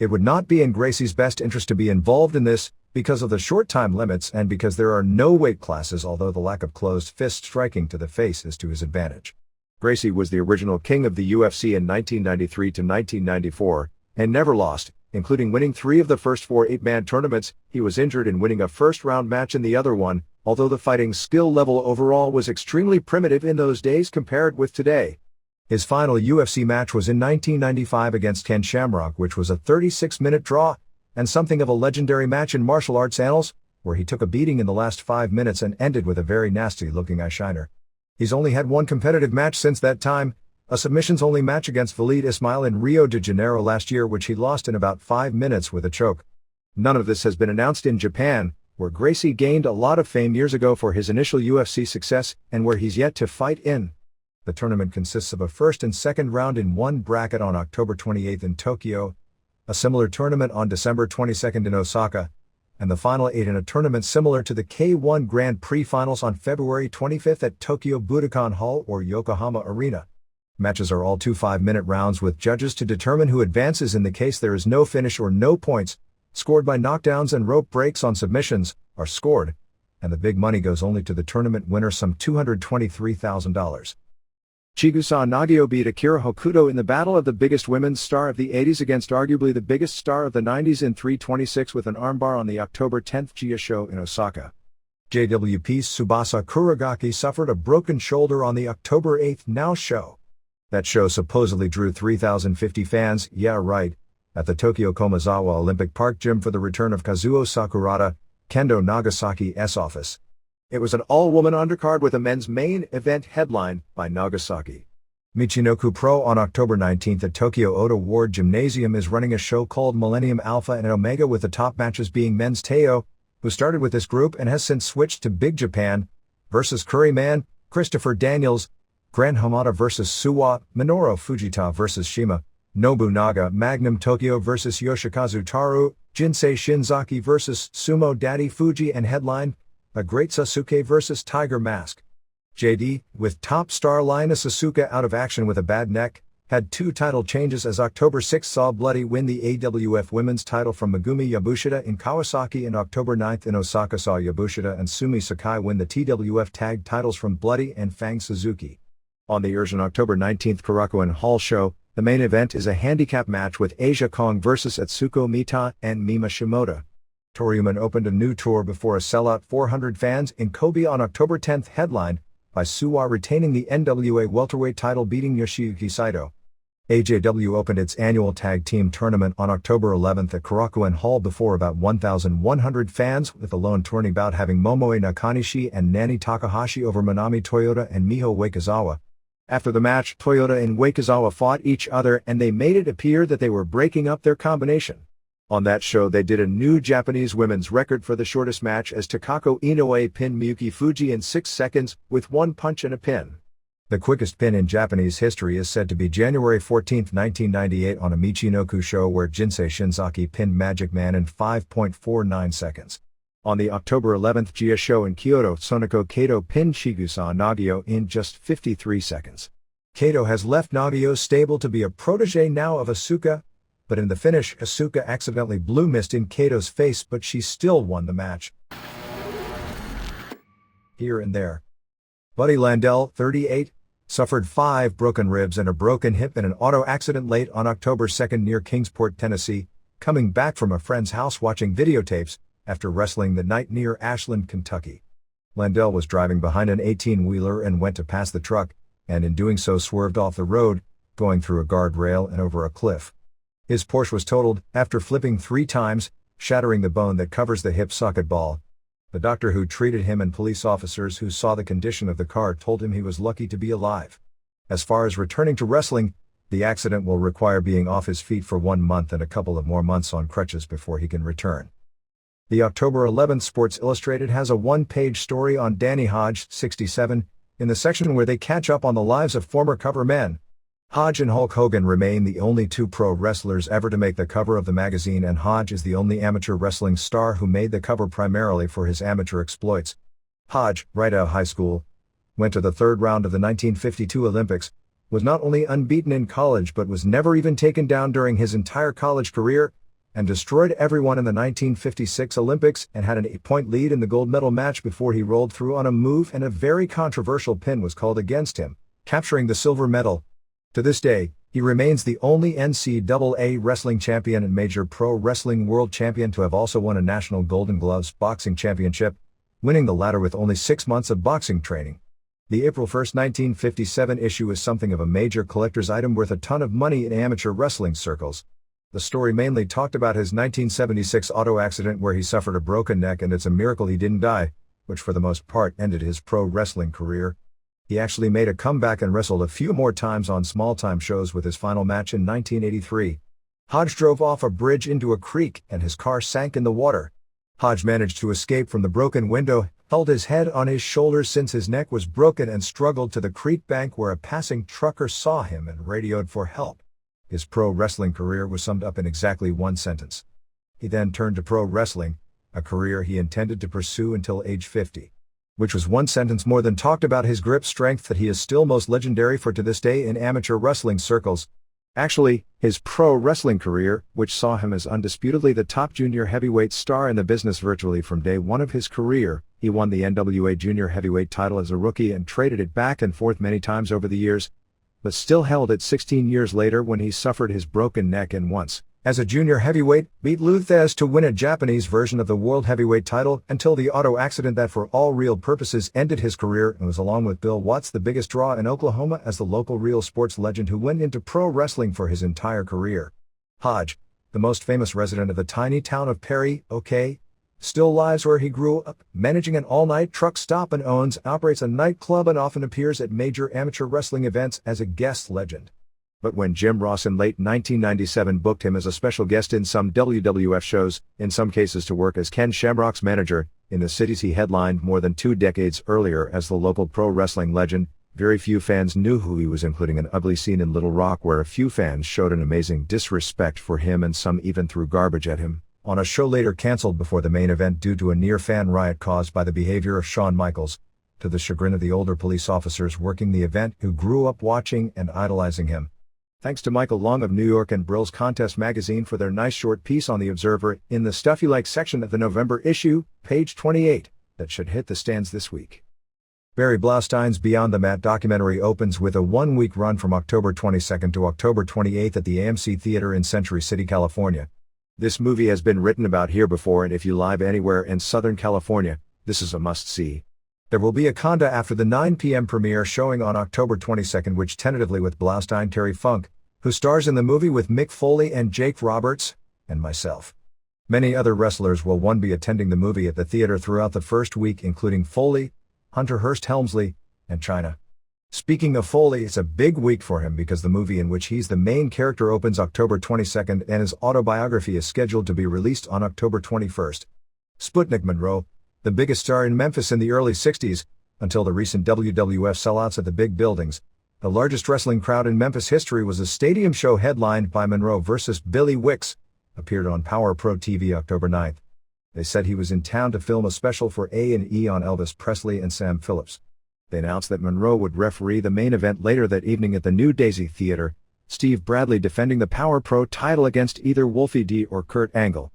It would not be in Gracie's best interest to be involved in this, because of the short time limits and because there are no weight classes, although the lack of closed fist striking to the face is to his advantage. Gracie was the original king of the UFC in 1993 to 1994, and never lost, including winning 3 of the first 4 8-man tournaments. He was injured in winning a first-round match in the other one, although the fighting skill level overall was extremely primitive in those days compared with today. His final UFC match was in 1995 against Ken Shamrock, which was a 36-minute draw, and something of a legendary match in martial arts annals, where he took a beating in the last 5 minutes and ended with a very nasty-looking eye shiner. He's only had one competitive match since that time, a submissions-only match against Walid Ismail in Rio de Janeiro last year, which he lost in about 5 minutes with a choke. None of this has been announced in Japan, where Gracie gained a lot of fame years ago for his initial UFC success and where he's yet to fight in. The tournament consists of a first and second round in one bracket on October 28th in Tokyo, a similar tournament on December 22nd in Osaka, and the final 8 in a tournament similar to the K1 Grand Prix finals on February 25th at Tokyo Budokan Hall or Yokohama Arena. Matches are all 2 5-minute rounds with judges to determine who advances in the case there is no finish or no points, scored by knockdowns and rope breaks on submissions, are scored, and the big money goes only to the tournament winner, some $223,000. Chigusa Nagio beat Akira Hokuto in the battle of the biggest women's star of the 80s against arguably the biggest star of the 90s in 3:26 with an armbar on the October 10th Gia show in Osaka. JWP's Tsubasa Kuragaki suffered a broken shoulder on the October 8th Now show. That show supposedly drew 3,050 fans, yeah right, at the Tokyo Komazawa Olympic Park gym for the return of Kazuo Sakurada, Kendo Nagasaki's office. It was an all-woman undercard with a men's main event headlined by Nagasaki. Michinoku Pro on October 19th at Tokyo Oda Ward Gymnasium is running a show called Millennium Alpha and Omega, with the top matches being men's Teo, who started with this group and has since switched to Big Japan, versus Curryman, Christopher Daniels, Gran Hamada versus Suwa, Minoru Fujita versus Shima, Nobunaga Magnum Tokyo versus Yoshikazu Taru, Jinsei Shinzaki versus Sumo Daddy Fuji, and headline, A Great Sasuke versus Tiger Mask. JD, with top star Linus Asuka out of action with a bad neck, had 2 title changes as October 6 saw Bloody win the AWF Women's title from Megumi Yabushita in Kawasaki, and October 9th in Osaka saw Yabushita and Sumi Sakai win the TWF tag titles from Bloody and Fang Suzuki. On the urgent October 19th Korakuen Hall show, the main event is a handicap match with Asia Kong versus Atsuko Mita and Mima Shimoda. Toriuman opened a new tour before a sellout 400 fans in Kobe on October 10th, headlined by Suwa retaining the NWA welterweight title, beating Yoshiyuki Saito. AJW opened its annual tag team tournament on October 11th at Korakuen Hall before about 1,100 fans, with the lone tourney bout having Momoe Nakanishi and Nani Takahashi over Manami Toyota and Miho Wakizawa. After the match, Toyota and Wakizawa fought each other and they made it appear that they were breaking up their combination. On that show they did a new Japanese women's record for the shortest match as Takako Inoue pinned Miyuki Fuji in 6 seconds with 1 punch and a pin. The quickest pin in Japanese history is said to be January 14, 1998 on a Michinoku show where Jinsei Shinzaki pinned Magic Man in 5.49 seconds. On the October 11th Gia show in Kyoto, Sonoko Kato pinned Chigusa Nagio in just 53 seconds. Kato has left Nagio's stable to be a protege now of Asuka, but in the finish Asuka accidentally blew mist in Kato's face, but she still won the match. Here and there. Buddy Landell, 38, suffered 5 broken ribs and a broken hip in an auto accident late on October 2nd near Kingsport, Tennessee, coming back from a friend's house watching videotapes after wrestling the night near Ashland, Kentucky. Landell was driving behind an 18-wheeler and went to pass the truck, and in doing so swerved off the road, going through a guardrail and over a cliff. His Porsche was totaled after flipping 3 times, shattering the bone that covers the hip socket ball. The doctor who treated him and police officers who saw the condition of the car told him he was lucky to be alive. As far as returning to wrestling, the accident will require being off his feet for 1 month and a couple of more months on crutches before he can return. The October 11th Sports Illustrated has a one-page story on Danny Hodge, 67, in the section where they catch up on the lives of former cover men. Hodge and Hulk Hogan remain the only two pro wrestlers ever to make the cover of the magazine, and Hodge is the only amateur wrestling star who made the cover primarily for his amateur exploits. Hodge, right out of high school, went to the third round of the 1952 Olympics, was not only unbeaten in college but was never even taken down during his entire college career, and destroyed everyone in the 1956 Olympics and had an 8-point lead in the gold medal match before he rolled through on a move and a very controversial pin was called against him, capturing the silver medal. To this day, he remains the only NCAA wrestling champion and major pro wrestling world champion to have also won a National Golden Gloves boxing championship, winning the latter with only 6 months of boxing training. The April 1, 1957 issue is something of a major collector's item worth a ton of money in amateur wrestling circles. The story mainly talked about his 1976 auto accident where he suffered a broken neck, and it's a miracle he didn't die, which for the most part ended his pro wrestling career. He actually made a comeback and wrestled a few more times on small-time shows, with his final match in 1983. Hodge drove off a bridge into a creek and his car sank in the water. Hodge managed to escape from the broken window, held his head on his shoulders since his neck was broken, and struggled to the creek bank where a passing trucker saw him and radioed for help. His pro wrestling career was summed up in exactly one sentence. He then turned to pro wrestling, a career he intended to pursue until age 50. Which was one sentence more than talked about his grip strength that he is still most legendary for to this day in amateur wrestling circles. Actually, his pro wrestling career, which saw him as undisputedly the top junior heavyweight star in the business virtually from day one of his career. He won the NWA junior heavyweight title as a rookie and traded it back and forth many times over the years, but still held it 16 years later when he suffered his broken neck, and once, as a junior heavyweight, beat Luthez to win a Japanese version of the world heavyweight title until the auto accident that for all real purposes ended his career, and was, along with Bill Watts, the biggest draw in Oklahoma as the local real sports legend who went into pro wrestling for his entire career. Hodge, the most famous resident of the tiny town of Perry, OK, still lives where he grew up, managing an all-night truck stop, and owns and operates a nightclub, and often appears at major amateur wrestling events as a guest legend. But when Jim Ross in late 1997 booked him as a special guest in some WWF shows, in some cases to work as Ken Shamrock's manager, in the cities he headlined more than 2 decades earlier as the local pro wrestling legend, very few fans knew who he was, including an ugly scene in Little Rock where a few fans showed an amazing disrespect for him and some even threw garbage at him, on a show later cancelled before the main event due to a near-fan riot caused by the behavior of Shawn Michaels, to the chagrin of the older police officers working the event who grew up watching and idolizing him. Thanks to Michael Long of New York and Brill's Contest magazine for their nice short piece on The Observer in the Stuff You Like section of the November issue, page 28, that should hit the stands this week. Barry Blaustein's Beyond the Mat documentary opens with a 1-week run from October 22nd to October 28th at the AMC Theater in Century City, California. This movie has been written about here before, and if you live anywhere in Southern California, this is a must-see. There will be a conda after the 9 p.m. premiere showing on October 22nd, which tentatively with Blaustein Terry Funk, who stars in the movie with Mick Foley and Jake Roberts, and myself. Many other wrestlers will be attending the movie at the theater throughout the first week, including Foley, Hunter Hearst Helmsley, and Chyna. Speaking of Foley, it's a big week for him because the movie in which he's the main character opens October 22nd and his autobiography is scheduled to be released on October 21st. Sputnik Monroe, the biggest star in Memphis in the early 60s, until the recent WWF sellouts at the big buildings, the largest wrestling crowd in Memphis history, was a stadium show headlined by Monroe vs. Billy Wicks, appeared on Power Pro TV October 9th. They said he was in town to film a special for A&E on Elvis Presley and Sam Phillips. They announced that Monroe would referee the main event later that evening at the New Daisy Theater, Steve Bradley defending the Power Pro title against either Wolfie D or Kurt Angle.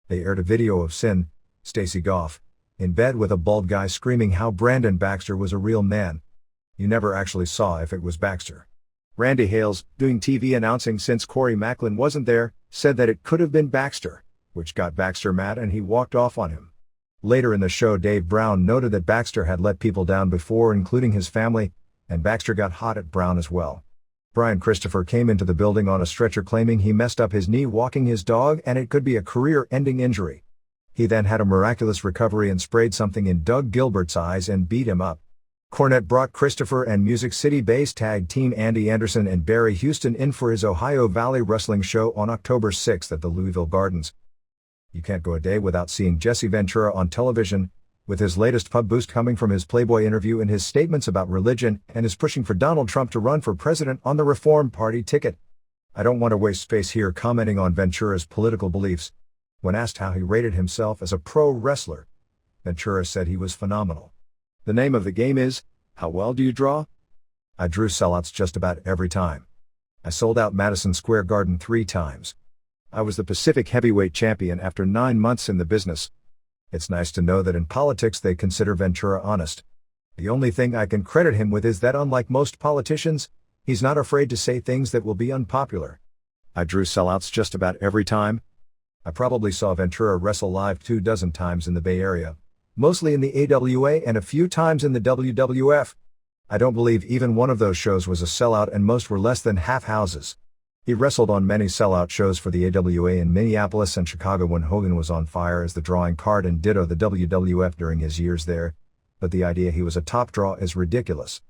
They aired a video of Sin, Stacey Goff, in bed with a bald guy screaming how Brandon Baxter was a real man. You never actually saw if it was Baxter. Randy Hales, doing TV announcing since Corey Macklin wasn't there, said that it could have been Baxter, which got Baxter mad and he walked off on him. Later in the show, Dave Brown noted that Baxter had let people down before, including his family, and Baxter got hot at Brown as well. Brian Christopher came into the building on a stretcher claiming he messed up his knee walking his dog and it could be a career-ending injury. He then had a miraculous recovery and sprayed something in Doug Gilbert's eyes and beat him up. Cornette brought Christopher and Music City-based tag team Andy Anderson and Barry Houston in for his Ohio Valley Wrestling show on October 6 at the Louisville Gardens. You can't go a day without seeing Jesse Ventura on television, with his latest pub boost coming from his Playboy interview and his statements about religion and his pushing for Donald Trump to run for president on the Reform Party ticket. I don't want to waste space here commenting on Ventura's political beliefs. When asked how he rated himself as a pro wrestler, Ventura said he was phenomenal. The name of the game is, how well do you draw? I drew sellouts just about every time. I sold out Madison Square Garden 3 times. I was the Pacific Heavyweight Champion after 9 months in the business. It's nice to know that in politics they consider Ventura honest. The only thing I can credit him with is that unlike most politicians, he's not afraid to say things that will be unpopular. I drew sellouts just about every time. I probably saw Ventura wrestle live 24 times in the Bay Area, mostly in the AWA and a few times in the WWF. I don't believe even one of those shows was a sellout and most were less than half houses. He wrestled on many sellout shows for the AWA in Minneapolis and Chicago when Hogan was on fire as the drawing card and ditto the WWF during his years there, but the idea he was a top draw is ridiculous.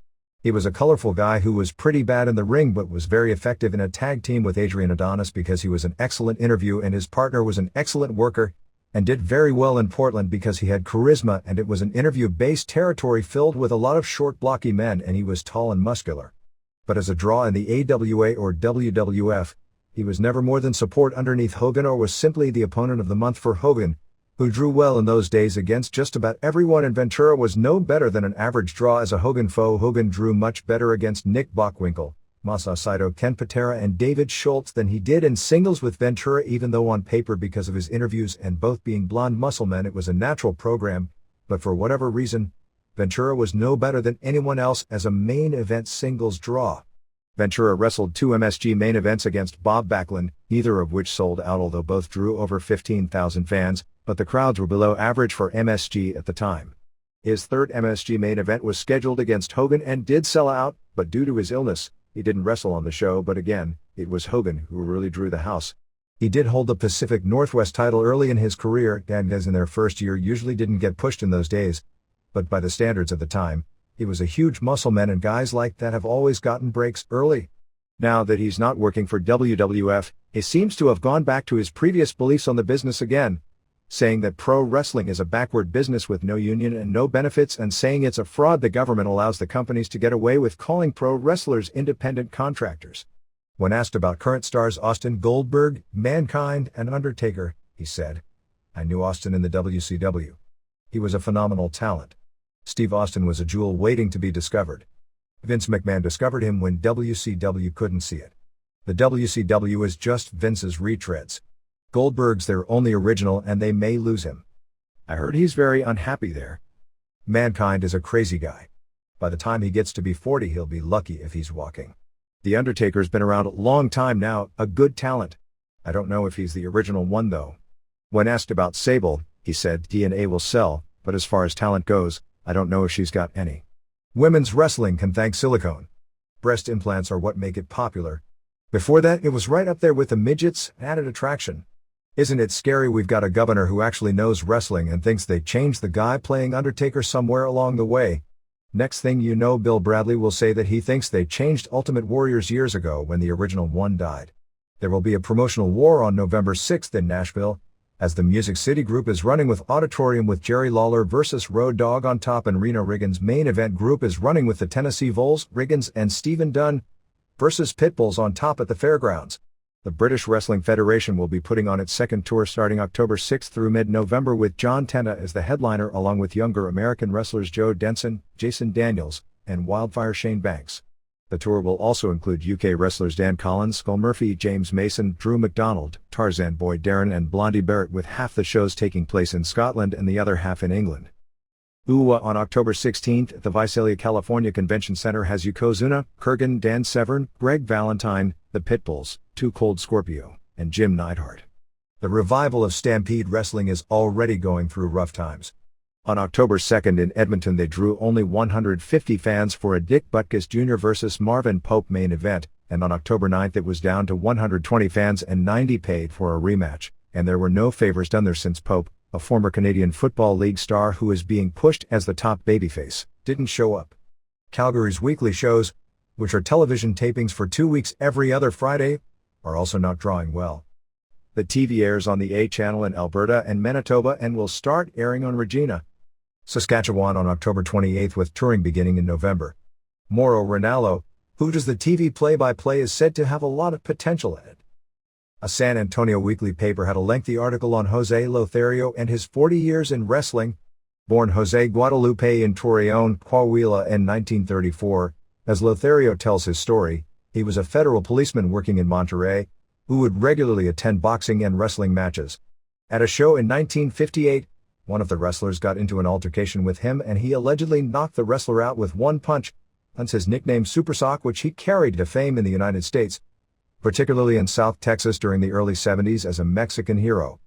He was a colorful guy who was pretty bad in the ring but was very effective in a tag team with Adrian Adonis because he was an excellent interview and his partner was an excellent worker, and did very well in Portland because he had charisma and it was an interview-based territory filled with a lot of short blocky men and he was tall and muscular. But as a draw in the AWA or WWF, he was never more than support underneath Hogan or was simply the opponent of the month for Hogan, who drew well in those days against just about everyone, and Ventura was no better than an average draw as a Hogan foe. Hogan drew much better against Nick Bockwinkel, Masa Saito, Ken Patera and David Schultz than he did in singles with Ventura, even though on paper because of his interviews and both being blonde muscle men it was a natural program, but for whatever reason, Ventura was no better than anyone else as a main event singles draw. Ventura wrestled 2 MSG main events against Bob Backlund, neither of which sold out although both drew over 15,000 fans, but the crowds were below average for MSG at the time. His third MSG main event was scheduled against Hogan and did sell out, but due to his illness, he didn't wrestle on the show. But again, it was Hogan who really drew the house. He did hold the Pacific Northwest title early in his career, and as in their first year usually didn't get pushed in those days, but by the standards of the time, he was a huge muscle man and guys like that have always gotten breaks early. Now that he's not working for WWF, he seems to have gone back to his previous beliefs on the business again, saying that pro wrestling is a backward business with no union and no benefits, and saying it's a fraud the government allows the companies to get away with calling pro wrestlers independent contractors. When asked about current stars Austin, Goldberg, Mankind, and Undertaker, he said, "I knew Austin in the WCW. He was a phenomenal talent. Steve Austin was a jewel waiting to be discovered. Vince McMahon discovered him when WCW couldn't see it. The WCW is just Vince's retreads. Goldberg's their only original and they may lose him. I heard he's very unhappy there. Mankind is a crazy guy. By the time he gets to be 40 he'll be lucky if he's walking. The Undertaker's been around a long time now, a good talent. I don't know if he's the original one though." When asked about Sable, he said, "DNA will sell, but as far as talent goes, I don't know if she's got any. Women's wrestling can thank silicone. Breast implants are what make it popular. Before that it was right up there with the midgets, added attraction. Isn't it scary we've got a governor who actually knows wrestling and thinks they changed the guy playing Undertaker somewhere along the way? Next thing you know Bill Bradley will say that he thinks they changed Ultimate Warriors years ago when the original one died. There will be a promotional war on November 6th in Nashville, as the Music City group is running with Auditorium with Jerry Lawler versus Road Dogg on top, and Reno Riggins' main event group is running with the Tennessee Vols, Riggins and Stephen Dunn versus Pitbulls on top at the fairgrounds. The British Wrestling Federation will be putting on its second tour starting October 6 through mid-November with John Tenta as the headliner along with younger American wrestlers Joe Denson, Jason Daniels, and Wildfire Shane Banks. The tour will also include UK wrestlers Dan Collins, Skull Murphy, James Mason, Drew McDonald, Tarzan Boy Darren and Blondie Barrett, with half the shows taking place in Scotland and the other half in England. UWA on October 16th at the Visalia, California Convention Center has Yokozuna, Kurgan, Dan Severn, Greg Valentine, the Pitbulls, Too Cold Scorpio, and Jim Neidhart. The revival of Stampede Wrestling is already going through rough times. On October 2nd in Edmonton they drew only 150 fans for a Dick Butkus Jr. vs. Marvin Pope main event, and on October 9th it was down to 120 fans and 90 paid for a rematch, and there were no favors done there since Pope, a former Canadian Football League star who is being pushed as the top babyface, didn't show up. Calgary's weekly shows, which are television tapings for 2 weeks every other Friday, are also not drawing well. The TV airs on the A channel in Alberta and Manitoba and will start airing on Regina, Saskatchewan on October 28 with touring beginning in November. Mauro Ranallo, who does the TV play-by-play, is said to have a lot of potential in it. A San Antonio weekly paper had a lengthy article on Jose Lothario and his 40 years in wrestling. Born Jose Guadalupe in Torreon, Coahuila in 1934, as Lothario tells his story, he was a federal policeman working in Monterrey, who would regularly attend boxing and wrestling matches. At a show in 1958, one of the wrestlers got into an altercation with him and he allegedly knocked the wrestler out with one punch, hence his nickname Super Sock, which he carried to fame in the United States, particularly in South Texas during the early 70s as a Mexican hero.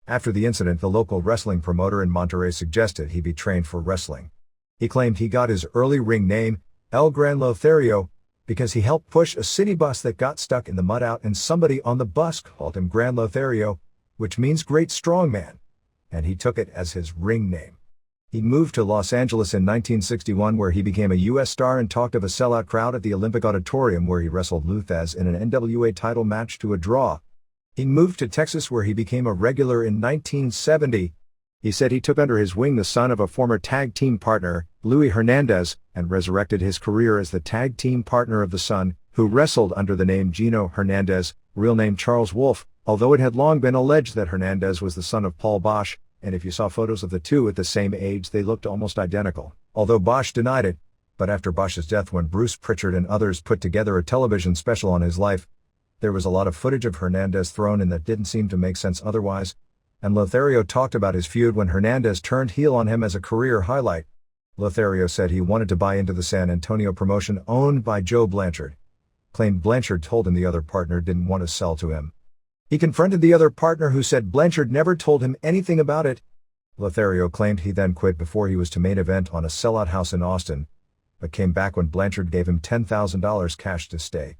After the incident, the local wrestling promoter in Monterrey suggested he be trained for wrestling. He claimed he got his early ring name, El Gran Lothario, because he helped push a city bus that got stuck in the mud out and somebody on the bus called him Gran Lothario, which means great strong man, and he took it as his ring name. He moved to Los Angeles in 1961 where he became a U.S. star and talked of a sellout crowd at the Olympic Auditorium where he wrestled Luthez in an NWA title match to a draw. He moved to Texas where he became a regular in 1970. He said he took under his wing the son of a former tag team partner, Louis Hernandez, and resurrected his career as the tag team partner of the son, who wrestled under the name Gino Hernandez, real name Charles Wolf, although it had long been alleged that Hernandez was the son of Paul Bosch, and if you saw photos of the two at the same age they looked almost identical, although Bosch denied it. But after Bosch's death, when Bruce Pritchard and others put together a television special on his life, there was a lot of footage of Hernandez thrown in that didn't seem to make sense otherwise, and Lothario talked about his feud when Hernandez turned heel on him as a career highlight. Lothario said he wanted to buy into the San Antonio promotion owned by Joe Blanchard. Claimed Blanchard told him the other partner didn't want to sell to him. He confronted the other partner who said Blanchard never told him anything about it. Lothario claimed he then quit before he was to main event on a sellout house in Austin, but came back when Blanchard gave him $10,000 cash to stay.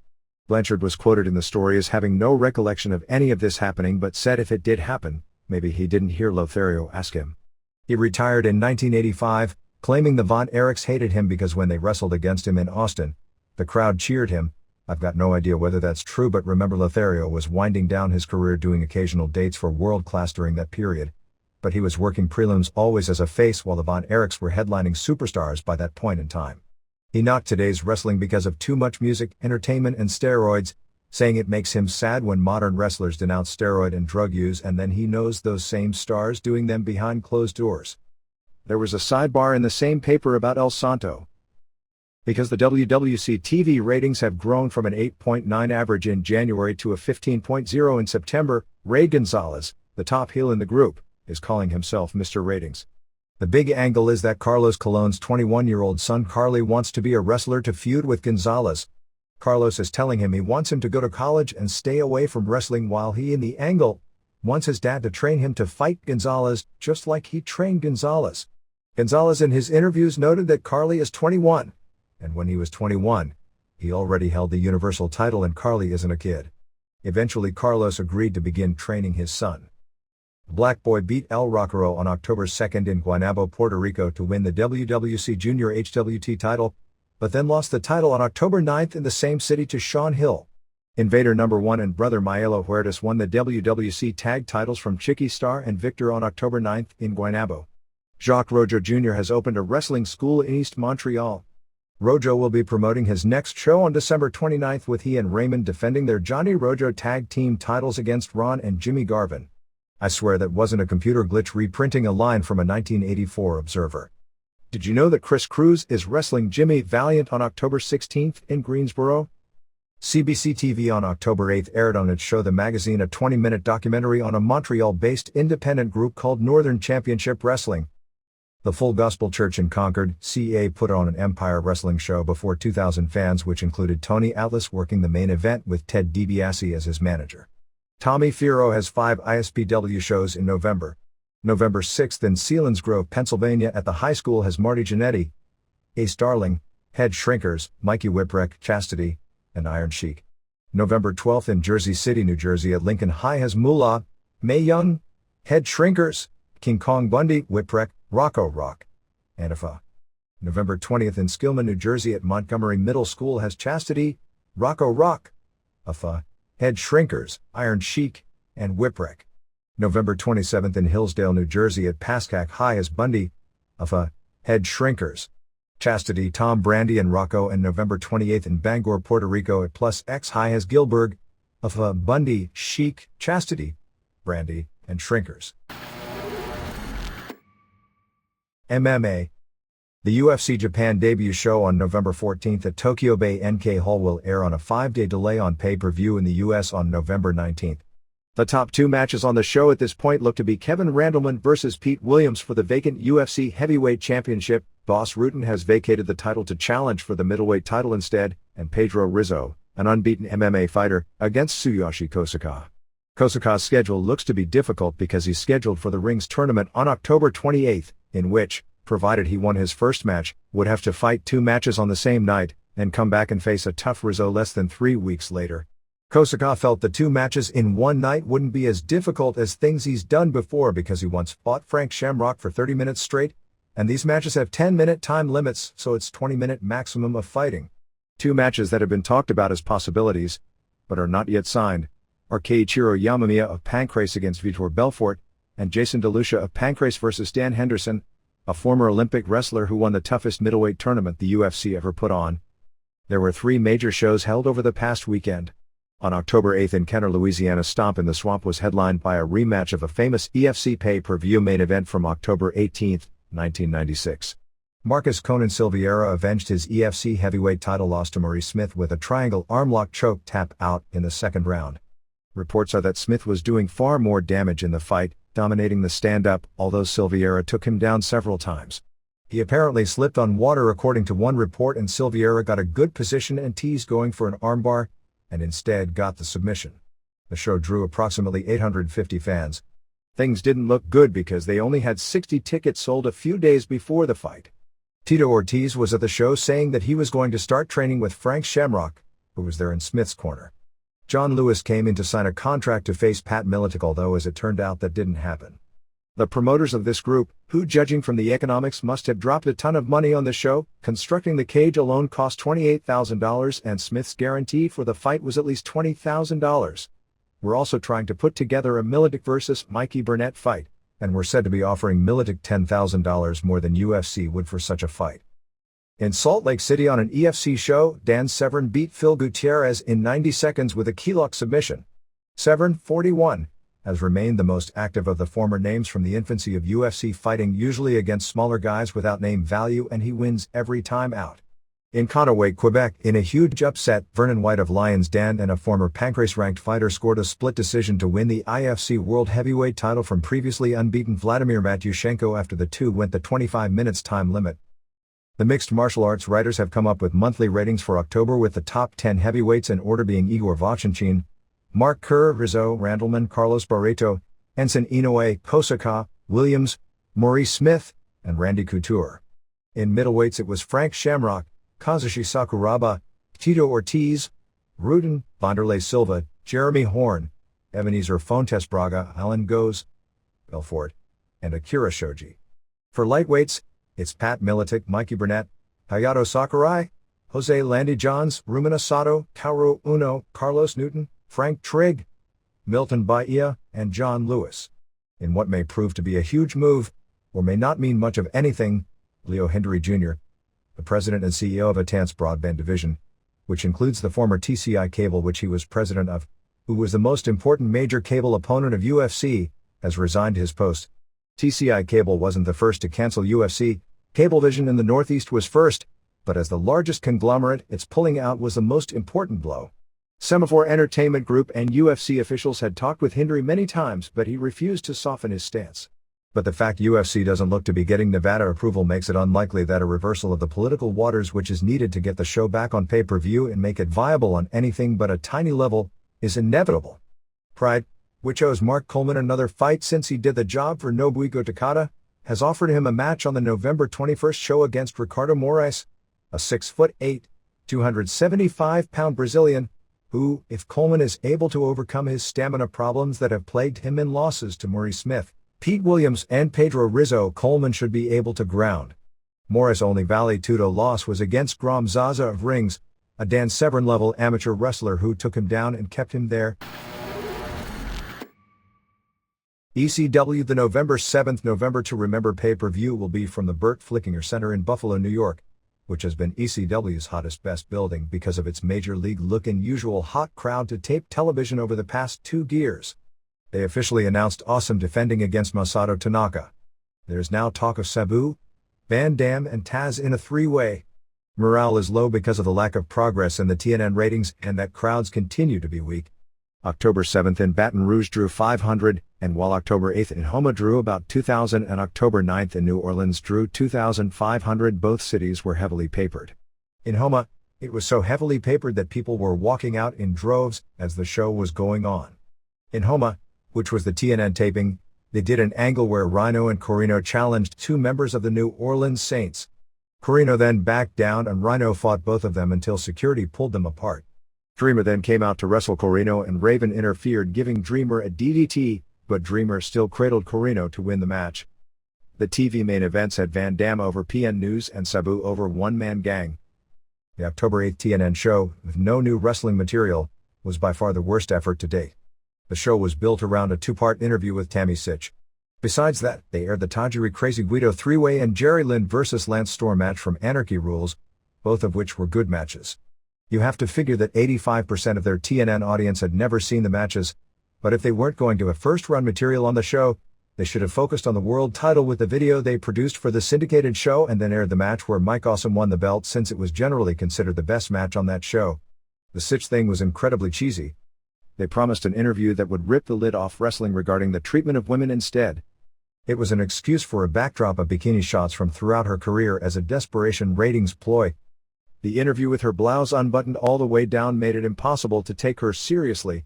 Blanchard was quoted in the story as having no recollection of any of this happening but said if it did happen, maybe he didn't hear Lothario ask him. He retired in 1985, claiming the Von Erichs hated him because when they wrestled against him in Austin, the crowd cheered him. I've got no idea whether that's true, but remember Lothario was winding down his career doing occasional dates for World Class during that period, but he was working prelims always as a face while the Von Erichs were headlining superstars by that point in time. He knocked today's wrestling because of too much music, entertainment and steroids, saying it makes him sad when modern wrestlers denounce steroid and drug use and then he knows those same stars doing them behind closed doors. There was a sidebar in the same paper about El Santo. Because the WWC TV ratings have grown from an 8.9 average in January to a 15.0 in September, Ray Gonzalez, the top heel in the group, is calling himself Mr. Ratings. The big angle is that Carlos Colon's 21-year-old son Carly wants to be a wrestler to feud with Gonzalez. Carlos is telling him he wants him to go to college and stay away from wrestling while he in the angle wants his dad to train him to fight Gonzalez just like he trained Gonzalez. Gonzalez in his interviews noted that Carly is 21, and when he was 21, he already held the Universal title and Carly isn't a kid. Eventually Carlos agreed to begin training his son. Black Boy beat El Rockero on October 2nd in Guaynabo, Puerto Rico to win the WWC Junior HWT title, but then lost the title on October 9th in the same city to Sean Hill. Invader No. 1 and brother Maelo Huertas won the WWC tag titles from Chiqui Star and Victor on October 9th in Guaynabo. Jacques Rojo Jr. has opened a wrestling school in East Montreal. Rojo will be promoting his next show on December 29th with he and Raymond defending their Johnny Rojo tag team titles against Ron and Jimmy Garvin. I swear that wasn't a computer glitch reprinting a line from a 1984 Observer. Did you know that Chris Cruz is wrestling Jimmy Valiant on October 16th in Greensboro? CBC TV on October 8th aired on its Show the Magazine a 20-minute documentary on a Montreal-based independent group called Northern Championship Wrestling. The Full Gospel Church in Concord, CA put on an Empire Wrestling show before 2,000 fans which included Tony Atlas working the main event with Ted DiBiase as his manager. Tommy Fierro has 5 ISPW shows in November. November 6th in Selinsgrove, Pennsylvania at the high school has Marty Jannetty, Ace Darling, Head Shrinkers, Mikey Whipwreck, Chastity, and Iron Sheik. November 12th in Jersey City, New Jersey at Lincoln High has Moolah, Mae Young, Head Shrinkers, King Kong Bundy, Whipwreck, Rocco Rock, and Afa. November 20th in Skillman, New Jersey at Montgomery Middle School has Chastity, Rocco Rock, Afa, Head Shrinkers, Iron Sheik, and Whipwreck. November 27th in Hillsdale, New Jersey at Pascack High has Bundy, Afa, Head Shrinkers, Chastity, Tom Brandy, and Rocco. And November 28th in Bangor, Puerto Rico at Plus X High has Gilberg, Afa, Bundy, Sheik, Chastity, Brandy, and Shrinkers. MMA. The UFC Japan debut show on November 14th at Tokyo Bay NK Hall will air on a 5-day delay on pay-per-view in the US on November 19th. The top two matches on the show at this point look to be Kevin Randleman versus Pete Williams for the vacant UFC Heavyweight Championship. Boss Rutten has vacated the title to challenge for the middleweight title instead, and Pedro Rizzo, an unbeaten MMA fighter, against Tsuyoshi Kosaka. Kosaka's schedule looks to be difficult because he's scheduled for the Rings tournament on October 28th, in which, provided he won his first match, would have to fight 2 matches on the same night, and come back and face a tough Rizzo less than 3 weeks later. Kosaka felt the 2 matches in one night wouldn't be as difficult as things he's done before because he once fought Frank Shamrock for 30 minutes straight, and these matches have 10-minute time limits, so it's 20-minute maximum of fighting. 2 matches that have been talked about as possibilities, but are not yet signed, are Keiichiro Yamamiya of Pancrase against Vitor Belfort, and Jason DeLucia of Pancrase versus Dan Henderson, a former Olympic wrestler who won the toughest middleweight tournament the UFC ever put on. There were 3 major shows held over the past weekend. On October 8th in Kenner, Louisiana, Stomp in the Swamp was headlined by a rematch of a famous EFC pay-per-view main event from October 18, 1996. Marcus Conan Silveira avenged his EFC heavyweight title loss to Maurice Smith with a triangle armlock choke tap out in the 2nd round. Reports are that Smith was doing far more damage in the fight, dominating the stand-up, although Silveira took him down several times. He apparently slipped on water according to one report, and Silveira got a good position and teased going for an armbar, and instead got the submission. The show drew approximately 850 fans. Things didn't look good because they only had 60 tickets sold a few days before the fight. Tito Ortiz was at the show saying that he was going to start training with Frank Shamrock, who was there in Smith's corner. John Lewis came in to sign a contract to face Pat Miletic, although as it turned out that didn't happen. The promoters of this group, who judging from the economics must have dropped a ton of money on the show, constructing the cage alone cost $28,000 and Smith's guarantee for the fight was at least $20,000. We're also trying to put together a Miletic versus Mikey Burnett fight, and we're said to be offering Miletic $10,000 more than UFC would for such a fight. In Salt Lake City on an EFC show, Dan Severn beat Phil Gutierrez in 90 seconds with a keylock submission. Severn, 41, has remained the most active of the former names from the infancy of UFC fighting, usually against smaller guys without name value, and he wins every time out. In Contaway, Quebec, in a huge upset, Vernon White of Lions Den and a former Pancrase-ranked fighter scored a split decision to win the IFC World Heavyweight title from previously unbeaten Vladimir Matyushenko after the 2 went the 25 minutes time limit. The mixed martial arts writers have come up with monthly ratings for October, with the top 10 heavyweights in order being Igor Vachenchin, Mark Kerr, Rizzo, Randleman, Carlos Barreto, Enson Inoue, Kosaka, Williams, Maurice Smith, and Randy Couture. In middleweights it was Frank Shamrock, Kazushi Sakuraba, Tito Ortiz, Rutten, Wanderlei Silva, Jeremy Horn, Ebenezer Fontes Braga, Alan Goes, Belfort, and Akira Shoji. For lightweights, it's Pat Miletic, Mikey Burnett, Hayato Sakurai, Jose Landy Johns, Rumina Sato, Kaoru Uno, Carlos Newton, Frank Trigg, Milton Bahia, and John Lewis. In what may prove to be a huge move, or may not mean much of anything, Leo Hendry Jr., the president and CEO of Atance Broadband Division, which includes the former TCI Cable which he was president of, who was the most important major cable opponent of UFC, has resigned his post. TCI Cable wasn't the first to cancel UFC, Cablevision in the Northeast was first, but as the largest conglomerate, its pulling out was the most important blow. Semaphore Entertainment Group and UFC officials had talked with Hendry many times, but he refused to soften his stance. But the fact UFC doesn't look to be getting Nevada approval makes it unlikely that a reversal of the political waters which is needed to get the show back on pay-per-view and make it viable on anything but a tiny level, is inevitable. Pride, which owes Mark Coleman another fight since he did the job for Nobuhiko Takada, has offered him a match on the November 21st show against Ricardo Moraes, a 6'8", 275-pound Brazilian, who, if Coleman is able to overcome his stamina problems that have plagued him in losses to Maurice Smith, Pete Williams and Pedro Rizzo Coleman should be able to ground. Morris' only Vale Tudo loss was against Grom Zaza of Rings, a Dan Severn-level amateur wrestler who took him down and kept him there. ECW. The November 7th November to Remember pay-per-view will be from the Burt Flickinger Center in Buffalo, New York, which has been ECW's hottest best building because of its major league look and usual hot crowd to tape television over the past 2 years. They officially announced Awesome defending against Masato Tanaka. There's now talk of Sabu, Van Dam and Taz in a 3-way. Morale is low because of the lack of progress in the TNN ratings and that crowds continue to be weak. October 7th in Baton Rouge drew 500, and while October 8th in Houma drew about 2,000 and October 9th in New Orleans drew 2,500, both cities were heavily papered. In Houma, it was so heavily papered that people were walking out in droves as the show was going on. In Houma, which was the TNN taping, they did an angle where Rhino and Corino challenged 2 members of the New Orleans Saints. Corino then backed down and Rhino fought both of them until security pulled them apart. Dreamer then came out to wrestle Corino and Raven interfered, giving Dreamer a DDT, but Dreamer still cradled Corino to win the match. The TV main events had Van Dam over PN News and Sabu over One Man Gang. The October 8th TNN show, with no new wrestling material, was by far the worst effort to date. The show was built around a 2-part interview with Tammy Sitch. Besides that, they aired the Tajiri Crazy Guido 3-way and Jerry Lynn vs. Lance Storm match from Anarchy Rules, both of which were good matches. You have to figure that 85% of their TNN audience had never seen the matches, but if they weren't going to have first-run material on the show, they should have focused on the world title with the video they produced for the syndicated show and then aired the match where Mike Awesome won the belt, since it was generally considered the best match on that show. The Sitch thing was incredibly cheesy. They promised an interview that would rip the lid off wrestling regarding the treatment of women instead. It was an excuse for a backdrop of bikini shots from throughout her career as a desperation ratings ploy. The interview with her blouse unbuttoned all the way down made it impossible to take her seriously.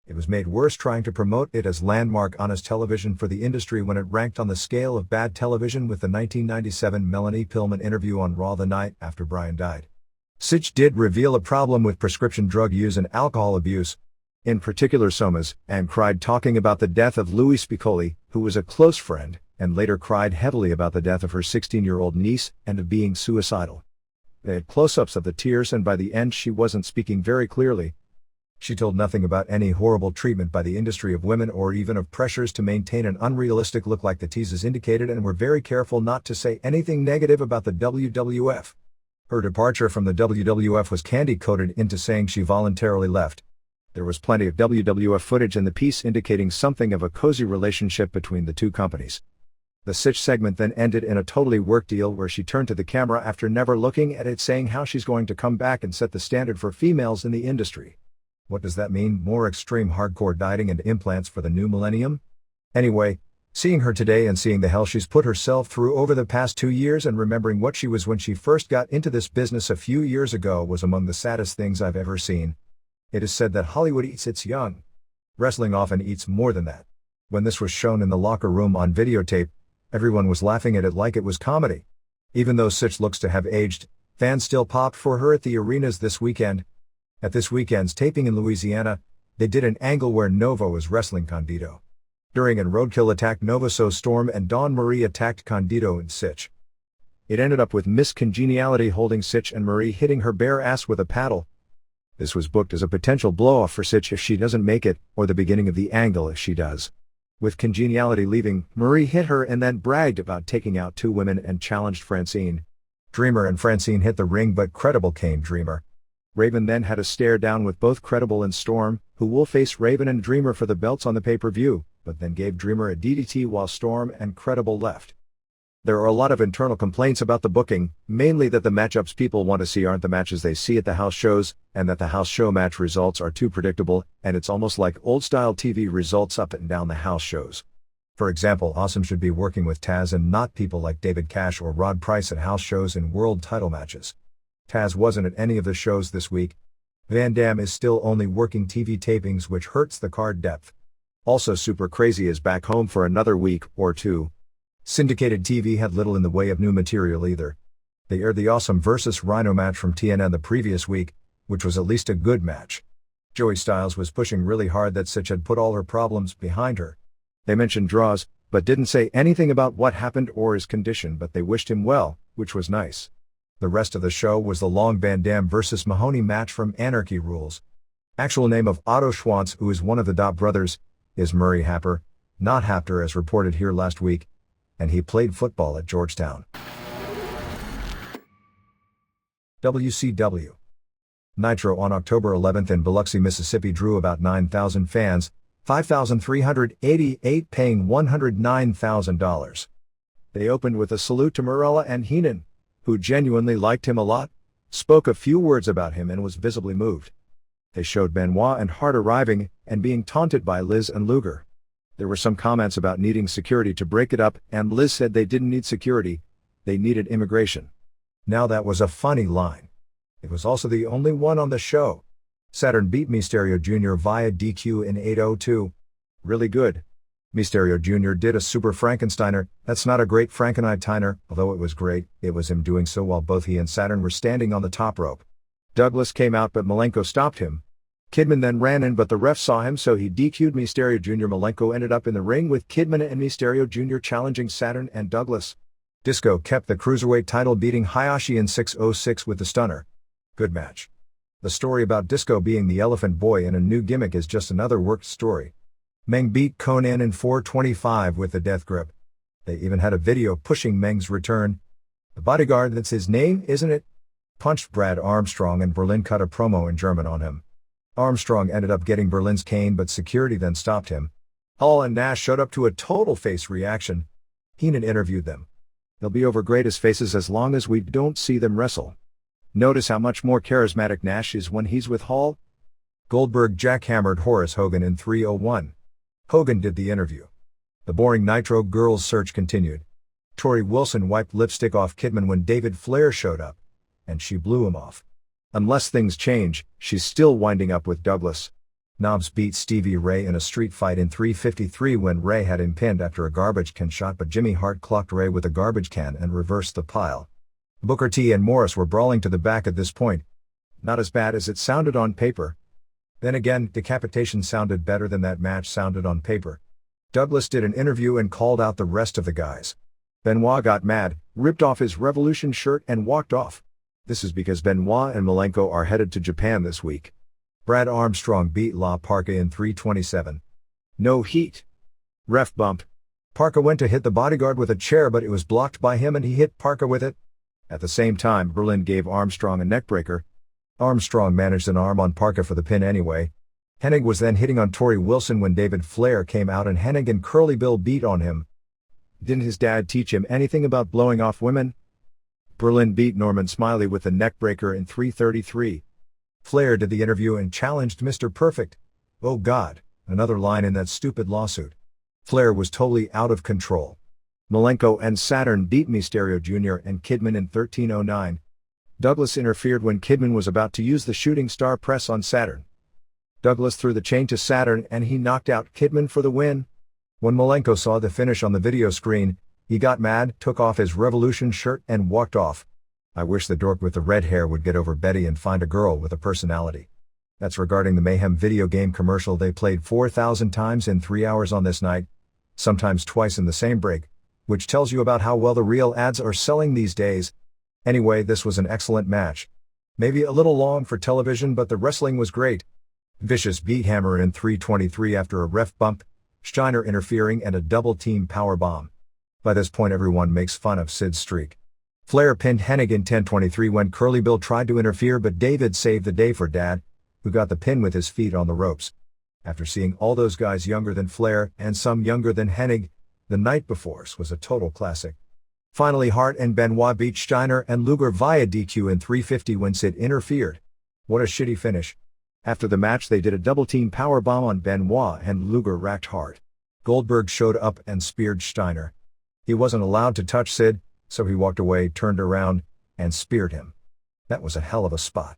It was made worse trying to promote it as landmark honest television for the industry when it ranked on the scale of bad television with the 1997 Melanie Pillman interview on Raw the night after Bryan died. Sitch did reveal a problem with prescription drug use and alcohol abuse, in particular somas, and cried talking about the death of Louis Spicolli, who was a close friend, and later cried heavily about the death of her 16-year-old niece and of being suicidal. They had close-ups of the tears and by the end she wasn't speaking very clearly. She told nothing about any horrible treatment by the industry of women or even of pressures to maintain an unrealistic look like the teases indicated, and were very careful not to say anything negative about the WWF. Her departure from the WWF was candy-coated into saying she voluntarily left. There was plenty of WWF footage in the piece indicating something of a cozy relationship between the two companies. The Sitch segment then ended in a totally work deal where she turned to the camera after never looking at it, saying how she's going to come back and set the standard for females in the industry. What does that mean? More extreme hardcore dieting and implants for the new millennium? Anyway, seeing her today and seeing the hell she's put herself through over the past 2 years and remembering what she was when she first got into this business a few years ago was among the saddest things I've ever seen. It is said that Hollywood eats its young. Wrestling often eats more than that. When this was shown in the locker room on videotape, everyone was laughing at it like it was comedy. Even though Sitch looks to have aged, fans still popped for her at the arenas this weekend. At this weekend's taping in Louisiana, they did an angle where Nova was wrestling Condito. During and Roadkill attacked Nova, so Storm and Dawn Marie attacked Condito and Sitch. It ended up with Miss Congeniality holding Sitch and Marie hitting her bare ass with a paddle. This was booked as a potential blow-off for Sitch if she doesn't make it, or the beginning of the angle if she does. With Congeniality leaving, Marie hit her and then bragged about taking out 2 women and challenged Francine. Dreamer and Francine hit the ring, but Credible came Dreamer. Raven then had a stare down with both Credible and Storm, who will face Raven and Dreamer for the belts on the pay-per-view, but then gave Dreamer a DDT while Storm and Credible left. There are a lot of internal complaints about the booking, mainly that the matchups people want to see aren't the matches they see at the house shows, and that the house show match results are too predictable, and it's almost like old-style TV results up and down the house shows. For example, Awesome should be working with Taz and not people like David Cash or Rod Price at house shows in world title matches. Taz wasn't at any of the shows this week. Van Dam is still only working TV tapings, which hurts the card depth. Also, Super Crazy is back home for another week or 2. Syndicated TV had little in the way of new material either. They aired the Awesome vs. Rhino match from TNN the previous week, which was at least a good match. Joey Styles was pushing really hard that Sitch had put all her problems behind her. They mentioned Droz but didn't say anything about what happened or his condition, but they wished him well, which was nice. The rest of the show was the long Van Dam vs. Mahoney match from Anarchy Rules. Actual name of Otto Schwanz, who is one of the Dopp brothers, is Murray Happer, not Hapter as reported here last week, and he played football at Georgetown. WCW. Nitro on October 11th in Biloxi, Mississippi drew about 9,000 fans, 5,388 paying $109,000. They opened with a salute to Marella and Heenan, who genuinely liked him a lot, spoke a few words about him and was visibly moved. They showed Benoit and Hart arriving and being taunted by Liz and Luger. There were some comments about needing security to break it up, and Liz said they didn't need security, they needed immigration. Now that was a funny line. It was also the only one on the show. Saturn beat Mysterio Jr. via DQ in 8:02. Really good. Mysterio Jr. did a Super Frankensteiner. That's not a great Frankensteiner, although it was great. It was him doing so while both he and Saturn were standing on the top rope. Douglas came out but Malenko stopped him. Kidman then ran in but the ref saw him so he DQ'd Mysterio Jr. Malenko ended up in the ring with Kidman and Mysterio Jr. challenging Saturn and Douglas. Disco kept the Cruiserweight title beating Hayashi in 6:06 with the stunner. Good match. The story about Disco being the Elephant Boy in a new gimmick is just another worked story. Meng beat Conan in 4:25 with the death grip. They even had a video pushing Meng's return. The bodyguard, that's his name, isn't it? Punched Brad Armstrong and Berlin cut a promo in German on him. Armstrong ended up getting Berlin's cane but security then stopped him. Hall and Nash showed up to a total face reaction. Heenan interviewed them. They'll be over great as faces as long as we don't see them wrestle. Notice how much more charismatic Nash is when he's with Hall? Goldberg jackhammered Horace Hogan in 3:01. Hogan did the interview. The boring Nitro girls search continued. Tori Wilson wiped lipstick off Kidman when David Flair showed up, and she blew him off. Unless things change, she's still winding up with Douglas. Knobbs beat Stevie Ray in a street fight in 3:53 when Ray had him pinned after a garbage can shot but Jimmy Hart clocked Ray with a garbage can and reversed the pile. Booker T and Morris were brawling to the back at this point. Not as bad as it sounded on paper. Then again, decapitation sounded better than that match sounded on paper. Douglas did an interview and called out the rest of the guys. Benoit got mad, ripped off his Revolution shirt and walked off. This is because Benoit and Malenko are headed to Japan this week. Brad Armstrong beat La Parka in 3:27. No heat. Ref bump. Parka went to hit the bodyguard with a chair but it was blocked by him and he hit Parka with it. At the same time, Berlin gave Armstrong a neckbreaker. Armstrong managed an arm on Parka for the pin anyway. Hennig was then hitting on Tori Wilson when David Flair came out and Hennig and Curly Bill beat on him. Didn't his dad teach him anything about blowing off women? Berlin beat Norman Smiley with the neckbreaker in 3:33. Flair did the interview and challenged Mr. Perfect. Oh God, another line in that stupid lawsuit. Flair was totally out of control. Malenko and Saturn beat Mysterio Jr. and Kidman in 13:09. Douglas interfered when Kidman was about to use the shooting star press on Saturn. Douglas threw the chain to Saturn and he knocked out Kidman for the win. When Malenko saw the finish on the video screen, he got mad, took off his Revolution shirt and walked off. I wish the dork with the red hair would get over Betty and find a girl with a personality. That's regarding the Mayhem video game commercial they played 4,000 times in 3 hours on this night, sometimes twice in the same break, which tells you about how well the real ads are selling these days. Anyway, this was an excellent match. Maybe a little long for television but the wrestling was great. Vicious beat Hammer in 3:23 after a ref bump, Steiner interfering and a double team powerbomb. By this point everyone makes fun of Sid's streak. Flair pinned Hennig in 10:23 when Curly Bill tried to interfere but David saved the day for Dad, who got the pin with his feet on the ropes. After seeing all those guys younger than Flair and some younger than Hennig, the night before was a total classic. Finally Hart and Benoit beat Steiner and Luger via DQ in 3:50 when Sid interfered. What a shitty finish. After the match they did a double team powerbomb on Benoit and Luger racked Hart. Goldberg showed up and speared Steiner. He wasn't allowed to touch Sid, so he walked away, turned around, and speared him. That was a hell of a spot.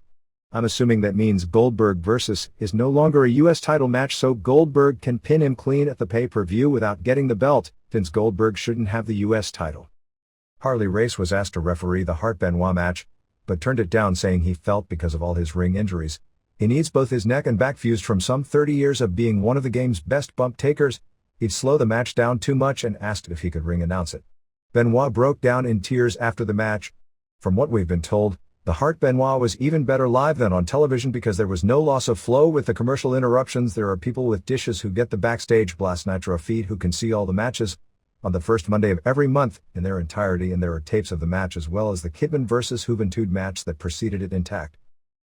I'm assuming that means Goldberg versus is no longer a US title match so Goldberg can pin him clean at the pay-per-view without getting the belt, since Goldberg shouldn't have the US title. Harley Race was asked to referee the Hart-Benoit match, but turned it down saying he felt because of all his ring injuries, he needs both his neck and back fused from some 30 years of being one of the game's best bump takers, He'd slow the match down too much and asked if he could ring announce it. Benoit broke down in tears after the match. From what we've been told, the Hart Benoit was even better live than on television because there was no loss of flow with the commercial interruptions. There are people with dishes who get the backstage Blast Nitro feed who can see all the matches on the first Monday of every month in their entirety, and there are tapes of the match as well as the Kidman vs. Juventud match that preceded it intact.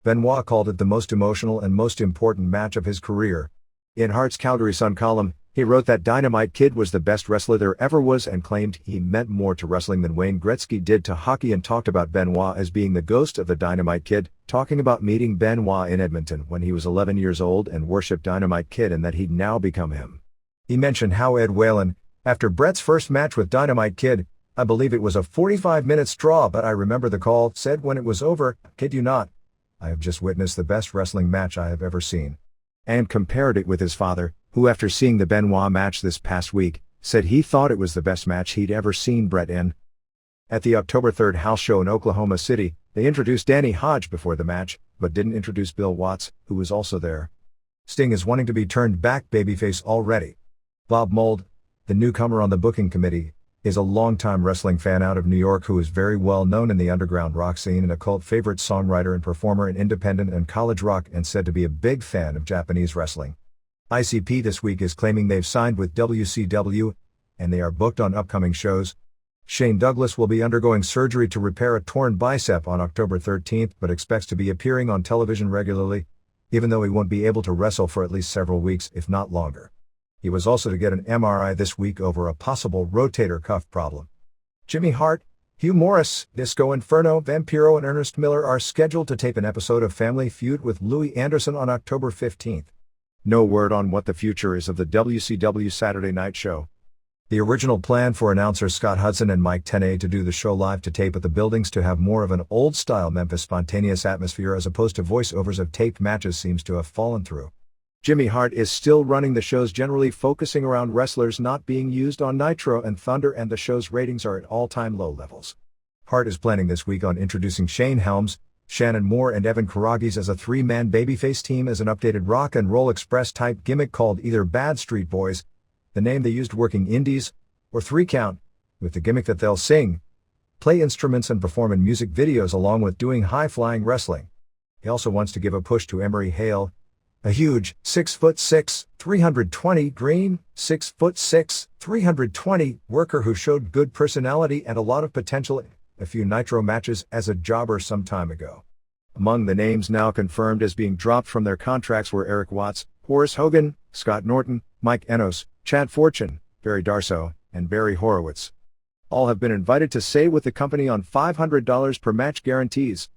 Benoit called it the most emotional and most important match of his career. In Hart's Calgary Sun column, he wrote that Dynamite Kid was the best wrestler there ever was and claimed he meant more to wrestling than Wayne Gretzky did to hockey, and talked about Benoit as being the ghost of the Dynamite Kid, talking about meeting Benoit in Edmonton when he was 11 years old and worshipped Dynamite Kid and that he'd now become him. He mentioned how Ed Whalen, after Bret's first match with Dynamite Kid, I believe it was a 45-minute straw but I remember the call, said when it was over, "Kid you not, I have just witnessed the best wrestling match I have ever seen." And compared it with his father, who after seeing the Benoit match this past week, said he thought it was the best match he'd ever seen Bret in. At the October 3rd house show in Oklahoma City, they introduced Danny Hodge before the match, but didn't introduce Bill Watts, who was also there. Sting is wanting to be turned back babyface already. Bob Mould, the newcomer on the booking committee, is a longtime wrestling fan out of New York who is very well known in the underground rock scene and a cult favorite songwriter and performer in independent and college rock, and said to be a big fan of Japanese wrestling. ICP this week is claiming they've signed with WCW, and they are booked on upcoming shows. Shane Douglas will be undergoing surgery to repair a torn bicep on October 13th but expects to be appearing on television regularly, even though he won't be able to wrestle for at least several weeks if not longer. He was also to get an MRI this week over a possible rotator cuff problem. Jimmy Hart, Hugh Morris, Disco Inferno, Vampiro and Ernest Miller are scheduled to tape an episode of Family Feud with Louis Anderson on October 15th. No word on what the future is of the WCW Saturday Night Show. The original plan for announcers Scott Hudson and Mike Tenay to do the show live to tape at the buildings to have more of an old-style Memphis spontaneous atmosphere as opposed to voiceovers of taped matches seems to have fallen through. Jimmy Hart is still running the shows, generally focusing around wrestlers not being used on Nitro and Thunder, and the show's ratings are at all-time low levels. Hart is planning this week on introducing Shane Helms, Shannon Moore and Evan Karagis as a three-man babyface team as an updated Rock and Roll Express type gimmick called either Bad Street Boys, the name they used working indies, or 3 Count, with the gimmick that they'll sing, play instruments and perform in music videos along with doing high-flying wrestling. He also wants to give a push to Emery Hale, a huge 6'6", 320 green, 6'6", 320 worker who showed good personality and a lot of potential in a few Nitro matches as a jobber some time ago. Among the names now confirmed as being dropped from their contracts were Eric Watts, Horace Hogan, Scott Norton, Mike Enos, Chad Fortune, Barry Darsow, and Barry Horowitz. All have been invited to stay with the company on $500 per match guarantees.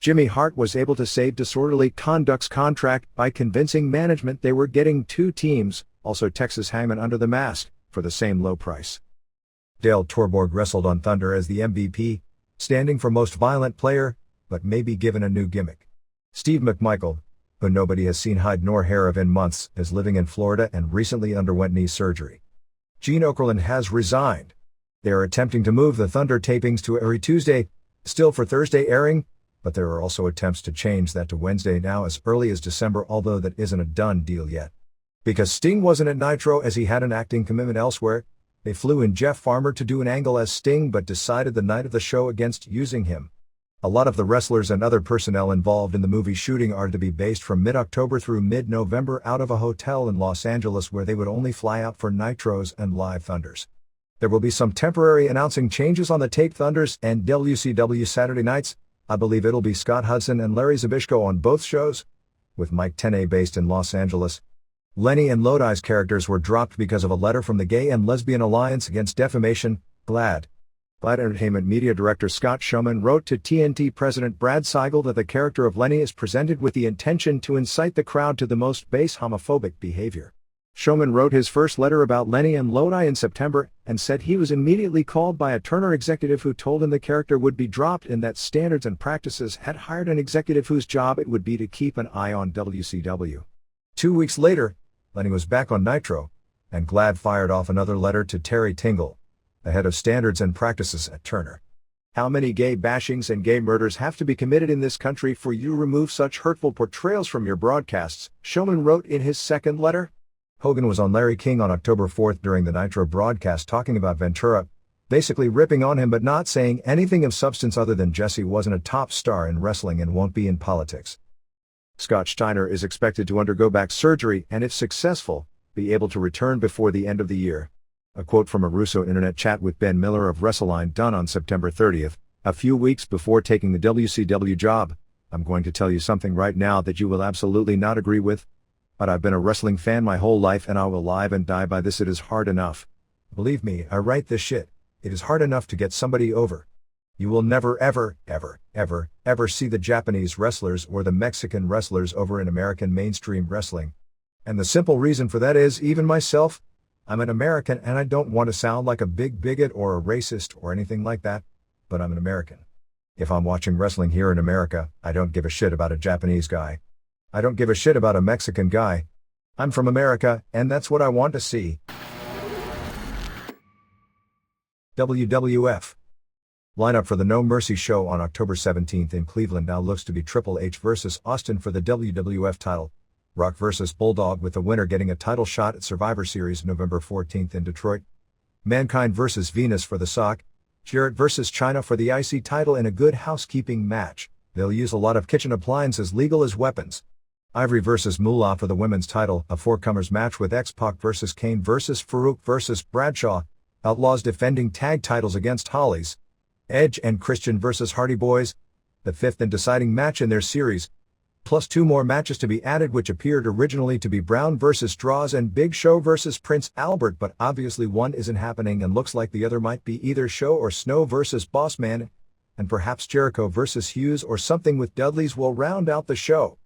Jimmy Hart was able to save Disorderly Conduct's contract by convincing management they were getting 2 teams, also Texas Hangman Under the Mask, for the same low price. Dale Torborg wrestled on Thunder as the MVP, standing for Most Violent Player, but may be given a new gimmick. Steve McMichael, who nobody has seen hide nor hair of in months, is living in Florida and recently underwent knee surgery. Gene Okerlund has resigned. They are attempting to move the Thunder tapings to every Tuesday, still for Thursday airing, but there are also attempts to change that to Wednesday now as early as December, although that isn't a done deal yet. Because Sting wasn't at Nitro as he had an acting commitment elsewhere, they flew in Jeff Farmer to do an angle as Sting but decided the night of the show against using him. A lot of the wrestlers and other personnel involved in the movie shooting are to be based from mid-October through mid-November out of a hotel in Los Angeles where they would only fly out for Nitros and live Thunders. There will be some temporary announcing changes on the taped Thunders and WCW Saturday nights. I believe it'll be Scott Hudson and Larry Zbyszko on both shows, with Mike Tenay based in Los Angeles. Lenny and Lodi's characters were dropped because of a letter from the Gay and Lesbian Alliance Against Defamation, GLAAD. GLAAD Entertainment Media Director Scott Shuman wrote to TNT President Brad Seigel that the character of Lenny is presented with the intention to incite the crowd to the most base homophobic behavior. Shuman wrote his first letter about Lenny and Lodi in September and said he was immediately called by a Turner executive who told him the character would be dropped and that Standards and Practices had hired an executive whose job it would be to keep an eye on WCW. 2 weeks later, Lenny was back on Nitro, and GLAAD fired off another letter to Terry Tingle, the head of Standards and Practices at Turner. How many gay bashings and gay murders have to be committed in this country for you to remove such hurtful portrayals from your broadcasts? Shuman wrote in his second letter. Hogan was on Larry King on October 4th during the Nitro broadcast talking about Ventura, basically ripping on him but not saying anything of substance other than Jesse wasn't a top star in wrestling and won't be in politics. Scott Steiner is expected to undergo back surgery and if successful, be able to return before the end of the year. A quote from a RUSSO internet chat with Ben Miller of WrestleLine done on September 30th, a few weeks before taking the WCW job. I'm going to tell you something right now that you will absolutely not agree with. But I've been a wrestling fan my whole life and I will live and die by this. It is hard enough. Believe me, I write this shit. It is hard enough to get somebody over. You will never ever see the Japanese wrestlers or the Mexican wrestlers over in American mainstream wrestling. And the simple reason for that is, even myself, I'm an American and I don't want to sound like a big bigot or a racist or anything like that, but I'm an American. If I'm watching wrestling here in America, I don't give a shit about a Japanese guy. I don't give a shit about a Mexican guy. I'm from America, and that's what I want to see. WWF. Lineup for the No Mercy show on October 17th in Cleveland now looks to be Triple H vs. Austin for the WWF title. Rock vs. Bulldog with the winner getting a title shot at Survivor Series November 14th in Detroit. Mankind vs. Venus for the SOC. Jarrett vs. China for the IC title in a good housekeeping match. They'll use a lot of kitchen appliances legal as weapons. Ivory vs. Moolah for the women's title, a four-comers match with X-Pac vs. Kane vs. Farouk vs. Bradshaw. Outlaws defending tag titles against Hollies. Edge and Christian vs. Hardy Boys, the fifth and deciding match in their series, plus two more matches to be added which appeared originally to be Brown vs. Droz and Big Show vs. Prince Albert, but obviously one isn't happening and looks like the other might be either Show or Snow vs. Bossman, and perhaps Jericho vs. Hughes or something with Dudley's will round out the show.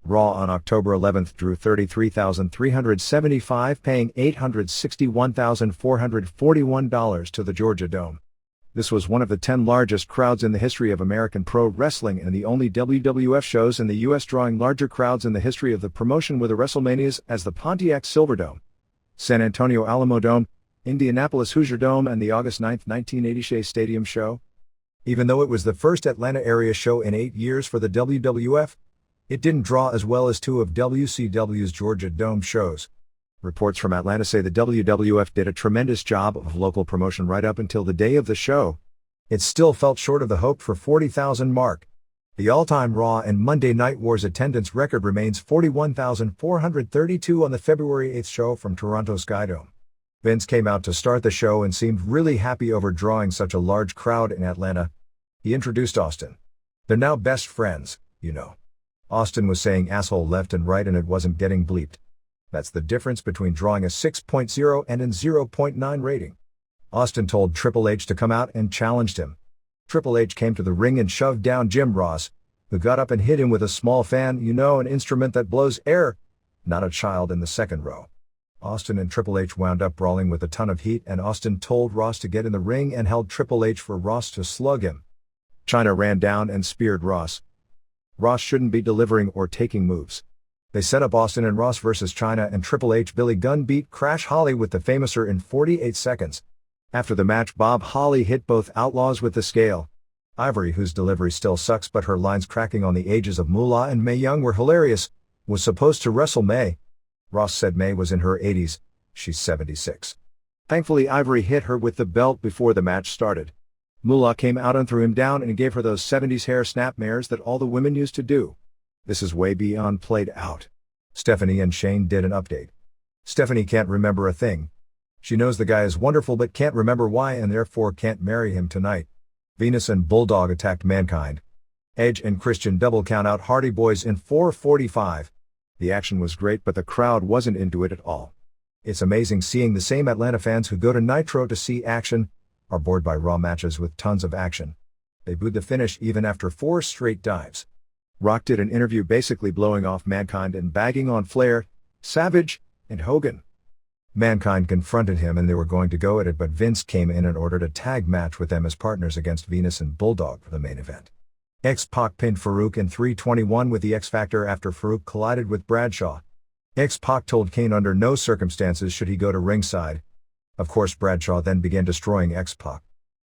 Raw on October 11th drew 33,375, paying $861,441 to the Georgia Dome. This was one of the 10 largest crowds in the history of American pro wrestling and the only WWF shows in the U.S. drawing larger crowds in the history of the promotion with the WrestleManias as the Pontiac Silverdome, San Antonio Alamo Dome, Indianapolis Hoosier Dome and the August 9, 1980 Shea Stadium show. Even though it was the first Atlanta area show in 8 years for the WWF, it didn't draw as well as two of WCW's Georgia Dome shows. Reports from Atlanta say the WWF did a tremendous job of local promotion right up until the day of the show. It still felt short of the hoped for 40,000 mark. The all-time Raw and Monday Night Wars attendance record remains 41,432 on the February 8th show from Toronto Skydome. Vince came out to start the show and seemed really happy over drawing such a large crowd in Atlanta. He introduced Austin. They're now best friends, you know. Austin was saying asshole left and right and it wasn't getting bleeped. That's the difference between drawing a 6.0 and a 0.9 rating. Austin told Triple H to come out and challenged him. Triple H came to the ring and shoved down Jim Ross, who got up and hit him with a small fan, you know, an instrument that blows air, not a child in the second row. Austin and Triple H wound up brawling with a ton of heat and Austin told Ross to get in the ring and held Triple H for Ross to slug him. Chyna ran down and speared Ross. Ross shouldn't be delivering or taking moves. They set up Austin and Ross versus Chyna and Triple H. Billy Gunn beat Crash Holly with the Famouser in 48 seconds. After the match, Bob Holly hit both Outlaws with the scale. Ivory, whose delivery still sucks but her lines cracking on the ages of Moolah and Mae Young were hilarious, was supposed to wrestle Mae. Ross said Mae was in her 80s, she's 76. Thankfully Ivory hit her with the belt before the match started. Moolah came out and threw him down and gave her those 70s hair snapmares that all the women used to do. This is way beyond played out. Stephanie and Shane did an update. Stephanie can't remember a thing. She knows the guy is wonderful but can't remember why and therefore can't marry him tonight. Venus and Bulldog attacked Mankind. Edge and Christian double count out Hardy Boys in 4:45. The action was great but the crowd wasn't into it at all. It's amazing seeing the same Atlanta fans who go to Nitro to see action are bored by Raw matches with tons of action. They booed the finish even after 4 straight dives. Rock did an interview basically blowing off Mankind and bagging on Flair, Savage, and Hogan. Mankind confronted him and they were going to go at it but Vince came in and ordered a tag match with them as partners against Venus and Bulldog for the main event. X-Pac pinned Farouk in 3:21 with the X Factor after Farouk collided with Bradshaw. X-Pac told Kane under no circumstances should he go to ringside. Of course Bradshaw then began destroying X-Pac.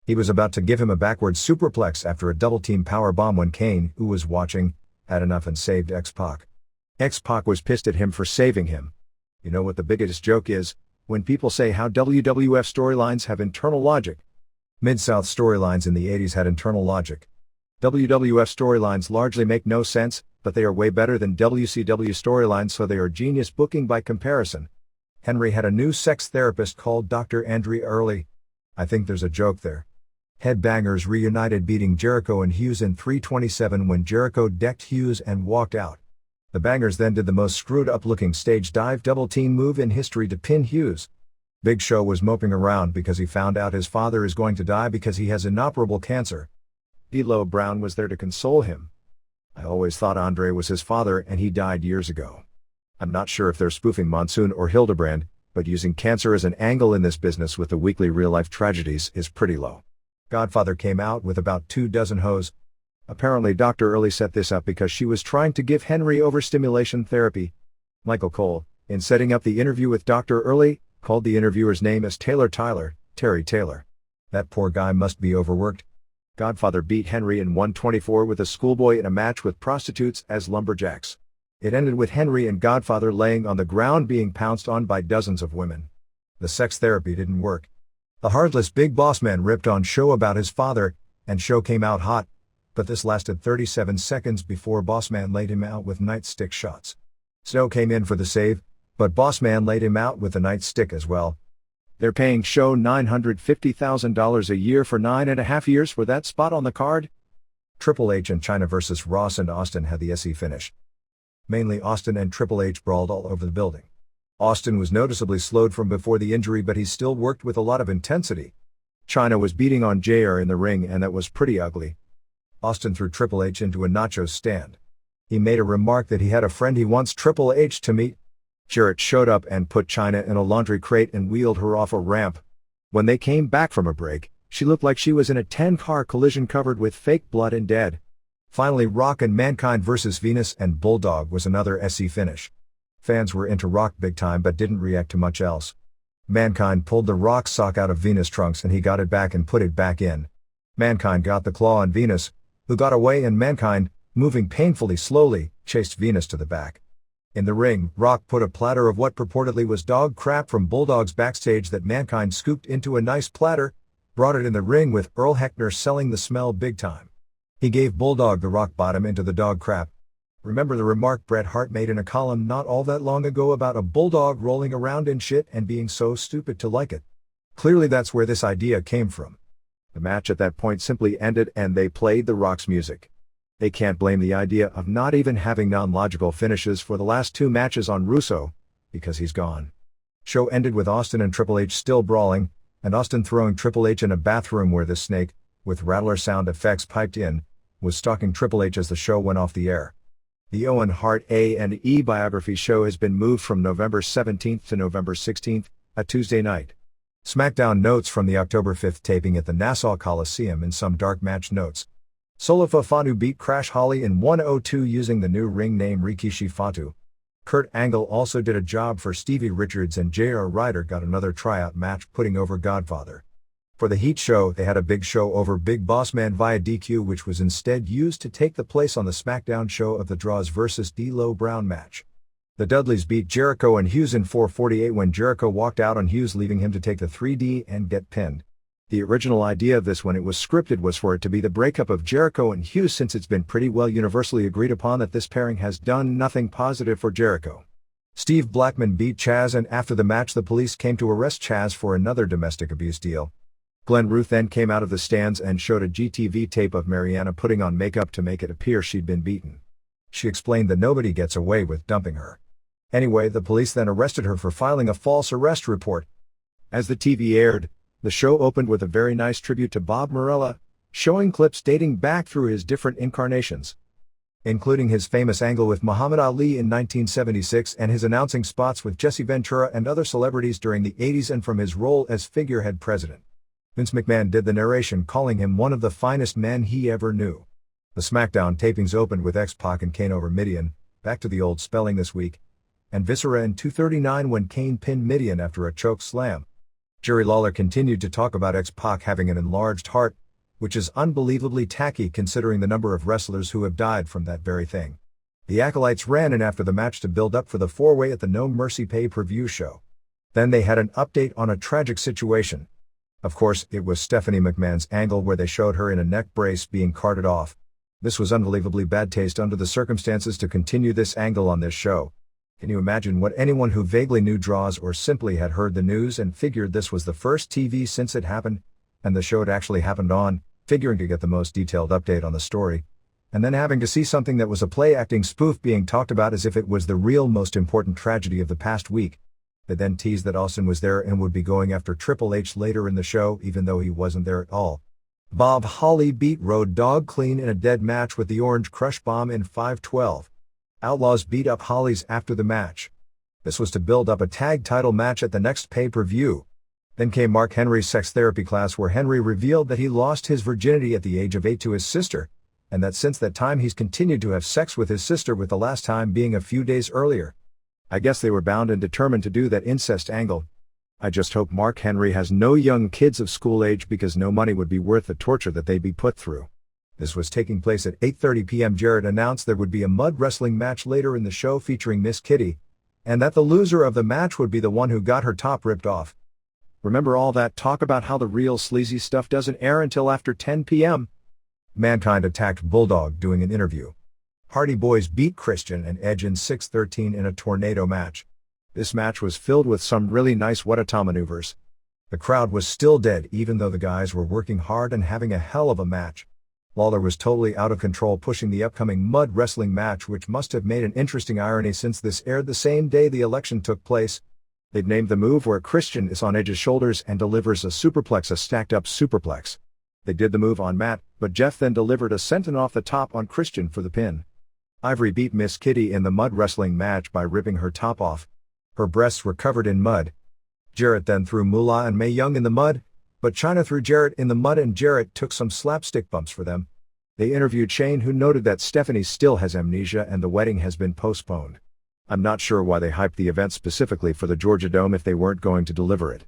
He was about to give him a backward superplex after a double-team powerbomb when Kane, who was watching, had enough and saved X-Pac. X-Pac was pissed at him for saving him. You know what the biggest joke is? When people say how WWF storylines have internal logic. Mid-South storylines in the 80s had internal logic. WWF storylines largely make no sense, but they are way better than WCW storylines, so they are genius booking by comparison. Henry had a new sex therapist called Dr. Andrea Early. I think there's a joke there. Headbangers reunited beating Jericho and Hughes in 327 when Jericho decked Hughes and walked out. The Bangers then did the most screwed up looking stage dive double team move in history to pin Hughes. Big Show was moping around because he found out his father is going to die because he has inoperable cancer. D'Lo Brown was there to console him. I always thought Andre was his father and he died years ago. I'm not sure if they're spoofing Monsoon or Hildebrand, but using cancer as an angle in this business with the weekly real-life tragedies is pretty low. Godfather came out with about 24 hoes. Apparently Dr. Early set this up because she was trying to give Henry overstimulation therapy. Michael Cole, in setting up the interview with Dr. Early, called the interviewer's name as Terry Taylor. That poor guy must be overworked. Godfather beat Henry in 124 with a schoolboy in a match with prostitutes as lumberjacks. It ended with Henry and Godfather laying on the ground being pounced on by dozens of women. The sex therapy didn't work. The heartless Big Boss Man ripped on Show about his father, and Show came out hot, but this lasted 37 seconds before Boss Man laid him out with nightstick shots. Snow came in for the save, but Boss Man laid him out with a nightstick as well. They're paying Show $950,000 a year for 9.5 years for that spot on the card? Triple H and Chyna vs. Ross and Austin had the SE finish. Mainly Austin and Triple H brawled all over the building. Austin was noticeably slowed from before the injury, but he still worked with a lot of intensity. Chyna was beating on JR in the ring, and that was pretty ugly. Austin threw Triple H into a nachos stand. He made a remark that he had a friend he wants Triple H to meet. Jarrett showed up and put Chyna in a laundry crate and wheeled her off a ramp. When they came back from a break, she looked like she was in a 10-car collision covered with fake blood and dead. Finally, Rock and Mankind vs. Venus and Bulldog was another SC finish. Fans were into Rock big time but didn't react to much else. Mankind pulled the Rock sock out of Venus' trunks and he got it back and put it back in. Mankind got the claw on Venus, who got away, and Mankind, moving painfully slowly, chased Venus to the back. In the ring, Rock put a platter of what purportedly was dog crap from Bulldog's backstage that Mankind scooped into a nice platter, brought it in the ring with Earl Hebner selling the smell big time. He gave Bulldog the rock bottom into the dog crap. Remember the remark Bret Hart made in a column not all that long ago about a bulldog rolling around in shit and being so stupid to like it? Clearly that's where this idea came from. The match at that point simply ended and they played the Rock's music. They can't blame the idea of not even having non-logical finishes for the last two matches on Russo, because he's gone. Show ended with Austin and Triple H still brawling, and Austin throwing Triple H in a bathroom where the snake, with rattler sound effects piped in, was stalking Triple H as the show went off the air. The Owen Hart A&E biography show has been moved from November 17th to November 16th, a Tuesday night. SmackDown notes from the October 5th taping at the Nassau Coliseum in some dark match notes. Solo Fafanu beat Crash Holly in 102 using the new ring name Rikishi Fatu. Kurt Angle also did a job for Stevie Richards, and J.R. Ryder got another tryout match putting over Godfather. For the Heat show, they had a big show over Big Boss Man via DQ, which was instead used to take the place on the SmackDown show of the Droz vs. D'Lo Brown match. The Dudleys beat Jericho and Hughes in 448 when Jericho walked out on Hughes, leaving him to take the 3D and get pinned. The original idea of this when it was scripted was for it to be the breakup of Jericho and Hughes, since it's been pretty well universally agreed upon that this pairing has done nothing positive for Jericho. Steve Blackman beat Chaz, and after the match the police came to arrest Chaz for another domestic abuse deal. Glenn Ruth then came out of the stands and showed a GTV tape of Mariana putting on makeup to make it appear she'd been beaten. She explained that nobody gets away with dumping her. Anyway, the police then arrested her for filing a false arrest report. As the TV aired, the show opened with a very nice tribute to Bob Marella, showing clips dating back through his different incarnations, including his famous angle with Muhammad Ali in 1976 and his announcing spots with Jesse Ventura and other celebrities during the 80s, and from his role as figurehead president. Vince McMahon did the narration, calling him one of the finest men he ever knew. The SmackDown tapings opened with X-Pac and Kane over Mideon, back to the old spelling this week, and Viscera in 239 when Kane pinned Mideon after a choke slam. Jerry Lawler continued to talk about X-Pac having an enlarged heart, which is unbelievably tacky considering the number of wrestlers who have died from that very thing. The The Acolytes ran in after the match to build up for the four-way at the No Mercy pay-per-view show. Then they had an update on a tragic situation. Of course, it was Stephanie McMahon's angle where they showed her in a neck brace being carted off. This was unbelievably bad taste under the circumstances to continue this angle on this show. Can you imagine what anyone who vaguely knew Droz or simply had heard the news and figured this was the first TV since it happened, and the show it actually happened on, figuring to get the most detailed update on the story, and then having to see something that was a play-acting spoof being talked about as if it was the real most important tragedy of the past week. They then teased that Austin was there and would be going after Triple H later in the show even though he wasn't there at all. Bob Holly beat Road Dogg clean in a dead match with the Orange Crush Bomb in 5:12. Outlaws beat up Hollies after the match. This was to build up a tag title match at the next pay-per-view. Then came Mark Henry's sex therapy class where Henry revealed that he lost his virginity at the age of 8 to his sister, and that since that time he's continued to have sex with his sister, with the last time being a few days earlier. I guess they were bound and determined to do that incest angle. I just hope Mark Henry has no young kids of school age, because no money would be worth the torture that they'd be put through. This was taking place at 8:30 p.m. Jarrett announced there would be a mud wrestling match later in the show featuring Miss Kitty, and that the loser of the match would be the one who got her top ripped off. Remember all that talk about how the real sleazy stuff doesn't air until after 10 p.m.? Mankind attacked Bulldog doing an interview. Hardy Boys beat Christian and Edge in 6:13 in a tornado match. This match was filled with some really nice Watata maneuvers. The crowd was still dead even though the guys were working hard and having a hell of a match. Lawler was totally out of control pushing the upcoming mud wrestling match, which must have made an interesting irony since this aired the same day the election took place. They'd named the move where Christian is on Edge's shoulders and delivers a superplex, a stacked up superplex. They did the move on Matt, but Jeff then delivered a senton off the top on Christian for the pin. Ivory beat Miss Kitty in the mud wrestling match by ripping her top off. Her breasts were covered in mud. Jarrett then threw Moolah and Mae Young in the mud, but Chyna threw Jarrett in the mud and Jarrett took some slapstick bumps for them. They interviewed Shane, who noted that Stephanie still has amnesia and the wedding has been postponed. I'm not sure why they hyped the event specifically for the Georgia Dome if they weren't going to deliver it.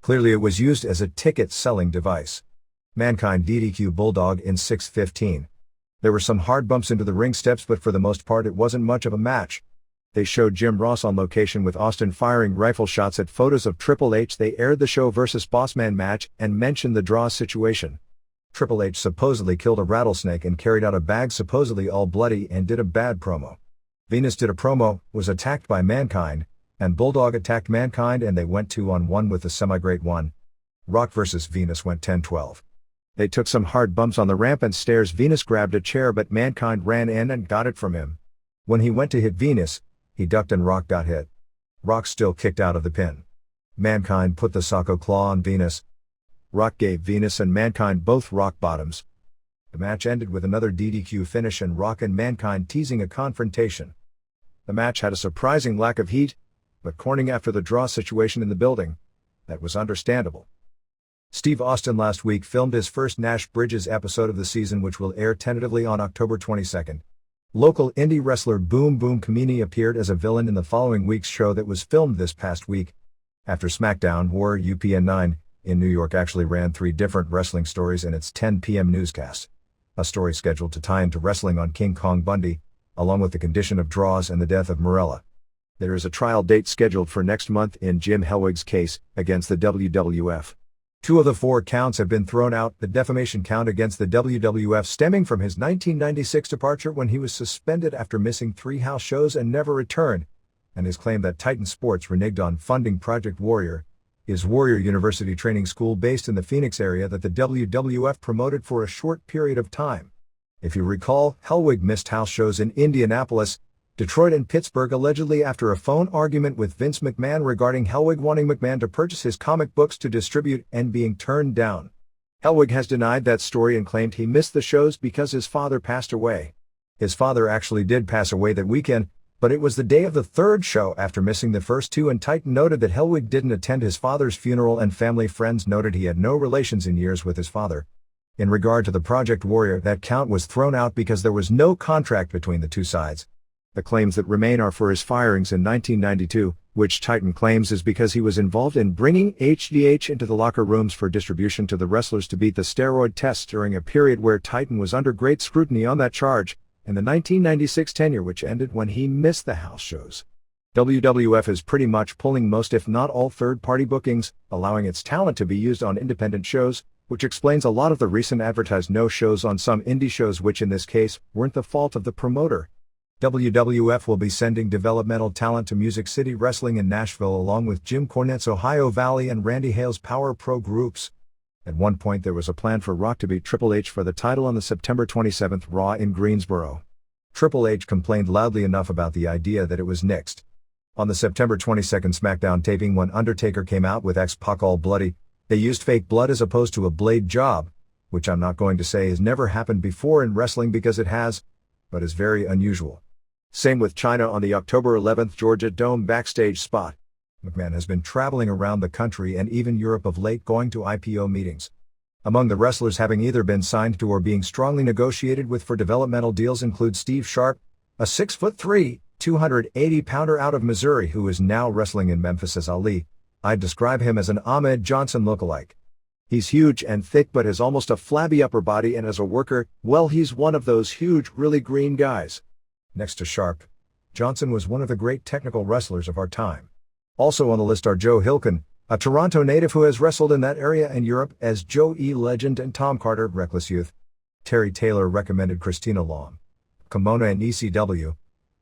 Clearly it was used as a ticket-selling device. Mankind DDQ Bulldog in 6:15. There were some hard bumps into the ring steps, but for the most part it wasn't much of a match. They showed Jim Ross on location with Austin firing rifle shots at photos of Triple H. They aired the Show vs. Bossman match and mentioned the Droz situation. Triple H supposedly killed a rattlesnake and carried out a bag supposedly all bloody and did a bad promo. Venus did a promo, was attacked by Mankind, and Bulldog attacked Mankind and they went 2-on-1 with the semi-great one. Rock vs. Venus went 10-12. They took some hard bumps on the ramp and stairs. Venus grabbed a chair but Mankind ran in and got it from him. When he went to hit Venus, he ducked and Rock got hit. Rock still kicked out of the pin. Mankind put the Socko claw on Venus. Rock gave Venus and Mankind both rock bottoms. The match ended with another DDQ finish and Rock and Mankind teasing a confrontation. The match had a surprising lack of heat, but corning after the draw situation in the building. That was understandable. Steve Austin last week filmed his first Nash Bridges episode of the season, which will air tentatively on October 22nd. Local indie wrestler Boom Boom Kamini appeared as a villain in the following week's show that was filmed this past week. After SmackDown, War UPN 9 in New York actually ran 3 different wrestling stories in its 10 p.m. newscast. A story scheduled to tie into wrestling on King Kong Bundy, along with the condition of Droz and the death of Morella. There is a trial date scheduled for next month in Jim Hellwig's case against the WWF. 2 of the 4 counts have been thrown out, the defamation count against the WWF stemming from his 1996 departure when he was suspended after missing 3 house shows and never returned, and his claim that Titan Sports reneged on funding Project Warrior, his Warrior University training school based in the Phoenix area that the WWF promoted for a short period of time. If you recall, Hellwig missed house shows in Indianapolis, Detroit and Pittsburgh allegedly after a phone argument with Vince McMahon regarding Hellwig wanting McMahon to purchase his comic books to distribute and being turned down. Hellwig has denied that story and claimed he missed the shows because his father passed away. His father actually did pass away that weekend, but it was the day of the 3rd show after missing the first 2, and Titan noted that Hellwig didn't attend his father's funeral and family friends noted he had no relations in years with his father. In regard to the Project Warrior, that count was thrown out because there was no contract between the 2 sides. The claims that remain are for his firings in 1992, which Titan claims is because he was involved in bringing HGH into the locker rooms for distribution to the wrestlers to beat the steroid tests during a period where Titan was under great scrutiny on that charge, and the 1996 tenure which ended when he missed the house shows. WWF is pretty much pulling most if not all third-party bookings, allowing its talent to be used on independent shows, which explains a lot of the recent advertised no-shows on some indie shows which in this case weren't the fault of the promoter. WWF will be sending developmental talent to Music City Wrestling in Nashville along with Jim Cornette's Ohio Valley and Randy Hale's Power Pro groups. At one point there was a plan for Rock to beat Triple H for the title on the September 27th Raw in Greensboro. Triple H complained loudly enough about the idea that it was nixed. On the September 22nd SmackDown taping when Undertaker came out with X-Pac all bloody, they used fake blood as opposed to a blade job, which I'm not going to say has never happened before in wrestling because it has, but is very unusual. Same with China on the October 11th Georgia Dome backstage spot. McMahon has been traveling around the country and even Europe of late going to IPO meetings. Among the wrestlers having either been signed to or being strongly negotiated with for developmental deals include Steve Sharp, a 6'3", 280-pounder out of Missouri who is now wrestling in Memphis as Ali. I'd describe him as an Ahmed Johnson lookalike. He's huge and thick but has almost a flabby upper body, and as a worker, well, he's one of those huge, really green guys. Next to Sharp, Johnson was one of the great technical wrestlers of our time. Also on the list are Joe Hilken, a Toronto native who has wrestled in that area and Europe as Joe E. Legend and Tom Carter, Reckless Youth. Terry Taylor recommended Christina Long, Kimona and ECW,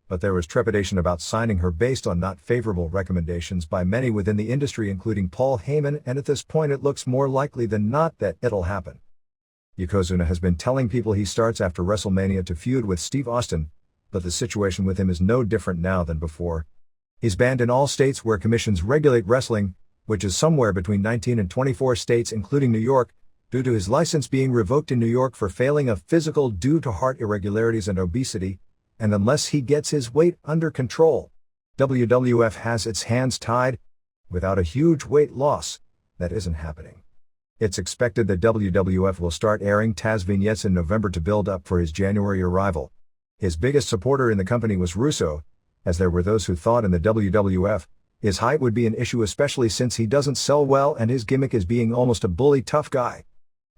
but there was trepidation about signing her based on not favorable recommendations by many within the industry including Paul Heyman, and at this point it looks more likely than not that it'll happen. Yokozuna has been telling people he starts after WrestleMania to feud with Steve Austin, but the situation with him is no different now than before. He's banned in all states where commissions regulate wrestling, which is somewhere between 19 and 24 states including New York, due to his license being revoked in New York for failing a physical due to heart irregularities and obesity, and unless he gets his weight under control, WWF has its hands tied. Without a huge weight loss, that isn't happening. It's expected that WWF will start airing Taz vignettes in November to build up for his January arrival. His biggest supporter in the company was Russo, as there were those who thought in the WWF, his height would be an issue especially since he doesn't sell well and his gimmick is being almost a bully tough guy.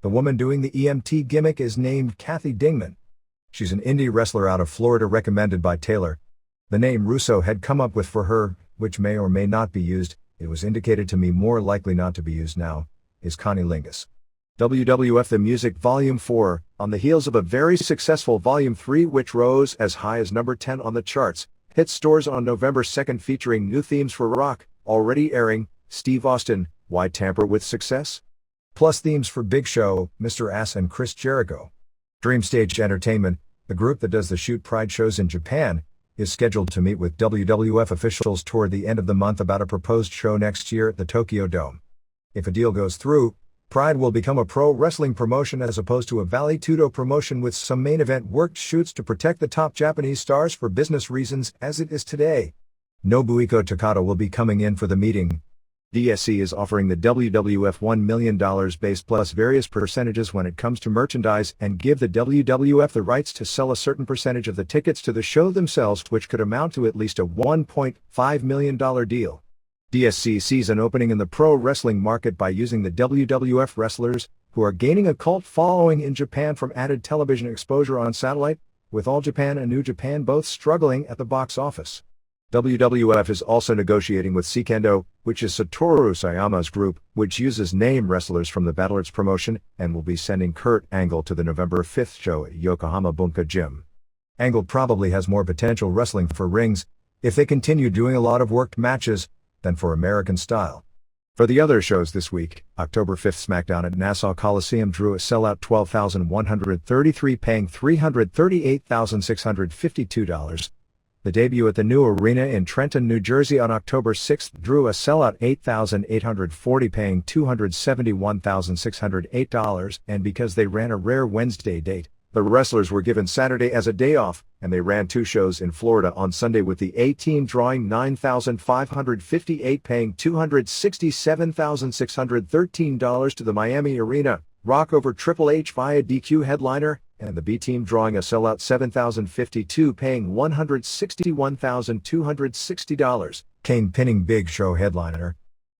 The woman doing the EMT gimmick is named Kathy Dingman. She's an indie wrestler out of Florida recommended by Taylor. The name Russo had come up with for her, which may or may not be used, it was indicated to me more likely not to be used now, is Connie Lingus. WWF The Music Volume 4, on the heels of a very successful Volume 3 which rose as high as number 10 on the charts, hit stores on November 2nd featuring new themes for Rock, already airing, Steve Austin, Why Tamper with Success? Plus themes for Big Show, Mr. Ass and Chris Jericho. Dream Stage Entertainment, the group that does the Shoot Pride shows in Japan, is scheduled to meet with WWF officials toward the end of the month about a proposed show next year at the Tokyo Dome. If a deal goes through, Pride will become a pro wrestling promotion as opposed to a Vale Tudo promotion with some main event worked shoots to protect the top Japanese stars for business reasons as it is today. Nobuhiko Takada will be coming in for the meeting. DSC is offering the WWF $1 million base plus various percentages when it comes to merchandise and give the WWF the rights to sell a certain percentage of the tickets to the show themselves, which could amount to at least a $1.5 million deal. DSC sees an opening in the pro wrestling market by using the WWF wrestlers, who are gaining a cult following in Japan from added television exposure on satellite, with All Japan and New Japan both struggling at the box office. WWF is also negotiating with Seikendo, which is Satoru Sayama's group, which uses name wrestlers from the Battle Arts promotion, and will be sending Kurt Angle to the November 5th show at Yokohama Bunka Gym. Angle probably has more potential wrestling for rings, if they continue doing a lot of worked matches, than for American style. For the other shows this week, October 5th SmackDown at Nassau Coliseum drew a sellout 12,133 paying $338,652. The debut at the new arena in Trenton, New Jersey on October 6th drew a sellout 8,840 paying $271,608, and because they ran a rare Wednesday date, the wrestlers were given Saturday as a day off, and they ran two shows in Florida on Sunday with the A-Team drawing 9,558 paying $267,613 to the Miami Arena, Rock over Triple H via DQ headliner, and the B-Team drawing a sellout 7,052 paying $161,260, Kane pinning Big Show headliner.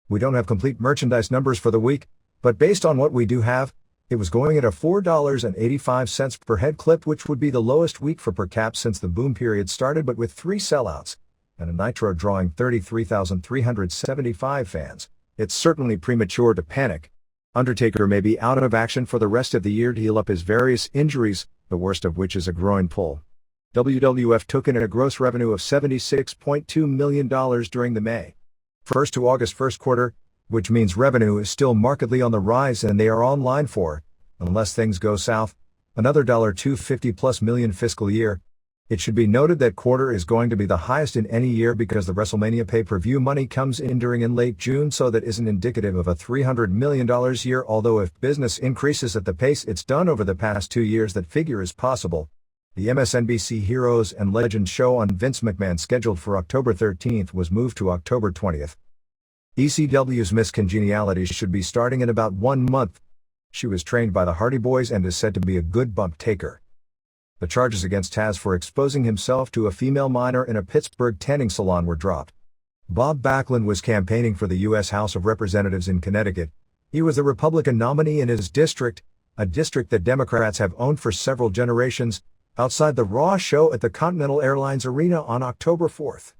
We don't have complete merchandise numbers for the week, but based on what we do have, It was going at a $4.85 per head clip, which would be the lowest week for per cap since the boom period started, but with 3 sellouts and a Nitro drawing 33,375 fans, it's certainly premature to panic. Undertaker may be out of action for the rest of the year to heal up his various injuries, the worst of which is a groin pull. WWF took in a gross revenue of $76.2 million during the May 1st to August 1st quarter, which means revenue is still markedly on the rise and they are online for, unless things go south, another $250+ million fiscal year. It should be noted that quarter is going to be the highest in any year because the WrestleMania pay-per-view money comes in during in late June, so that isn't indicative of a $300 million year, although if business increases at the pace it's done over the past 2 years, that figure is possible. The MSNBC Heroes and Legends show on Vince McMahon, scheduled for October 13th, was moved to October 20th. ECW's Miss Congeniality should be starting in about 1 month. She was trained by the Hardy Boys and is said to be a good bump taker. The charges against Taz for exposing himself to a female minor in a Pittsburgh tanning salon were dropped. Bob Backlund was campaigning for the U.S. House of Representatives in Connecticut. He was the Republican nominee in his district, a district that Democrats have owned for several generations, outside the Raw show at the Continental Airlines Arena on October 4th.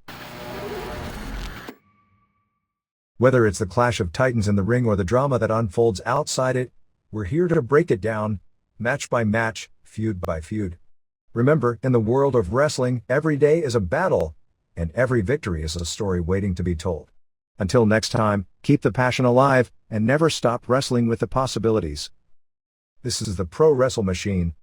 Whether it's the clash of titans in the ring or the drama that unfolds outside it, we're here to break it down, match by match, feud by feud. Remember, in the world of wrestling, every day is a battle, and every victory is a story waiting to be told. Until next time, keep the passion alive, and never stop wrestling with the possibilities. This is the Pro Wrestle Machine,